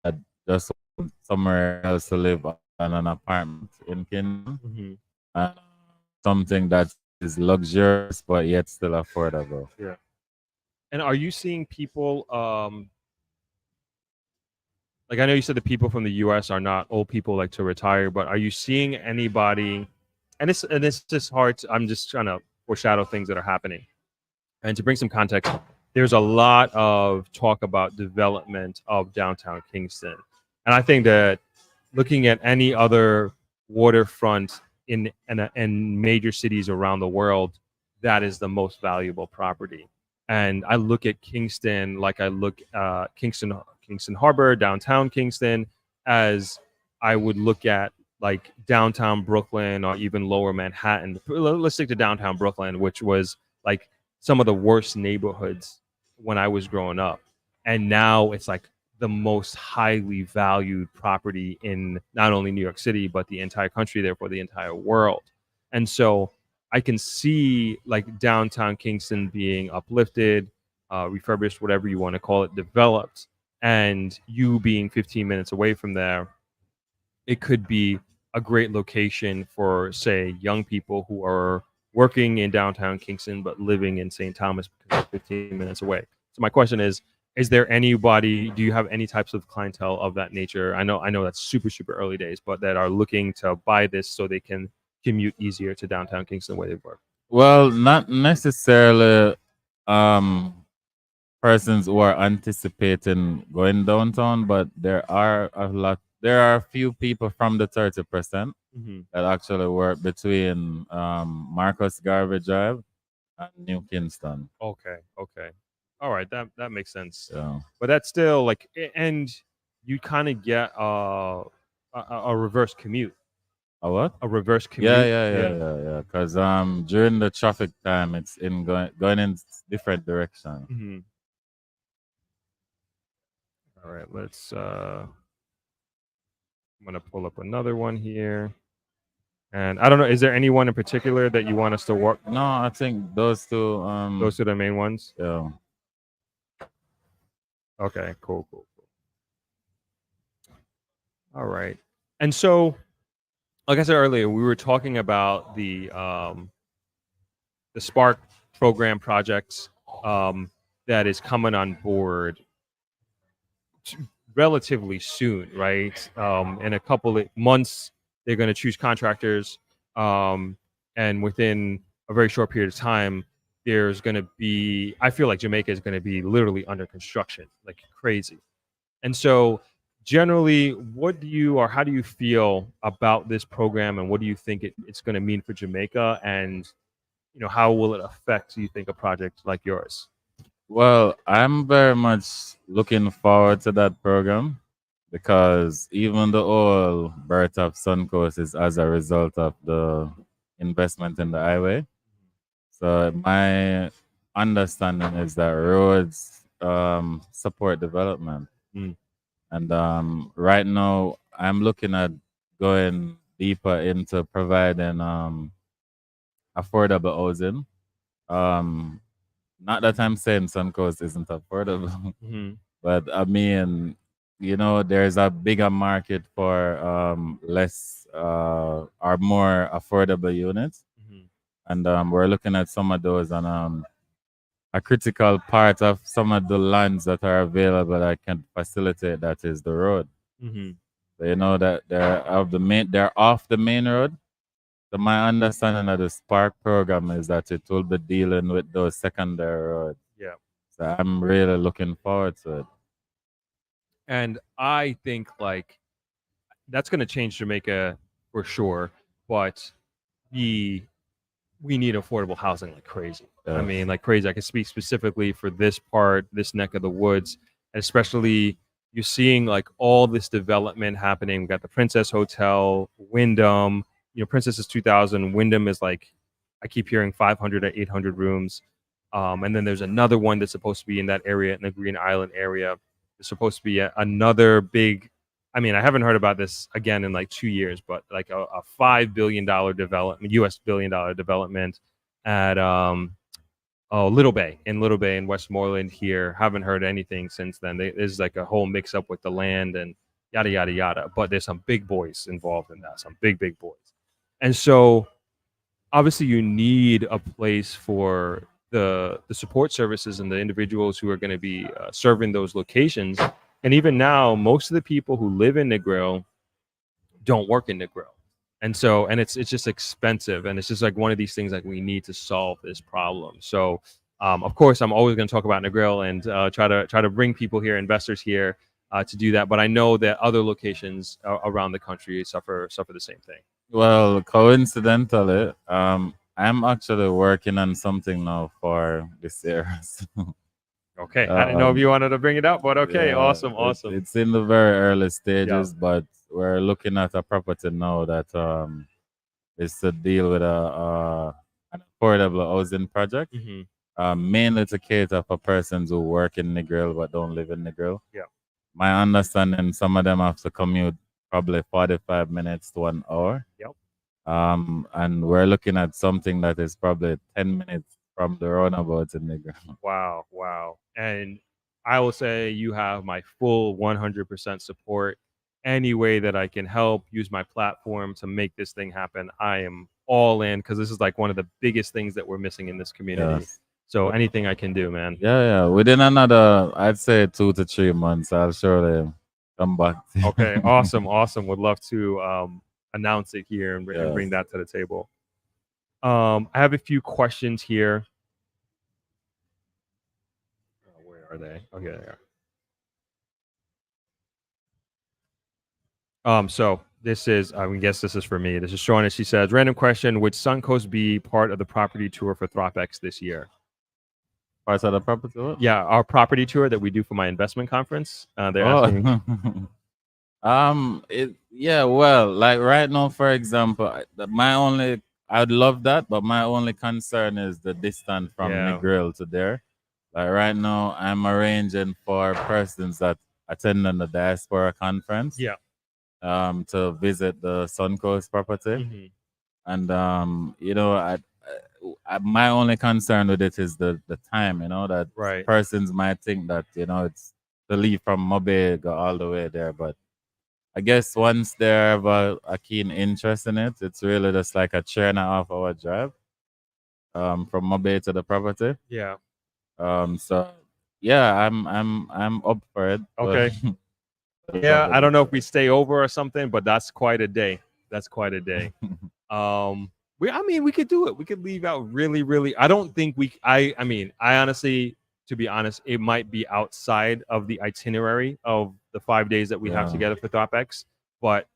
that just want somewhere else to live on an apartment in Kingdom. And something that is luxurious but yet still affordable. Yeah. And are you seeing people, like I know you said the people from the U.S. are not old people like to retire, but are you seeing anybody, and it's just hard, I'm just trying to foreshadow things that are happening. And to bring some context, there's a lot of talk about development of downtown Kingston. And I think that looking at any other waterfront in major cities around the world, that is the most valuable property. And I look at Kingston like I look Kingston Harbor, downtown Kingston, as I would look at like downtown Brooklyn or even lower Manhattan. Let's stick to downtown Brooklyn, which was like some of the worst neighborhoods when I was growing up. And now it's like the most highly valued property in not only New York City, but the entire country, therefore the entire world. And so I can see like downtown Kingston being uplifted, refurbished, whatever you want to call it, developed, and you being 15 minutes away from there, it could be a great location for, say, young people who are working in downtown Kingston but living in St. Thomas because they're 15 minutes away. So my question is there anybody, do you have any types of clientele of that nature? I know that's super, super early days, but that are looking to buy this so they can commute easier to downtown Kingston where they work. Well, not necessarily persons who are anticipating going downtown, but there are a few people from the 30% that actually work between Marcus Garvey Drive and New Kingston. Okay. All right, that makes sense. Yeah. But that's still like, and you kind of get a reverse commute. A what? A reverse commute. Yeah. Because during the traffic time, it's going in different direction. All right, let's. I'm gonna pull up another one here, and I don't know. Is there anyone in particular that you want us to work? No, I think those two. Those are the main ones. Yeah. Okay. Cool. All right, and so, like I said earlier, we were talking about the Spark program projects that is coming on board relatively soon, right? In a couple of months, they're going to choose contractors, and within a very short period of time, there's going to be, I feel like Jamaica is going to be literally under construction, like crazy. And so generally, how do you feel about this program, and what do you think it's going to mean for Jamaica, and how will it affect, do you think, a project like yours? Well, I'm very much looking forward to that program, because even the whole birth of Suncoast is as a result of the investment in the highway. So my understanding is that roads support development. And right now, I'm looking at going deeper into providing affordable housing. Not that I'm saying Suncoast isn't affordable, but I mean, there's a bigger market for less or more affordable units. And we're looking at some of those, and a critical part of some of the lands that are available that can facilitate that is the road. So that they're off the main road. So my understanding of the Spark program is that it will be dealing with those secondary roads. Yeah. So I'm really looking forward to it. And I think like that's going to change Jamaica for sure, but we need affordable housing like crazy. Yeah. I mean, like crazy. I can speak specifically for this neck of the woods, and especially you're seeing like all this development happening. We've got the Princess Hotel, Wyndham. Princess is 2,000. Wyndham is like, I keep hearing 500 to 800 rooms. And then there's another one that's supposed to be in that area, in the Green Island area. There's supposed to be another big, I mean, I haven't heard about this again in like 2 years, but like a $5 billion development, US $1 billion development at Little Bay in Westmoreland here. Haven't heard anything since then. There's like a whole mix up with the land and yada, yada, yada. But there's some big boys involved in that, some big boys. And so obviously you need a place for the support services and the individuals who are going to be serving those locations. And even now, most of the people who live in Negril don't work in Negril. And so, and it's just expensive. And it's just like one of these things like we need to solve this problem. So of course, I'm always going to talk about Negril and try to bring people here, investors here to do that. But I know that other locations around the country suffer the same thing. Well, coincidentally, I'm actually working on something now for this area. Okay, I didn't know if you wanted to bring it up, but okay, yeah, awesome. It's in the very early stages, but we're looking at a property now that is to deal with an affordable housing project, mainly to cater for persons who work in Negril but don't live in Negril. Yeah, my understanding, some of them have to commute probably 45 minutes to 1 hour. Yep. And we're looking at something that is probably 10 minutes from the roundabout in Negril. Wow, wow. And I will say you have my full 100% support. Any way that I can help, use my platform to make this thing happen, I am all in because this is like one of the biggest things that we're missing in this community. Yes. So anything I can do, man. Yeah. Within another, I'd say 2 to 3 months, I'll surely come back. Okay, awesome. Would love to announce it here and Yes. bring that to the table. I have a few questions here. Where are they? Okay, there they are. So this is, I guess this is for me. This is Shauna. She says, random question: would Suncoast be part of the property tour for ThropX this year? Parts of the property tour? Yeah, our property tour that we do for my investment conference. They're asking. Well, like right now, for example, I'd love that, but my only concern is the distance from Negril to there. Like right now, I'm arranging for persons that attend the diaspora conference. Yeah. To visit the Suncoast property, and my only concern with it is the time. That persons might think that it's to leave from Mobe go all the way there, but I guess once they have a keen interest in it, it's really just like a 3.5-hour drive from Mobe to the property. Yeah. So yeah, I'm up for it. Okay. Yeah, I don't know if we stay over or something, but that's quite a day. We could do it. We could leave out really. I don't think I honestly, to be honest, it might be outside of the itinerary of the 5 days that we have together for ThropX, but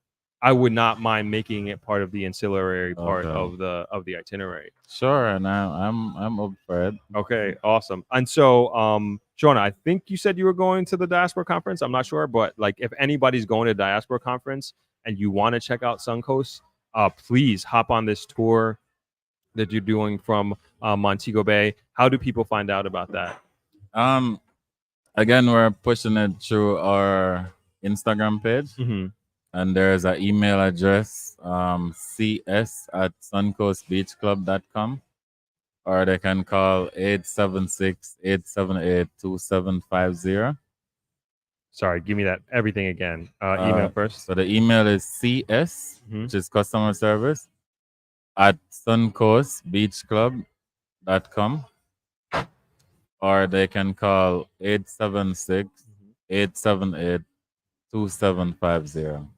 I would not mind making it part of the ancillary part of the itinerary. Sure, and I'm up for it. Okay, awesome. And so, Shauna, I think you said you were going to the diaspora conference. I'm not sure, but like if anybody's going to diaspora conference and you want to check out Suncoast, please hop on this tour that you're doing from Montego Bay. How do people find out about that? Again, we're pushing it through our Instagram page. And there's an email address, cs@suncoastbeachclub.com, or they can call 876-878-2750. Sorry, give me that everything again. Email first. So the email is cs, which is customer service, @suncoastbeachclub.com, or they can call 876-878-2750.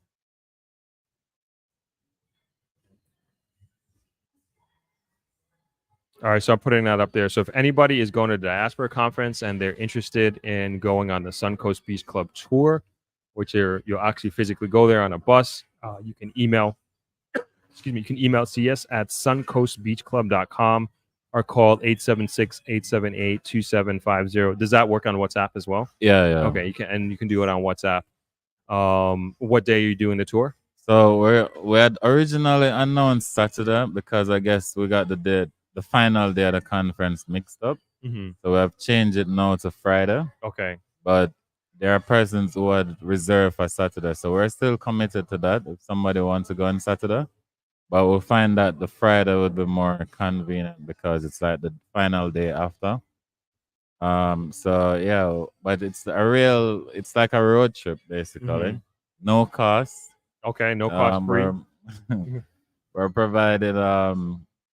All right, so I'm putting that up there. So if anybody is going to the diaspora conference and they're interested in going on the Suncoast Beach Club tour, which you'll actually physically go there on a bus, you can email cs@suncoastbeachclub.com or call 876-878-2750. Does that work on WhatsApp as well? Yeah. Okay, you can do it on WhatsApp. What day are you doing the tour? So we had originally announced Saturday because I guess we got the final day of the conference mixed up. So we have changed it now to Friday. Okay. But there are persons who had reserved for Saturday. So we're still committed to that if somebody wants to go on Saturday. But we'll find that the Friday would be more convenient because it's like the final day after. So yeah, but it's like a road trip basically. No cost. Okay, no cost free. We're provided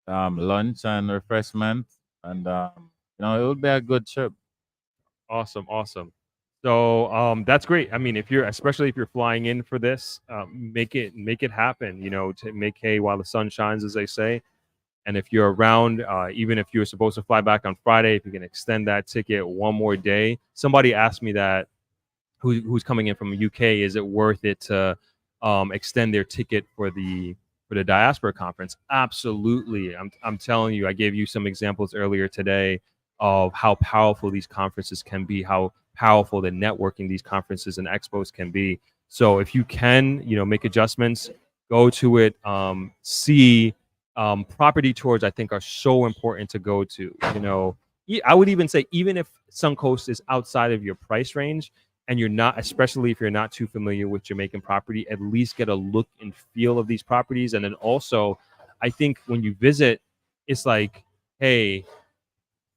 lunch and refreshment, and it would be a good trip. Awesome. So that's great. I mean, especially if you're flying in for this, make it happen. To make hay while the sun shines, as they say. And if you're around, even if you're supposed to fly back on Friday, if you can extend that ticket one more day. Somebody asked me that, who's coming in from the UK, is it worth it to extend their ticket for the diaspora conference? Absolutely. I'm telling you, I gave you some examples earlier today of how powerful these conferences can be, how powerful the networking these conferences and expos can be. So if you can, make adjustments, go to it. See property tours, I think, are so important to go to. I would even say, even if Suncoast is outside of your price range, and you're not, especially if you're not too familiar with Jamaican property, at least get a look and feel of these properties. And then also, I think when you visit, it's like, hey,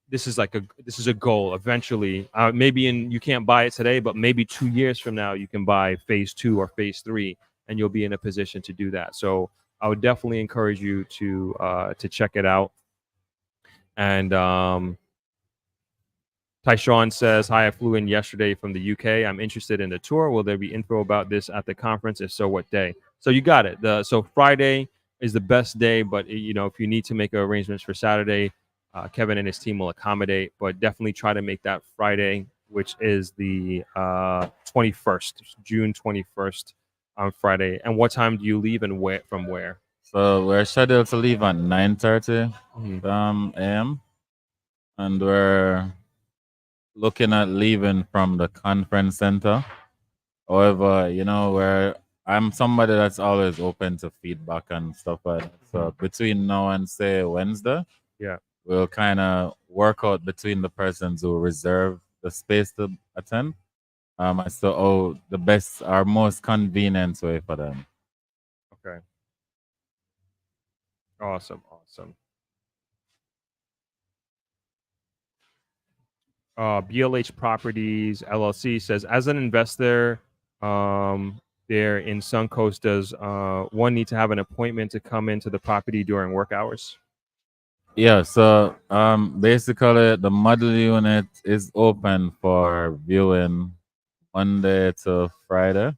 this is a goal eventually. Maybe you can't buy it today, but maybe 2 years from now you can buy phase 2 or phase 3, and you'll be in a position to do that. So I would definitely encourage you to check it out. And Tyshawn says, hi, I flew in yesterday from the UK. I'm interested in the tour. Will there be info about this at the conference? If so, what day? So you got it. So Friday is the best day, but if you need to make arrangements for Saturday, Kevin and his team will accommodate, but definitely try to make that Friday, which is the 21st, June 21st on Friday. And what time do you leave and from where? So we're scheduled to leave at 9:30 a.m. and we're looking at leaving from the conference center. However, I'm somebody that's always open to feedback and stuff like that. So between now and say Wednesday, we'll kind of work out between the persons who reserve the space to attend as to the best or most convenient way for them. Okay. Awesome. BLH Properties LLC says, as an investor there in Suncoast, does one need to have an appointment to come into the property during work hours? Yeah, so basically the model unit is open for viewing Monday to Friday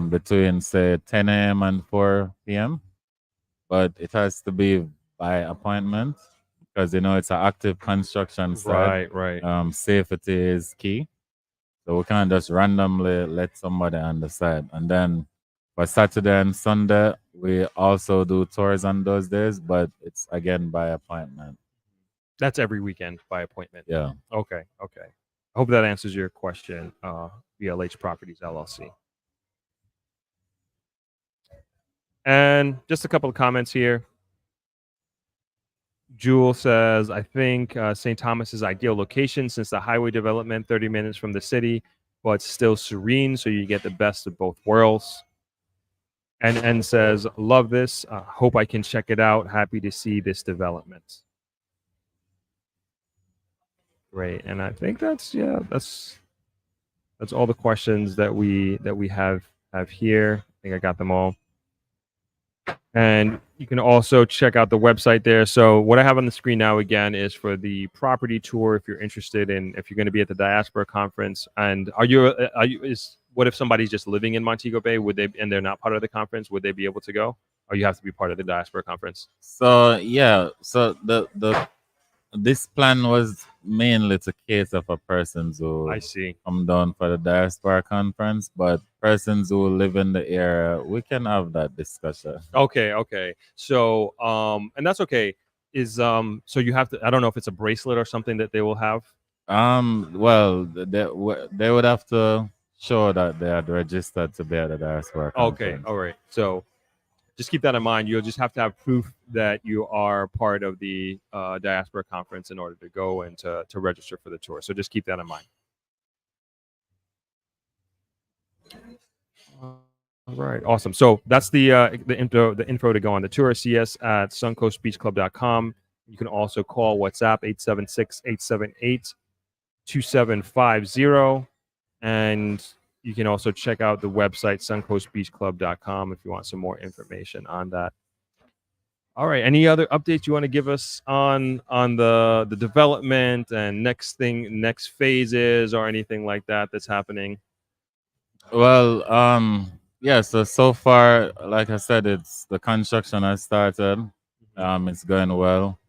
between say 10 a.m. and 4 p.m. But it has to be by appointment because it's an active construction site. Right. Safety is key. So we can't just randomly let somebody on the side. And then for Saturday and Sunday, we also do tours on those days, but it's again by appointment. That's every weekend by appointment. Yeah. Okay. I hope that answers your question, BLH Properties LLC. And just a couple of comments here. Jewel says, I think St. Thomas is ideal location since the highway development 30 minutes from the city, but still serene, so you get the best of both worlds. And says, love this. Hope I can check it out. Happy to see this development. Great. And I think that's all the questions that we have here. I think I got them all. And you can also check out the website there. So what I have on the screen now again is for the property tour. If you're interested if you're going to be at the Diaspora Conference, and what if somebody's just living in Montego Bay? And they're not part of the conference? Would they be able to go? Or you have to be part of the Diaspora Conference? So yeah, so this plan was mainly to cater for persons who come down for the Diaspora Conference, but persons who live in the area, we can have that discussion. Okay. So and that's okay. So you have to, I don't know if it's a bracelet or something that they will have. Well, they would have to show that they had registered to be at the Diaspora Conference. Okay, all right. So just keep that in mind. You'll just have to have proof that you are part of the Diaspora Conference in order to go and to register for the tour. So just keep that in mind. All right, awesome. So that's the info to go on the tour. See us at suncoastbeachclub.com. You can also call WhatsApp 876-878-2750. And you can also check out the website, suncoastbeachclub.com, if you want some more information on that. All right. Any other updates you want to give us on the development and next phases or anything like that that's happening? Well, yeah. So far, like I said, the construction has started. It's going well.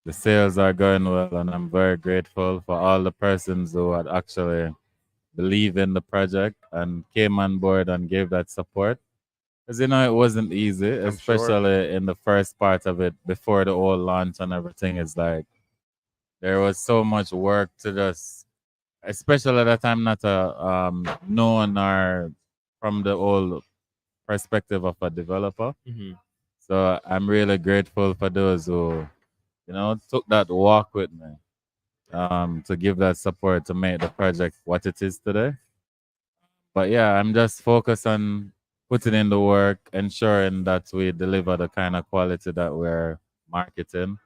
The sales are going well, and I'm very grateful for all the persons who had actually believe in the project and came on board and gave that support. Because, it wasn't easy, especially in the first part of it before the whole launch and everything. It's like there was so much work to just, especially that I'm not known or from the old perspective of a developer. So I'm really grateful for those who, took that walk with me. to give that support to make the project what it is today. But yeah, I'm just focused on putting in the work, ensuring that we deliver the kind of quality that we're marketing,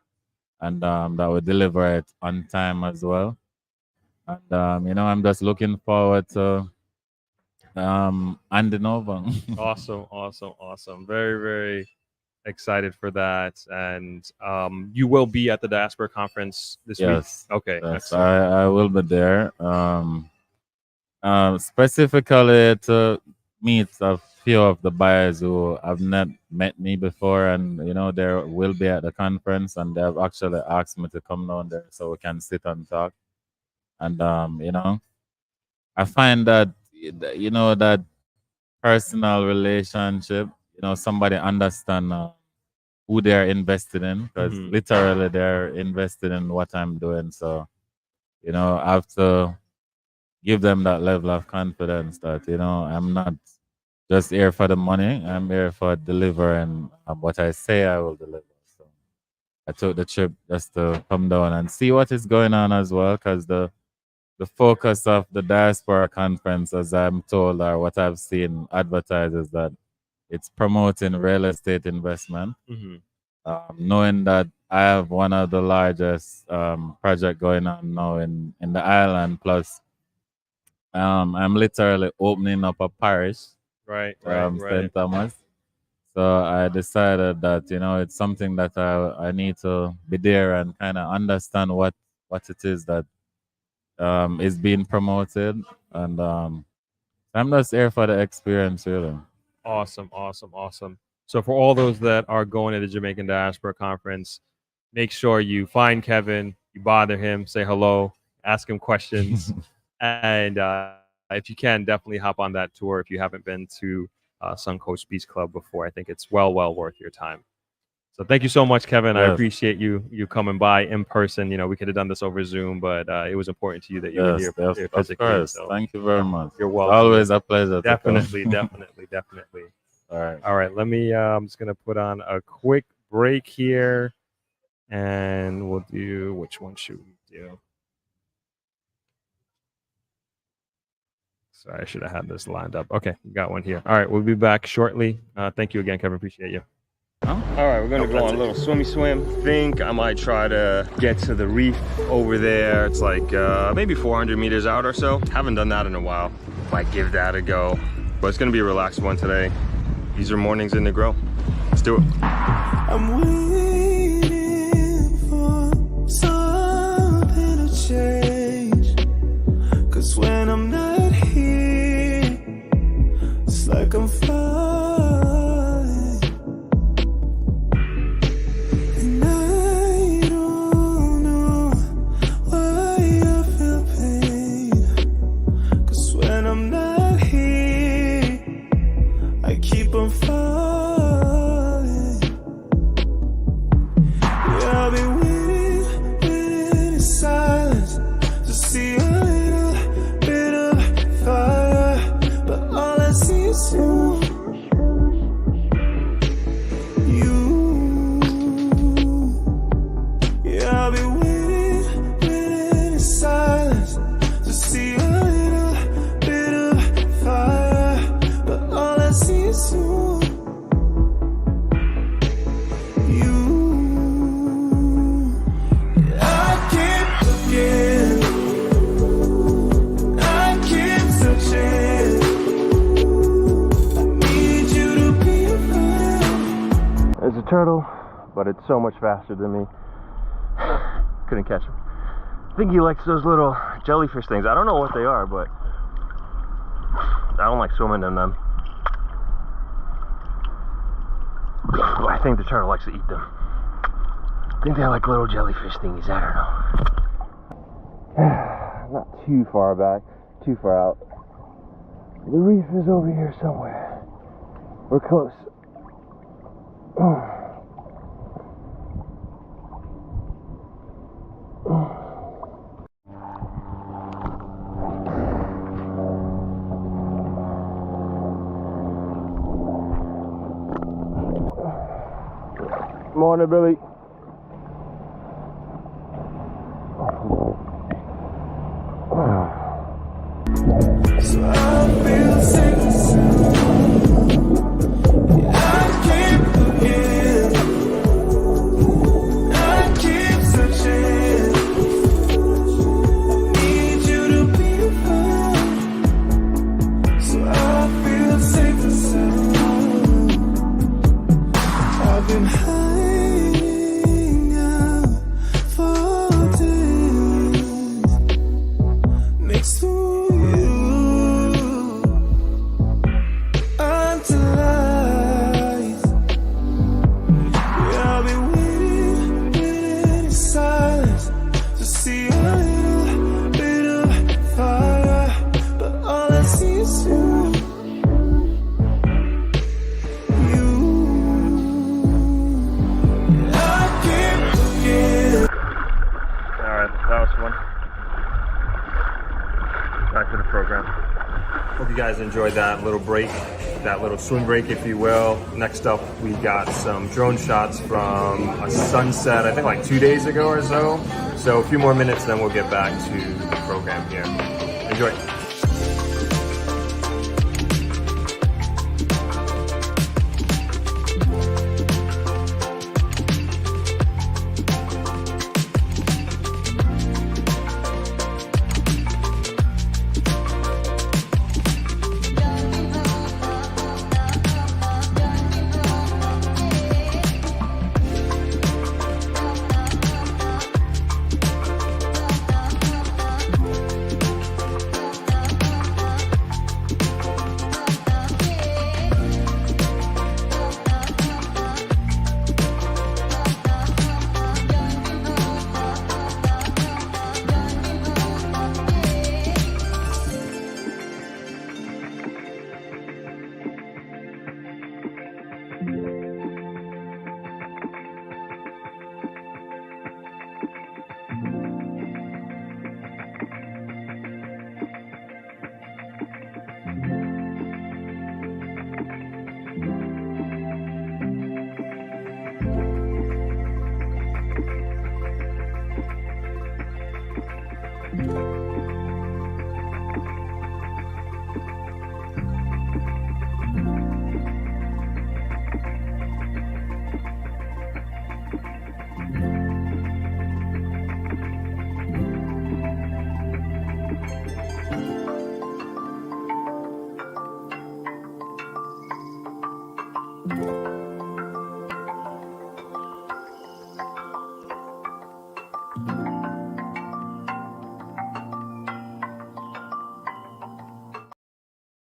and that we deliver it on time as well. And I'm just looking forward to handing over. Awesome, awesome, awesome. Very, very excited for that. And you will be at the Diaspora Conference this Yes. week. Okay, Yes, excellent. I will be there. Specifically to meet a few of the buyers who have not met me before, and they will be at the conference, and they have actually asked me to come down there so we can sit and talk. And I find that that personal relationship, somebody understand who they're invested in, because literally they're invested in what I'm doing. So I have to give them that level of confidence that I'm not just here for the money. I'm here for delivering what I say I will deliver. So I took the trip just to come down and see what is going on as well, because the focus of the Diaspora Conference, as I'm told, or what I've seen advertised, is that it's promoting real estate investment. Knowing that I have one of the largest project going on now in the island, plus I'm literally opening up a parish, Right. St. Thomas. So I decided that it's something that I need to be there and kind of understand what it is that is being promoted, and I'm just here for the experience, really. Awesome, awesome, awesome. So for all those that are going to the Jamaican Diaspora Conference, make sure you find Kevin, you bother him, say hello, ask him questions, and if you can, definitely hop on that tour if you haven't been to Suncoast Beach Club before. I think it's well worth your time. So thank you so much, Kevin. Yes. I appreciate you coming by in person. We could have done this over Zoom, but it was important to you that you were here physically. Of course. So Thank you very much. you're welcome. Always a pleasure. Definitely. All right. All right. Let me. I'm just gonna put on a quick break here, and we'll do. Which one should we do? Sorry, I should have had this lined up. Okay, we got one here. All right, we'll be back shortly. Thank you again, Kevin. Appreciate you. All right, we're gonna go on a little swim. Think I might try to get to the reef over there. It's like maybe 400 meters out or so. Haven't done that in a while. Might give that a go. But it's gonna be a relaxed one today. These are mornings in Negril. Let's do it. I'm waiting for something to change. 'Cause when I'm not here, it's like I'm falling. And I don't know why I feel pain. 'Cause when I'm not here, I keep on falling. Yeah, I've been waiting in silence to see a little bit of fire, but all I see is you. Yeah, I've been waiting in silence to see a little bit of fire, but all I see is you. I keep looking, I keep searching. I need you to be a friend. There's a turtle, but it's so much faster than me. Couldn't catch him. I think he likes those little jellyfish things. I don't know what they are, but I don't like swimming in them. But I think the turtle likes to eat them. I think they're like little jellyfish thingies. I don't know. Not too far back, too far out. The reef is over here somewhere. We're close. Morning, Billy. hope you guys enjoyed that little break, that little swim break, if you will. Next up, we got some drone shots from a sunset, I think like 2 days ago or so. So a few more minutes, then we'll get back to the program here. Enjoy.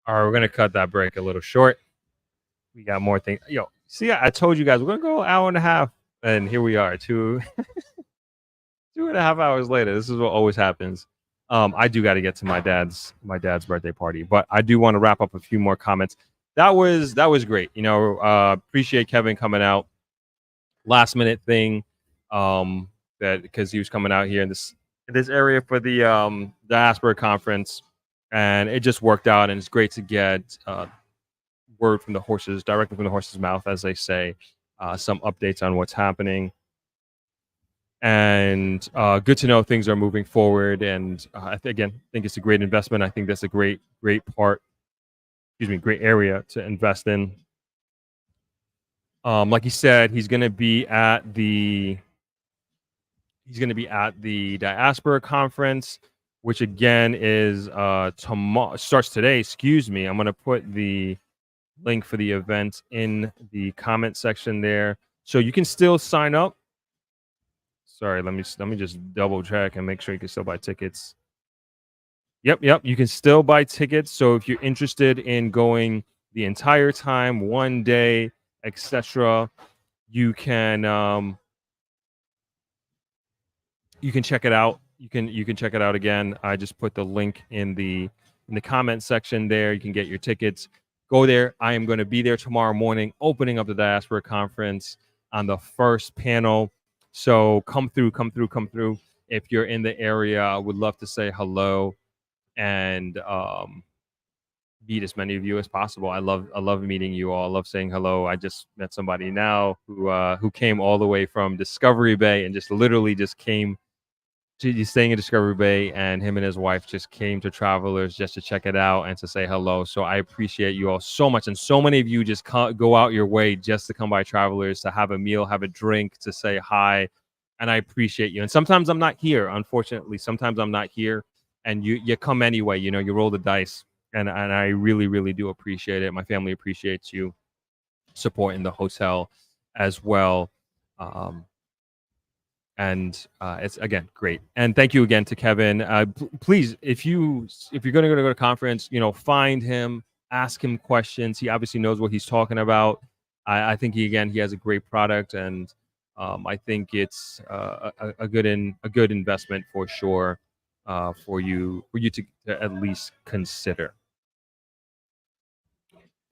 All right, we're gonna cut that break a little short. We got more things. Yo, see, I told you guys we're gonna go an hour and a half, and here we are, 2.5 hours later. This is what always happens. I do got to get to my dad's birthday party, but I do want to wrap up a few more comments. That was great. You know, appreciate Kevin coming out. Last minute thing, that because he was coming out here in this area for the diaspora conference. And it just worked out, and it's great to get word from the horses, directly from the horse's mouth, as they say, some updates on what's happening. And good to know things are moving forward. And I think it's a great investment. I think that's a great area to invest in. Like he said, he's going to be at the diaspora conference, which again is tomorrow, starts today. Excuse me. I'm going to put the link for the event in the comment section there, so you can still sign up. Sorry, let me just double check and make sure you can still buy tickets. Yep, you can still buy tickets. So if you're interested in going the entire time, one day, etc., you can check it out. You can check it out again. I just put the link in the comment section there. You can get your tickets. Go there. I am going to be there tomorrow morning, opening up the diaspora conference on the first panel. So come through. If you're in the area, I would love to say hello and meet as many of you as possible. I love meeting you all. I love saying hello. I just met somebody now who came all the way from Discovery Bay and just literally just came. He's staying in Discovery Bay, and him and his wife just came to Travelers just to check it out and to say hello. So I appreciate you all so much. And so many of you just go out your way just to come by Travelers, to have a meal, have a drink, to say hi. And I appreciate you. And sometimes I'm not here, unfortunately. Sometimes I'm not here, and you come anyway. You know, you roll the dice. And I really, really do appreciate it. My family appreciates you supporting the hotel as well. And it's again great, and thank you again to Kevin. Please, if you're going to go to a conference, find him, ask him questions. He obviously knows what he's talking about. I think he has a great product, and I think it's a good investment for sure for you to at least consider.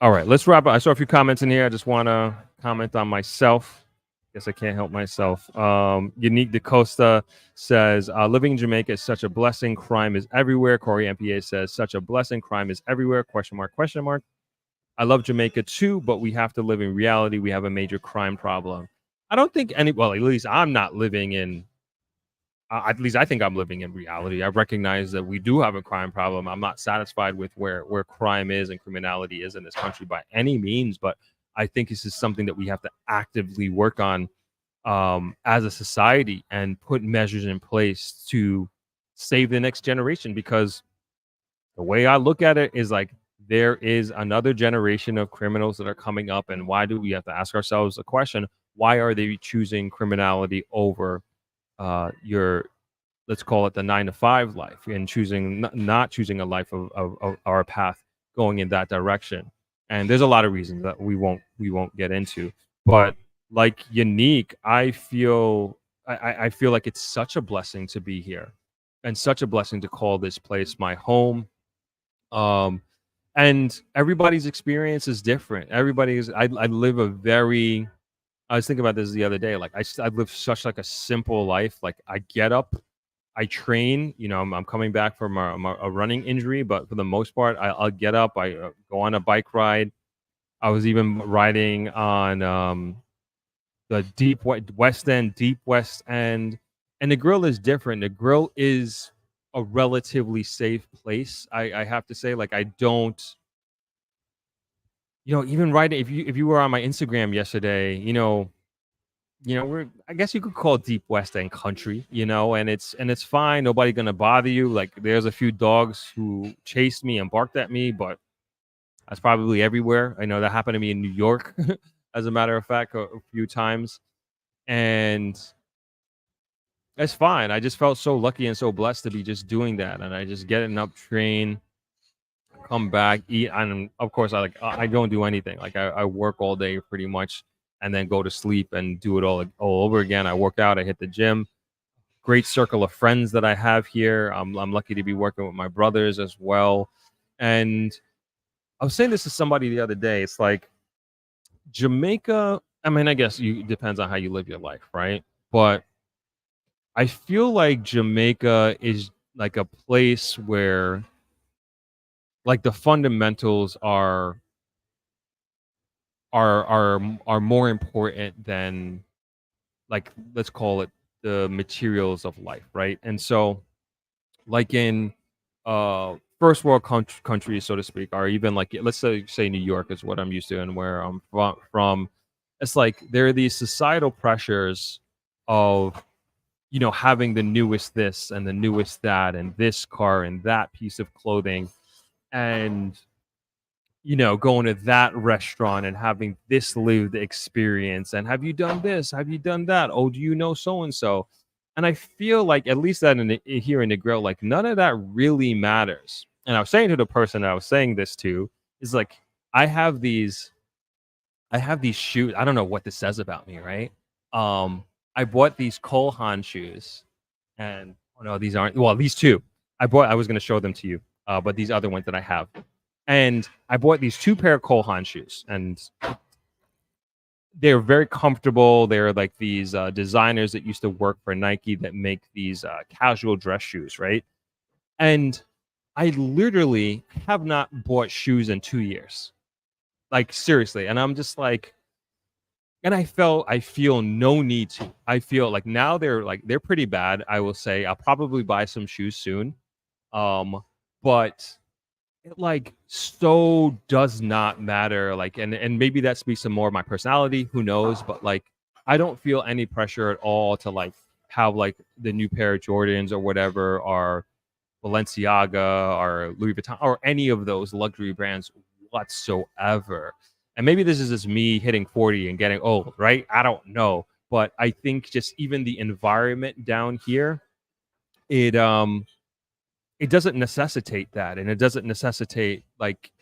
All right, let's wrap up. I saw a few comments in here. I just want to comment on myself. Guess I can't help myself. Unique DaCosta says, living in Jamaica is such a blessing. Crime is everywhere. Corey MPA says, such a blessing. Crime is everywhere. Question mark, question mark. I love Jamaica too, but we have to live in reality. We have a major crime problem. I don't think well, at least I'm not living in, at least I think I'm living in reality. I recognize that we do have a crime problem. I'm not satisfied with where crime is and criminality is in this country by any means, but I think this is something that we have to actively work on as a society and put measures in place to save the next generation. Because the way I look at it is like there is another generation of criminals that are coming up, and why do we have to ask ourselves a question? Why are they choosing criminality over your, let's call it the 9-to-5 life, and choosing not choosing a life of our path going in that direction? And there's a lot of reasons that we won't get into, but like Unique, I feel like it's such a blessing to be here, and such a blessing to call this place my home. And everybody's experience is different. I live a very, I was thinking about this the other day. Like I live such like a simple life. Like I get up, I train. You know, I'm coming back from a running injury, but for the most part, I'll get up. I go on a bike ride. I was even riding on the deep west end, and the grill is different. The grill is a relatively safe place. I have to say, like I don't. You know, even riding. If you were on my Instagram yesterday, you know, I guess you could call it deep west end country, you know, and it's fine. Nobody gonna bother you. Like there's a few dogs who chased me and barked at me, but that's probably everywhere. I know that happened to me in New York, as a matter of fact, a few times, and it's fine. I just felt so lucky and so blessed to be just doing that, and I just getting up, train, come back, eat, and of course I don't do anything. Like I work all day pretty much, and then go to sleep and do it all over again. I work out, I hit the gym. Great circle of friends that I have here. I'm lucky to be working with my brothers as well. And I was saying this to somebody the other day. It's like Jamaica, I mean, I guess it depends on how you live your life, right? But I feel like Jamaica is like a place where like the fundamentals are more important than, like, let's call it the materials of life, right? And so like in first world countries, so to speak, or even like let's say New York is what I'm used to and where I'm from, it's like there are these societal pressures of, you know, having the newest this and the newest that and this car and that piece of clothing, and you know, going to that restaurant and having this lived experience, and have you done this, have you done that, oh, do you know so and so? And I feel like, at least that here in the grill, like none of that really matters. And I was saying to the person that I was saying this to, is like, I have these shoes. I don't know what this says about me, right? I bought these Cole Haan shoes, and oh no, these aren't. Well, these two I bought. I was going to show them to you, but these other ones that I have, and I bought these 2 pair of Cole Haan shoes, and they're very comfortable. They're like these designers that used to work for Nike that make these casual dress shoes, right? And I literally have not bought shoes in 2 years, like seriously. And I'm just like, and I feel no need to. I feel like now they're pretty bad. I will say I'll probably buy some shoes soon, but it like so does not matter. Like, and maybe that speaks to more of my personality. Who knows? But like, I don't feel any pressure at all to like have like the new pair of Jordans or whatever, or Balenciaga or Louis Vuitton or any of those luxury brands whatsoever. And maybe this is just me hitting 40 and getting old, right? I don't know. But I think just even the environment down here, it doesn't necessitate that. And it doesn't necessitate like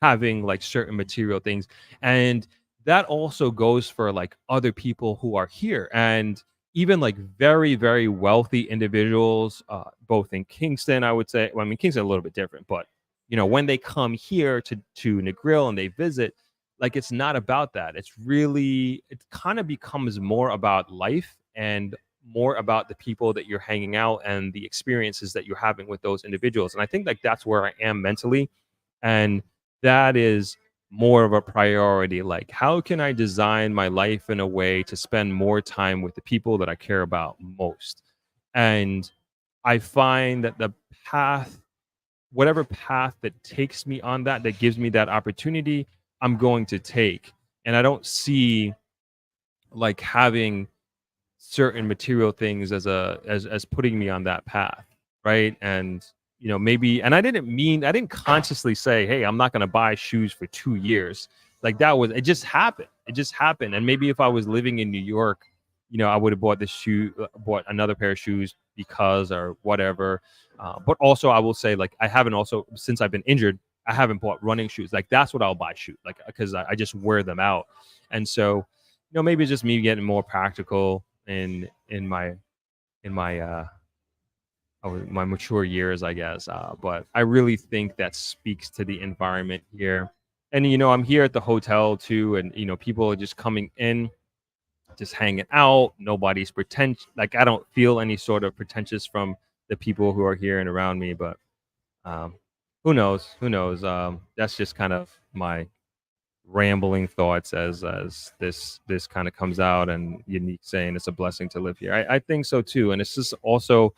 having like certain material things. And that also goes for like other people who are here. And even like very, very wealthy individuals, both in Kingston, I would say. Well, I mean, Kingston a little bit different, but you know, when they come here to Negril and they visit, Like, it's not about that. It's really, it kind of becomes more about life and more about the people that you're hanging out and the experiences that you're having with those individuals. And I think like that's where I am mentally. And that is more of a priority. Like, how can I design my life in a way to spend more time with the people that I care about most? And I find that the path, whatever path that takes me on that, that gives me that opportunity, I'm going to take. And I don't see like having certain material things as as putting me on that path, right? And you know, maybe, and I didn't consciously say, hey, I'm not going to buy shoes for 2 years. Like, that was, it just happened. And maybe if I was living in New York, you know, I would have bought bought another pair of shoes because, or whatever. But also I will say, like, I haven't also, since I've been injured, I haven't bought running shoes. Like, that's what I'll buy shoes, like, because I just wear them out. And so, you know, maybe it's just me getting more practical in my my mature years, I guess. But I really think that speaks to the environment here. And, you know, I'm here at the hotel too. And, you know, people are just coming in, just hanging out. Nobody's like, I don't feel any sort of pretentious from the people who are here and around me. But who knows? That's just kind of my rambling thoughts as this kind of comes out, and Unique saying it's a blessing to live here. I think so too. And it's just also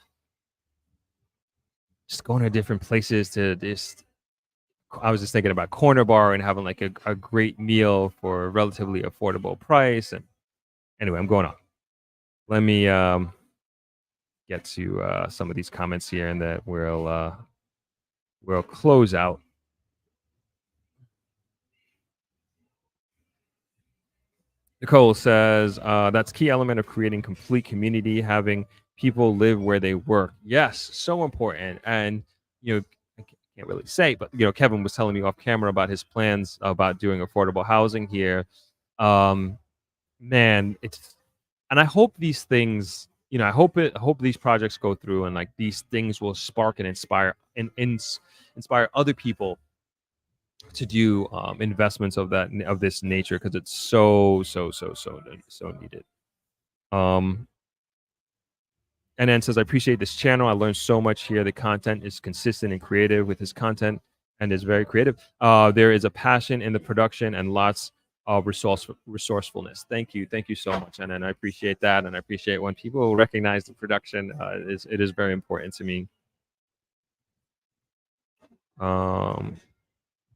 just going to different places to this. I was just thinking about Corner Bar and having like a great meal for a relatively affordable price. And anyway, I'm going on. Let me get to some of these comments here, and that we'll close out. Nicole says, that's key element of creating complete community, having people live where they work. Yes, so important. And, you know, I can't really say, but, you know, Kevin was telling me off camera about his plans about doing affordable housing here. Man, and I hope these things, you know, I hope these projects go through, and like these things will spark and inspire other people to do investments of this nature, because it's so needed. And then says, I appreciate this channel. I learned so much here. The content is consistent and creative with his content, and is very creative. There is a passion in the production and lots of resourcefulness. Thank you so much, and I appreciate that, and I appreciate when people recognize the production. It is very important to me.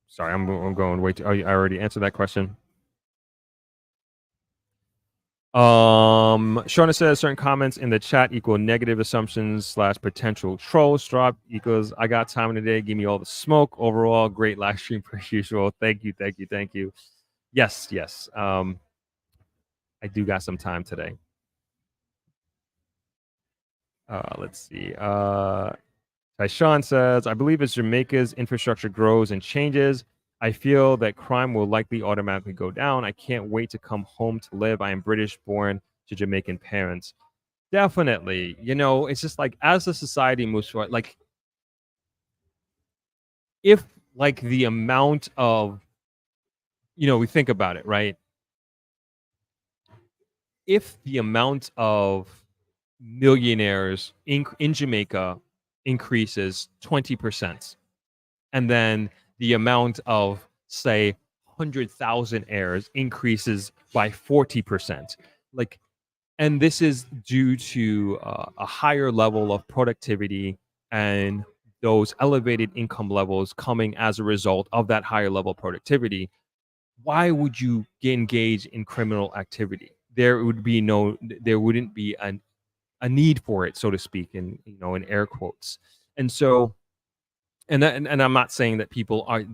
Sorry, I'm going way too. Oh, I already answered that question. Shauna says certain comments in the chat equal negative assumptions / potential trolls. Strop equals I got time today. Give me all the smoke. Overall, great live stream per usual. Thank you. Yes. I do got some time today. Let's see. Sean says, I believe as Jamaica's infrastructure grows and changes, I feel that crime will likely automatically go down. I can't wait to come home to live. I am British born to Jamaican parents. Definitely. You know, it's just like, as the society moves forward, like, if like the amount of, you know, we think about it, right? If the amount of millionaires in Jamaica increases 20%, and then the amount of, say, 100,000 heirs increases by 40%, like, and this is due to a higher level of productivity and those elevated income levels coming as a result of that higher level productivity. Why would you engage in criminal activity? There wouldn't be a need for it, so to speak, in air quotes. And so, and I'm not saying that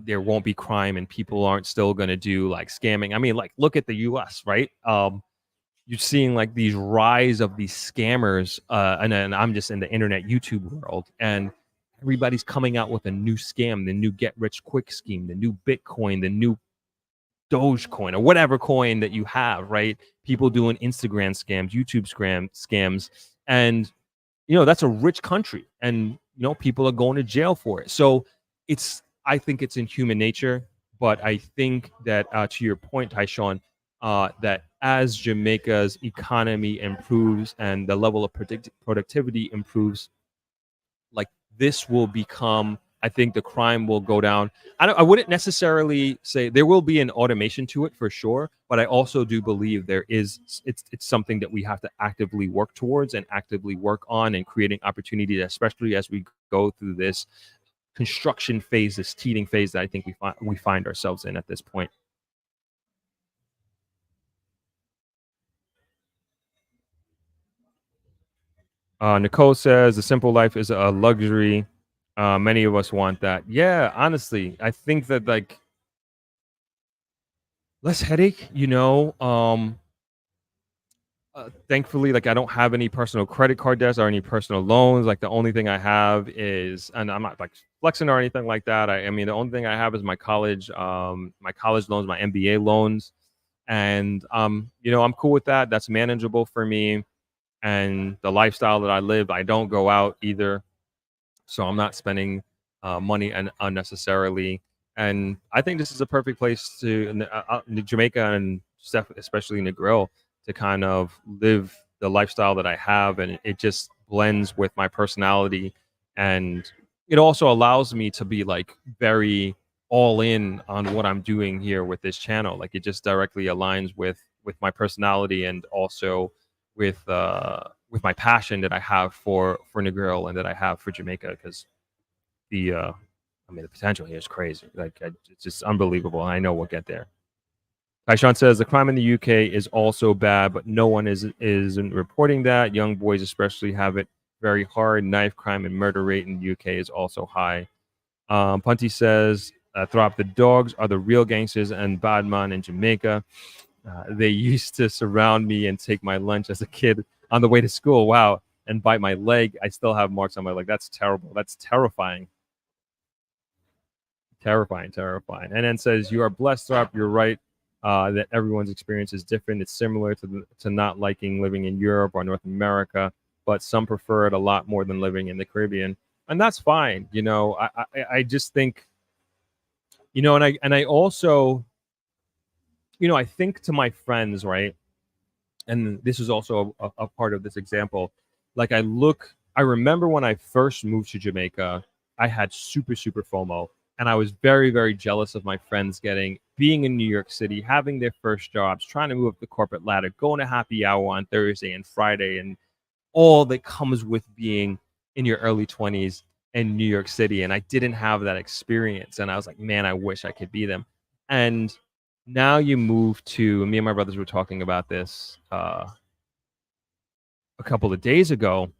there won't be crime and people aren't still going to do like scamming. I mean, like, look at the US, right? You're seeing like these rise of these scammers, and I'm just in the internet YouTube world, and everybody's coming out with a new scam, the new get rich quick scheme, the new Bitcoin, the new Dogecoin, or whatever coin that you have, right? People doing Instagram scams, YouTube scams, and that's a rich country, and people are going to jail for it. So I think it's in human nature. But I think that to your point, Tyshawn, that as Jamaica's economy improves and the level of productivity improves, like this will become, I think the crime will go down. I wouldn't necessarily say there will be an automation to it for sure, but I also do believe it's something that we have to actively work towards and actively work on, and creating opportunities, especially as we go through this construction phase, this teething phase that I think we find ourselves in at this point. Nicole says the simple life is a luxury. Many of us want that. Yeah, honestly, I think that like less headache, thankfully, like I don't have any personal credit card debts or any personal loans. Like the only thing I have is, and I'm not like flexing or anything like that. I mean, the only thing I have is my college loans, my MBA loans, and I'm cool with that. That's manageable for me. And the lifestyle that I live, I don't go out either, so I'm not spending money unnecessarily. And I think this is a perfect place to Jamaica and especially Negril to kind of live the lifestyle that I have, and it just blends with my personality, and it also allows me to be like very all in on what I'm doing here with this channel. Like it just directly aligns with my personality, and also with my passion that I have for Negril and that I have for Jamaica, because the potential here is crazy. Like it's just unbelievable, and I know we'll get there. Tyshawn says the crime in the UK is also bad, but no one isn't reporting that. Young boys especially have it very hard. Knife crime and murder rate in the UK is also high. Punty says Throp, the dogs are the real gangsters and badman in Jamaica. They used to surround me and take my lunch as a kid on the way to school. Wow. And bite my leg. I still have marks on my leg. That's terrible. That's terrifying. Terrifying. And then says, you are blessed, Throp. You're right that everyone's experience is different. It's similar to not liking living in Europe or North America, but some prefer it a lot more than living in the Caribbean. And that's fine. I just think, and I also, I think to my friends, right? And this is also a part of this example. Like I remember when I first moved to Jamaica, I had super, super FOMO. And I was very, very jealous of my friends being in New York City, having their first jobs, trying to move up the corporate ladder, going to happy hour on Thursday and Friday, and all that comes with being in your early 20s in New York City. And I didn't have that experience. And I was like, man, I wish I could be them. And now you move to, me and my brothers were talking about this a couple of days ago.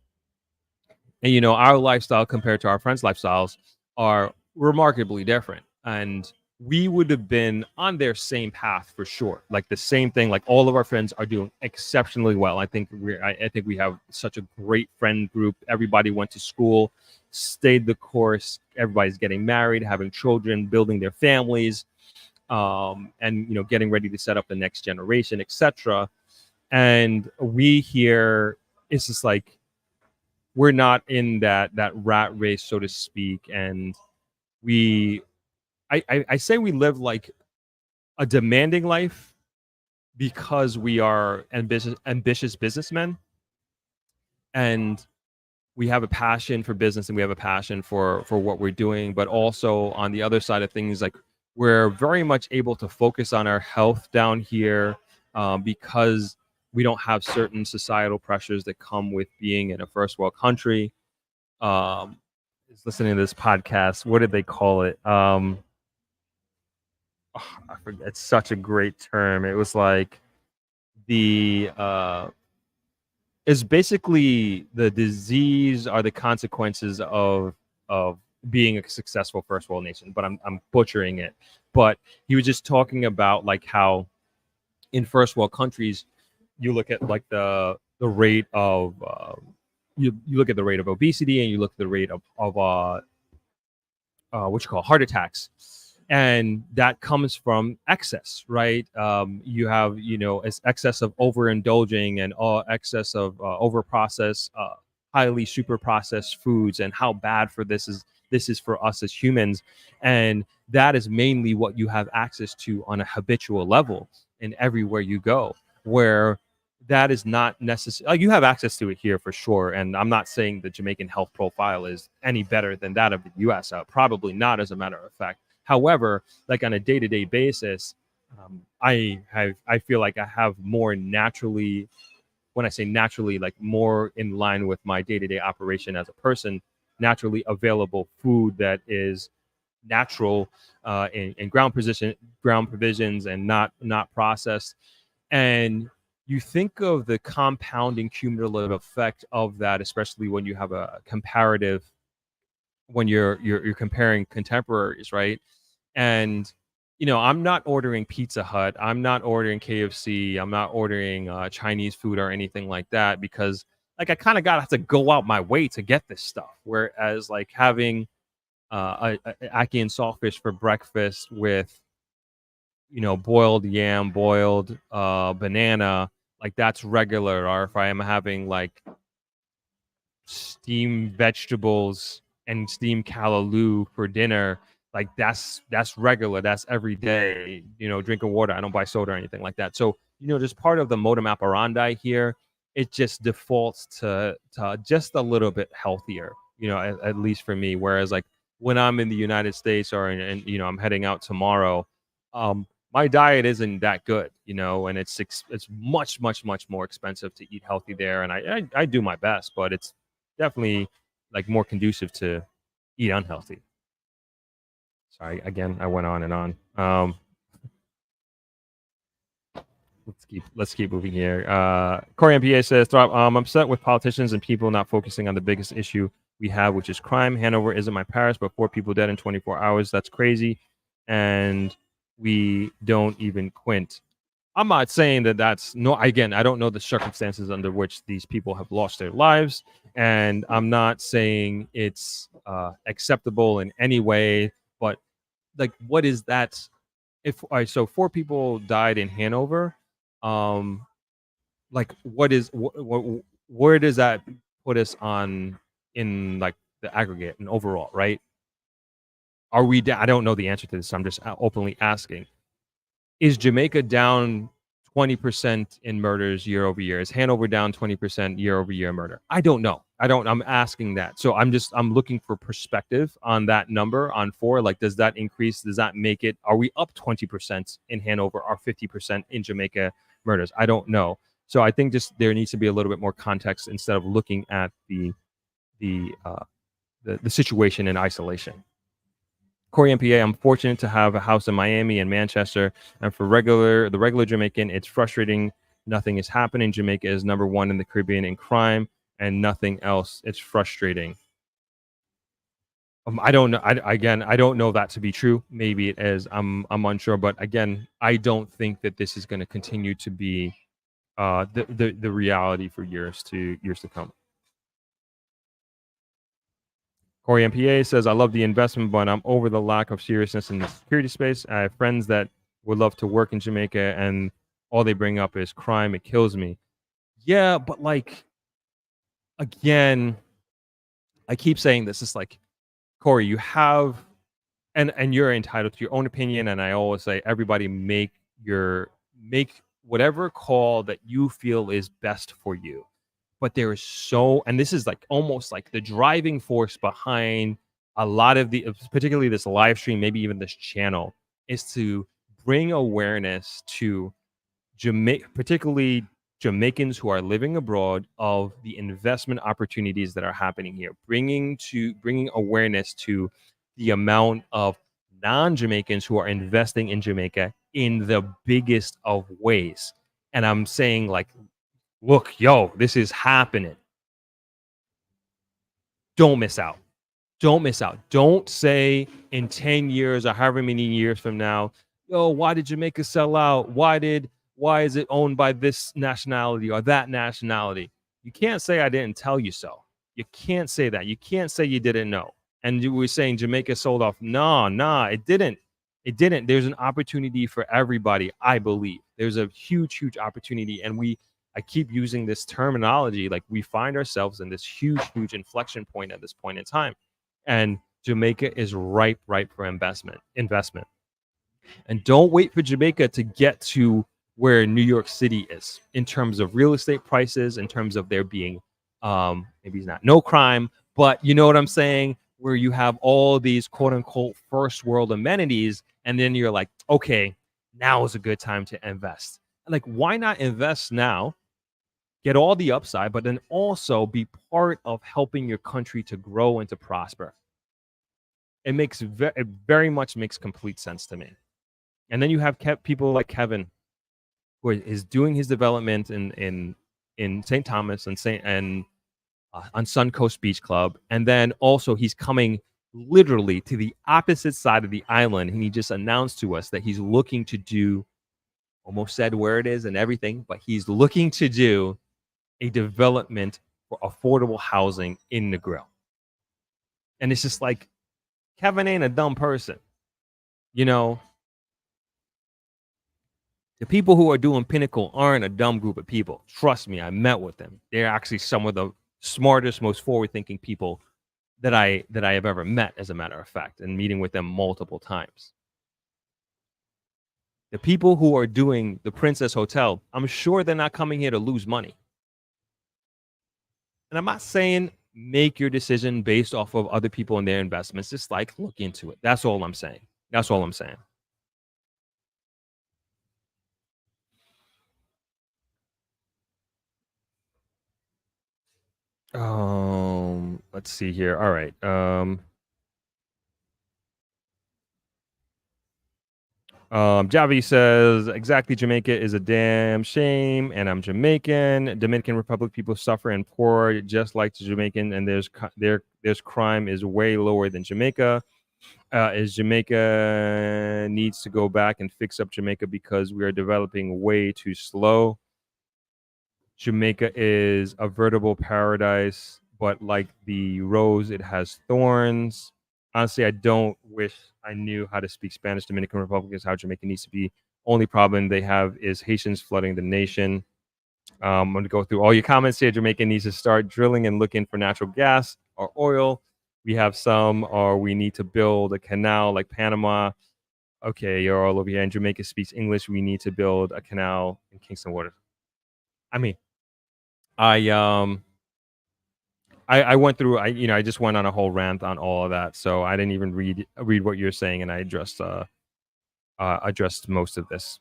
And, our lifestyle compared to our friends' lifestyles are remarkably different. And we would have been on their same path for sure. Like the same thing, like all of our friends are doing exceptionally well. I think we have such a great friend group. Everybody went to school, stayed the course. Everybody's getting married, having children, building their families, and getting ready to set up the next generation, etc. And we here, it's just like we're not in that rat race, so to speak. And I say we live like a demanding life because we are ambitious businessmen, and we have a passion for business and we have a passion for what we're doing. But also on the other side of things, like we're very much able to focus on our health down here because we don't have certain societal pressures that come with being in a first world country. Listening to this podcast, what did they call it? I forget. It's such a great term. It was like it's basically the disease are the consequences of being a successful first world nation, but I'm butchering it. But he was just talking about like how in first world countries you look at like the rate of you look at the rate of obesity, and you look at the rate of what you call heart attacks, and that comes from excess, right? You have excess of overindulging and excess of over processed highly super processed foods and how bad for this is for us as humans. And that is mainly what you have access to on a habitual level in everywhere you go, where that is not necessary. You have access to it here for sure. And I'm not saying the Jamaican health profile is any better than that of the US. Probably not, as a matter of fact. However, like on a day-to-day basis, I feel like I have more naturally, when I say naturally, like more in line with my day-to-day operation as a person, naturally available food that is natural in ground provisions and not processed. And you think of the compounding cumulative effect of that, especially when you have a comparative, when you're comparing contemporaries, right? And I'm not ordering Pizza Hut, I'm not ordering KFC, I'm not ordering Chinese food or anything like that, because like I kind of gotta have to go out my way to get this stuff. Whereas like having a ackee and saltfish for breakfast with boiled yam, boiled banana, like that's regular. Or if I am having like steamed vegetables and steamed callaloo for dinner, like that's regular, that's every day. Drinking water, I don't buy soda or anything like that. So just part of the modum operandi here, it just defaults to just a little bit healthier, at least for me. Whereas like when I'm in the United States or I'm heading out tomorrow, my diet isn't that good, and it's much more expensive to eat healthy there. And I do my best, but it's definitely like more conducive to eat unhealthy. Sorry, again, I went on and on. Let's keep moving here. Corey MPA says, I'm upset with politicians and people not focusing on the biggest issue we have, which is crime. Hanover isn't my parish, but 4 people dead in 24 hours. That's crazy. And we don't even quint. I'm not saying that's again, I don't know the circumstances under which these people have lost their lives. And I'm not saying it's acceptable in any way, but like, what is that? So 4 people died in Hanover. Like what where does that put us on in like the aggregate and overall, right? Are we I don't know the answer to this. I'm just openly asking. Is Jamaica down 20% in murders year over year? Is Hanover down 20% year over year murder? I don't know. I'm asking that. So I'm looking for perspective on that number on 4. Like, does that increase? Does that make it? Are we up 20% in Hanover or 50% in Jamaica murders? I don't know. So I think just there needs to be a little bit more context instead of looking at the situation in isolation. Corey MPA, I'm fortunate to have a house in Miami and Manchester, and for the regular Jamaican, it's frustrating. Nothing is happening. Jamaica is number 1 in the Caribbean in crime, and nothing else. It's frustrating. I don't know. I don't know that to be true. Maybe it is. I'm unsure, but again, I don't think that this is going to continue to be the reality for years to come. Corey MPA says, I love the investment, but I'm over the lack of seriousness in the security space. I have friends that would love to work in Jamaica, and all they bring up is crime. It kills me. Yeah, but like, again, I keep saying this. It's like, Corey, you have, and you're entitled to your own opinion. And I always say, everybody make whatever call that you feel is best for you. But there is and this is like almost like the driving force behind a lot of particularly this live stream, maybe even this channel, is to bring awareness to particularly Jamaicans who are living abroad of the investment opportunities that are happening here, bringing awareness to the amount of non-Jamaicans who are investing in Jamaica in the biggest of ways. And I'm saying, like, look, this is happening. Don't miss out. Don't miss out. Don't say in 10 years or however many years from now, why did Jamaica sell out? Why is it owned by this nationality or that nationality? You can't say I didn't tell you so. You can't say that. You can't say you didn't know. And you were saying Jamaica sold off. Nah, it didn't. It didn't. There's an opportunity for everybody, I believe. There's a huge opportunity. And I keep using this terminology. Like, we find ourselves in this huge inflection point at this point in time, and Jamaica is ripe for investment. And don't wait for Jamaica to get to where New York City is in terms of real estate prices, in terms of there being maybe it's not no crime, but you know what I'm saying, where you have all these quote unquote first world amenities, and then you're like, okay, now is a good time to invest. Like, why not invest now, get all the upside, but then also be part of helping your country to grow and to prosper? It very much makes complete sense to me. And then you have people like Kevin, who is doing his development in St. Thomas and on Suncoast Beach Club, and then also he's coming literally to the opposite side of the island, and he just announced to us that he's looking to do, almost said where it is and everything, but he's looking to do a development for affordable housing in Negril. And it's just like, Kevin ain't a dumb person, you know. The people who are doing Pinnacle aren't a dumb group of people. Trust me, I met with them. They're actually some of the smartest, most forward-thinking people that I have ever met, as a matter of fact, and meeting with them multiple times. The people who are doing the Princess Hotel, I'm sure they're not coming here to lose money. And I'm not saying make your decision based off of other people and their investments. Just like, look into it. That's all I'm saying. That's all I'm saying. Let's see here. All right. Javi says, exactly, Jamaica is a damn shame, and I'm Jamaican. Dominican Republic people suffer and poor just like the Jamaican, and there's crime is way lower than Jamaica. Is Jamaica needs to go back and fix up Jamaica because we are developing way too slow. Jamaica is a veritable paradise, but like the rose, it has thorns. Honestly, I don't wish I knew how to speak Spanish. Dominican Republic is how Jamaica needs to be. Only problem they have is Haitians flooding the nation. I'm going to go through all your comments here. Jamaica needs to start drilling and looking for natural gas or oil. We have some, or we need to build a canal like Panama. Okay, you're all over here. And Jamaica speaks English. We need to build a canal in Kingston Water. I mean, I went through. I just went on a whole rant on all of that, so I didn't even read what you're saying, and I addressed most of this.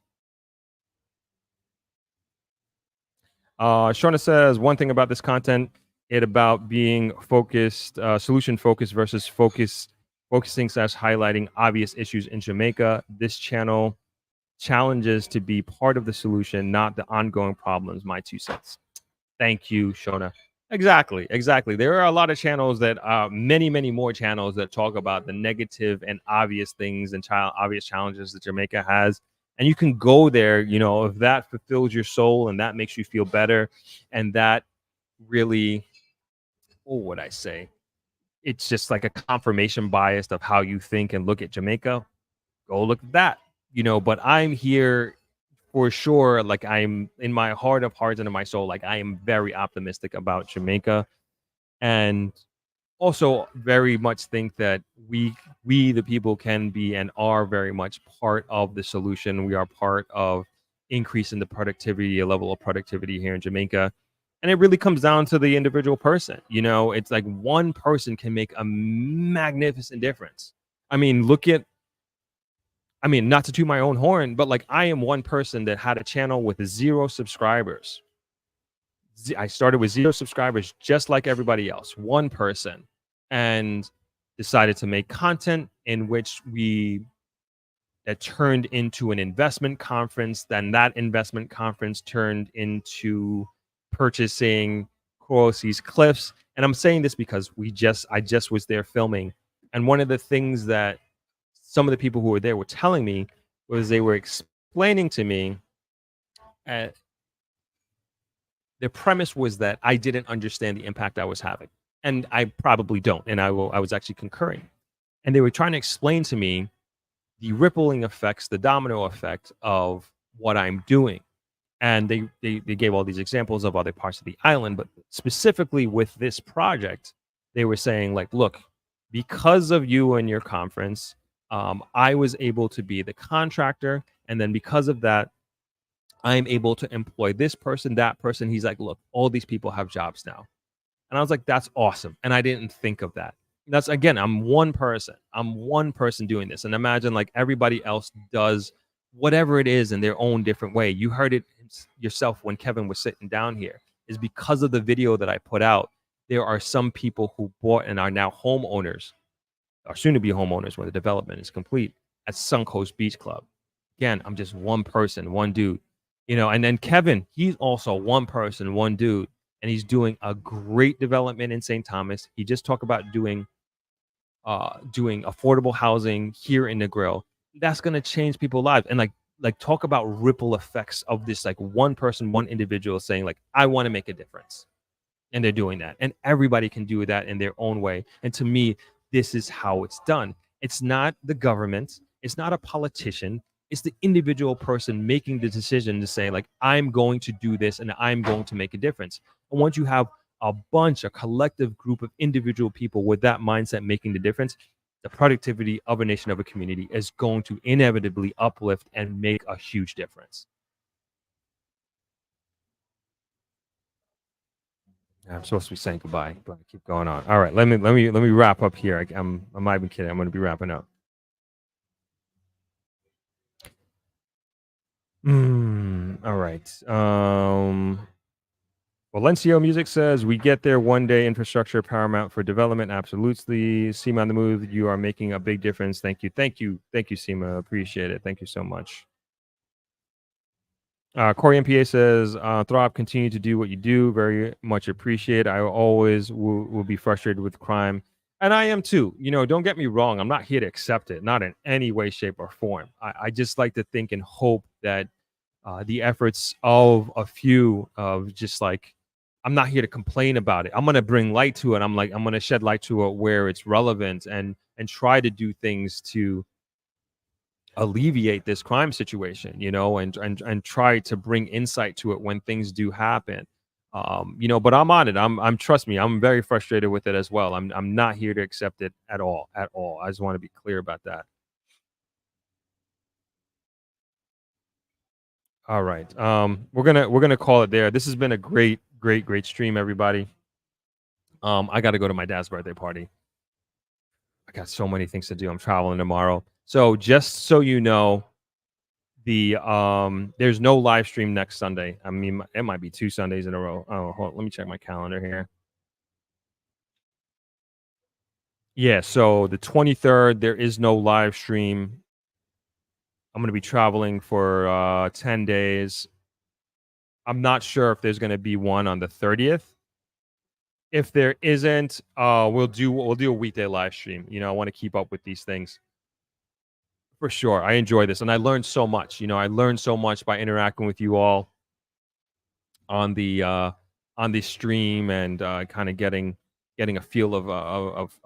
Shauna says, one thing about this content, it about being focused, solution focused versus focusing / highlighting obvious issues in Jamaica. This channel challenges to be part of the solution, not the ongoing problems. My 2 cents. Thank you, Shona. Exactly. There are a lot of channels that many more channels that talk about the negative and obvious things and obvious challenges that Jamaica has. And you can go there, if that fulfills your soul and that makes you feel better, and that really, what would I say? It's just like a confirmation bias of how you think and look at Jamaica. Go look at that, but I'm here for sure. Like, I'm in my heart of hearts and in my soul, like, I am very optimistic about Jamaica, and also very much think that we the people can be and are very much part of the solution. We are part of increasing the productivity, a level of productivity here in Jamaica. And it really comes down to the individual person. It's like one person can make a magnificent difference. I mean, not to toot my own horn, but like, I am one person that had a channel with 0 subscribers. I started with 0 subscribers, just like everybody else, one person, and decided to make content in which that turned into an investment conference. Then that investment conference turned into purchasing Coral Seas Cliffs. And I'm saying this because I just was there filming. And one of the things that some of the people who were there were telling me was they were explaining to me, the premise was that I didn't understand the impact I was having. And I probably don't. And I was actually concurring. And they were trying to explain to me the rippling effects, the domino effect of what I'm doing. And they gave all these examples of other parts of the island, but specifically with this project, they were saying like, look, because of you and your conference, I was able to be the contractor, and then because of that, I'm able to employ this person, that person. He's like, look, all these people have jobs now. And I was like, that's awesome. And I didn't think of that. That's, again, I'm one person. I'm one person doing this. And imagine like everybody else does whatever it is in their own different way. You heard it yourself when Kevin was sitting down here. Is because of the video that I put out, there are some people who bought and are now homeowners, or soon to be homeowners when the development is complete, at Suncoast Beach Club. Again, I'm just one person, one dude. You know, and then Kevin, he's also one person, one dude, and he's doing a great development in St. Thomas. He just talked about doing affordable housing here in Negril. That's going to change people's lives. And like talk about ripple effects of this, like one person, one individual saying like, I want to make a difference. And they're doing that. And everybody can do that in their own way. And to me, this is how it's done. It's not the government. It's not a politician. It's the individual person making the decision to say, like, I'm going to do this and I'm going to make a difference. And once you have a collective group of individual people with that mindset making the difference, the productivity of a nation, of a community is going to inevitably uplift and make a huge difference. I'm supposed to be saying goodbye, but I keep going on. All right, let me wrap up here. I'm not even kidding. I'm going to be wrapping up. All right. Valencio Music says, we get there one day. Infrastructure paramount for development. Absolutely. Seema on the move. You are making a big difference. Thank you. Thank you, Seema. Appreciate it. Thank you so much. Corey MPA says, Throb, continue to do what you do. Very much appreciate. I always will be frustrated with crime. And I am too. You know, don't get me wrong. I'm not here to accept it. Not in any way, shape, or form. I just like to think and hope that the efforts of a few of just like, I'm not here to complain about it. I'm going to bring light to it. I'm going to shed light to it where it's relevant and try to do things to alleviate this crime situation, you know, and try to bring insight to it when things do happen. You know, but I'm on it. I'm trust me, I'm very frustrated with it as well. I'm not here to accept it at all. I just want to be clear about that. All right. We're gonna call it there. This has been a great stream, everybody. I got to go to my dad's birthday party. I got so many things to do. I'm traveling tomorrow. So just so you know, there's no live stream next Sunday. I mean, it might be 2 Sundays in a row. Oh, hold on, let me check my calendar here. Yeah, so the 23rd, there is no live stream. I'm going to be traveling for 10 days. I'm not sure if there's going to be one on the 30th. If there isn't, we'll do a weekday live stream. You know, I want to keep up with these things. For sure. I enjoy this. And I learned so much. You know, I learned so much by interacting with you all on the stream and kind of getting a feel of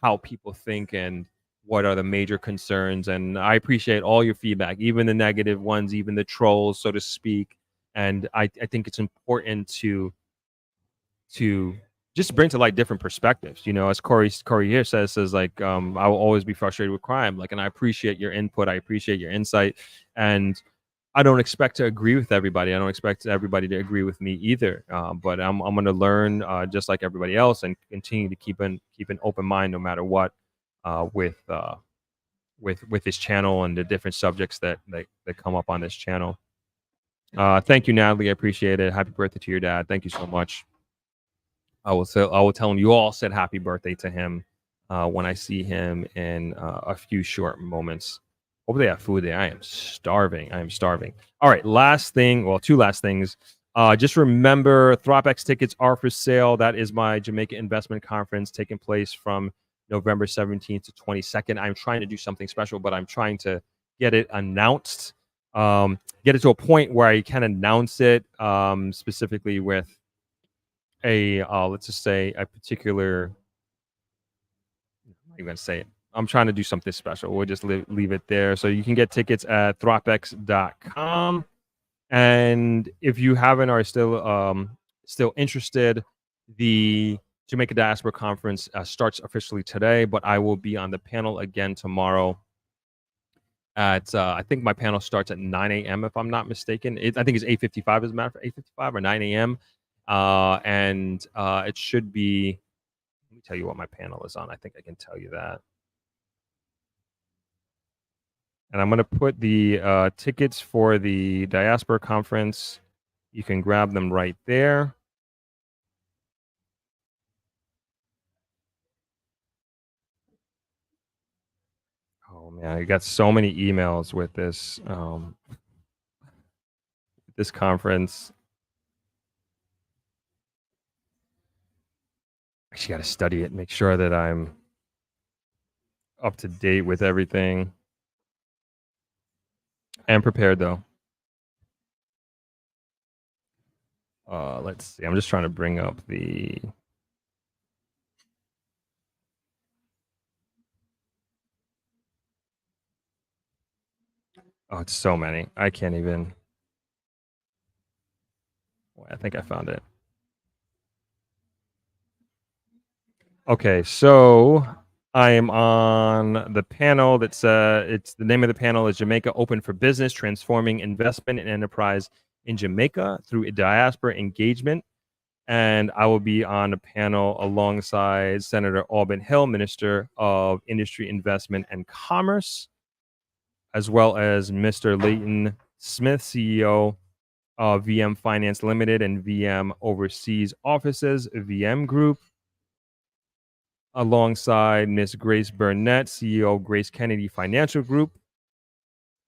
how people think and what are the major concerns. And I appreciate all your feedback, even the negative ones, even the trolls, so to speak. And I think it's important to just bring to light different perspectives. You know, as Corey here says like, I will always be frustrated with crime. Like, and I appreciate your input. I appreciate your insight. And I don't expect to agree with everybody. I don't expect everybody to agree with me either. But I'm going to learn just like everybody else and continue to keep an open mind no matter what with this channel and the different subjects that come up on this channel. Thank you, Natalie. I appreciate it. Happy birthday to your dad. Thank you so much. I will tell him you all said happy birthday to him when I see him in a few short moments. Hope they have food there. I am starving. All right, last thing. Well, 2 last things. Just remember, ThropX tickets are for sale. That is my Jamaica Investment Conference taking place from November 17th to 22nd. I'm trying to do something special, but I'm trying to get it announced, get it to a point where I can announce it specifically with let's just say a particular, I'm not even gonna say it. I'm trying to do something special. We'll just leave it there. So you can get tickets at thropx.com. And if you haven't or are still interested, the Jamaica Diaspora Conference starts officially today, but I will be on the panel again tomorrow at I think my panel starts at 9 a.m. if I'm not mistaken. I think it's 8:55 as a matter of fact, 8:55 or 9 a.m. And it should be. Let me tell you what my panel is on. I think I can tell you that. And I'm going to put the tickets for the Diaspora Conference. You can grab them right there. Oh man, I got so many emails with this this conference. Actually, got to study it, make sure that I'm up to date with everything. And prepared though. Let's see. I'm just trying to bring up the. Oh, it's so many. I can't even. I think I found it. Okay, so I am on the panel that's it's the name of the panel is Jamaica Open for Business, Transforming Investment and Enterprise in Jamaica through Diaspora Engagement. And I will be on a panel alongside Senator Auburn Hill, Minister of Industry, Investment, and Commerce, as well as Mr. Leighton Smith, CEO of VM Finance Limited and VM Overseas Offices, VM Group, alongside Ms. Grace Burnett, CEO of Grace Kennedy Financial Group.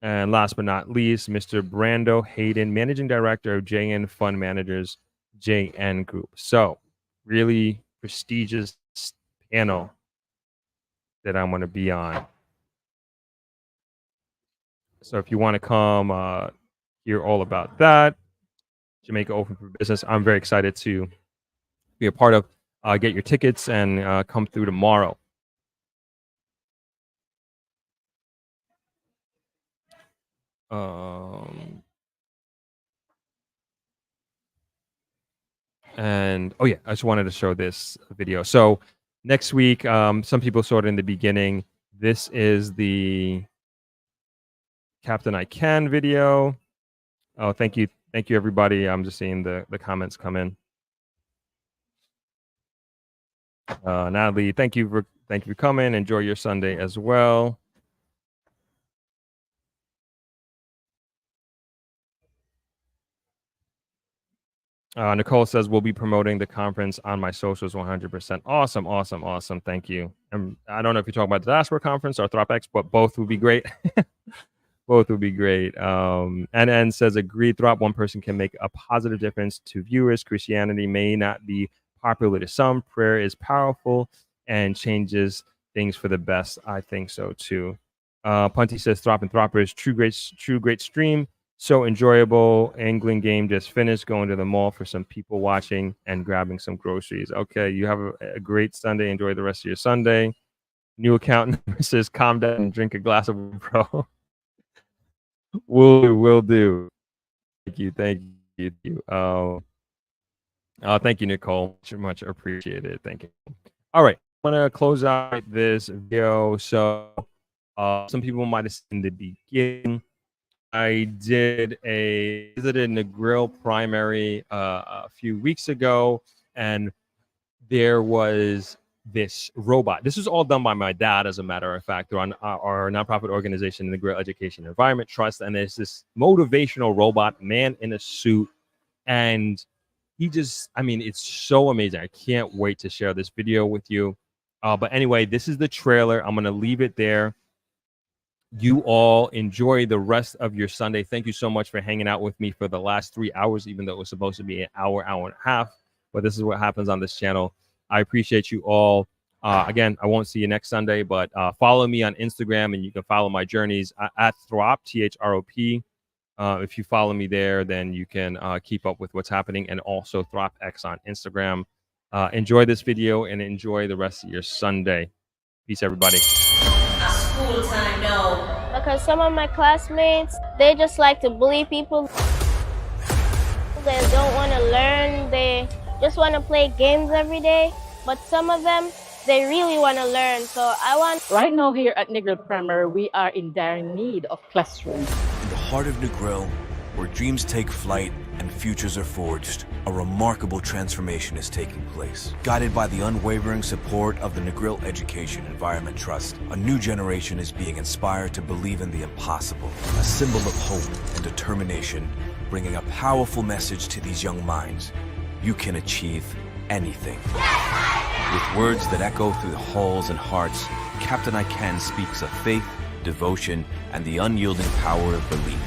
And last but not least, Mr. Brando Hayden, Managing Director of JN Fund Managers, JN Group. So really prestigious panel that I'm going to be on. So if you want to come hear all about that, Jamaica Open for Business, I'm very excited to be a part of. Get your tickets and come through tomorrow. And oh yeah, I just wanted to show this video. So next week, some people saw it in the beginning. This is the Captain I Can video. Oh, thank you everybody. I'm just seeing the comments come in. Natalie, thank you for coming. Enjoy your Sunday as well. Nicole says we'll be promoting the conference on my socials 100%. Awesome. Thank you. I don't know if you're talking about the Diaspora Conference or ThropX, but both would be great. Both would be great. And says agreed, Throp. One person can make a positive difference to viewers. Christianity may not be popular to some. Prayer is powerful and changes things for the best. I think so too. Punty says Throp and Throppers, true great stream. So enjoyable. Angling game just finished. Going to the mall for some people watching and grabbing some groceries. Okay, you have a great Sunday. Enjoy the rest of your Sunday. New account number says calm down and drink a glass of bro. Will do. Thank you. Thank you, Nicole. Much appreciated. Thank you. All right, I'm gonna close out this video. So, some people might have seen the beginning. I visited Negril Primary a few weeks ago, and there was this robot. This was all done by my dad, as a matter of fact, through our nonprofit organization, the Negril Education Environment Trust. And there's this motivational robot, man in a suit, and he just, I mean, it's so amazing. I can't wait to share this video with you. But anyway, this is the trailer. I'm going to leave it there. You all enjoy the rest of your Sunday. Thank you so much for hanging out with me for the last 3 hours, even though it was supposed to be an hour and a half. But this is what happens on this channel. I appreciate you all. Again, I won't see you next Sunday, but follow me on Instagram, and you can follow my journeys at Throp, THROP. If you follow me there, then you can keep up with what's happening, and also ThropX on Instagram. Enjoy this video and enjoy the rest of your Sunday. Peace, everybody. School time, no. Because some of my classmates, they just like to bully people. They don't want to learn. They just want to play games every day. But some of them, they really want to learn. So I want... Right now here at Negril Primary, we are in dire need of classrooms. In the heart of Negril, where dreams take flight and futures are forged, a remarkable transformation is taking place. Guided by the unwavering support of the Negril Education Environment Trust, a new generation is being inspired to believe in the impossible, a symbol of hope and determination, bringing a powerful message to these young minds. You can achieve anything. With words that echo through the halls and hearts, Captain I Can speaks of faith, devotion, and the unyielding power of belief.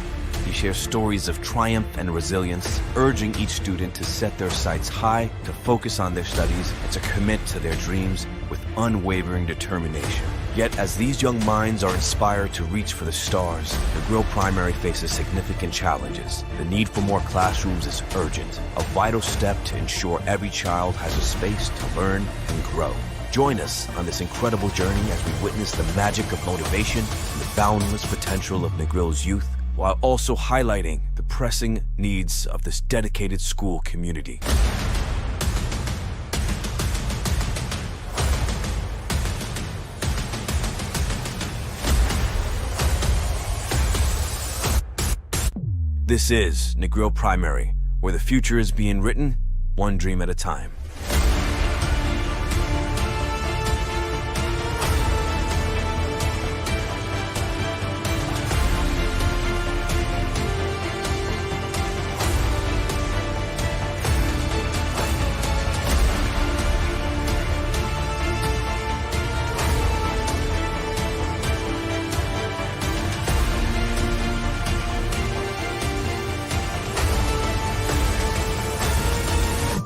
He shares stories of triumph and resilience, urging each student to set their sights high, to focus on their studies, and to commit to their dreams with unwavering determination. Yet as these young minds are inspired to reach for the stars, Negril Primary faces significant challenges. The need for more classrooms is urgent, a vital step to ensure every child has a space to learn and grow. Join us on this incredible journey as we witness the magic of motivation and the boundless potential of Negril's youth, while also highlighting the pressing needs of this dedicated school community. This is Negril Primary, where the future is being written one dream at a time.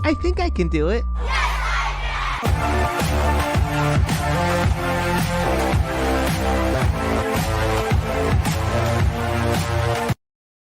I think I can do it. Yes, I can!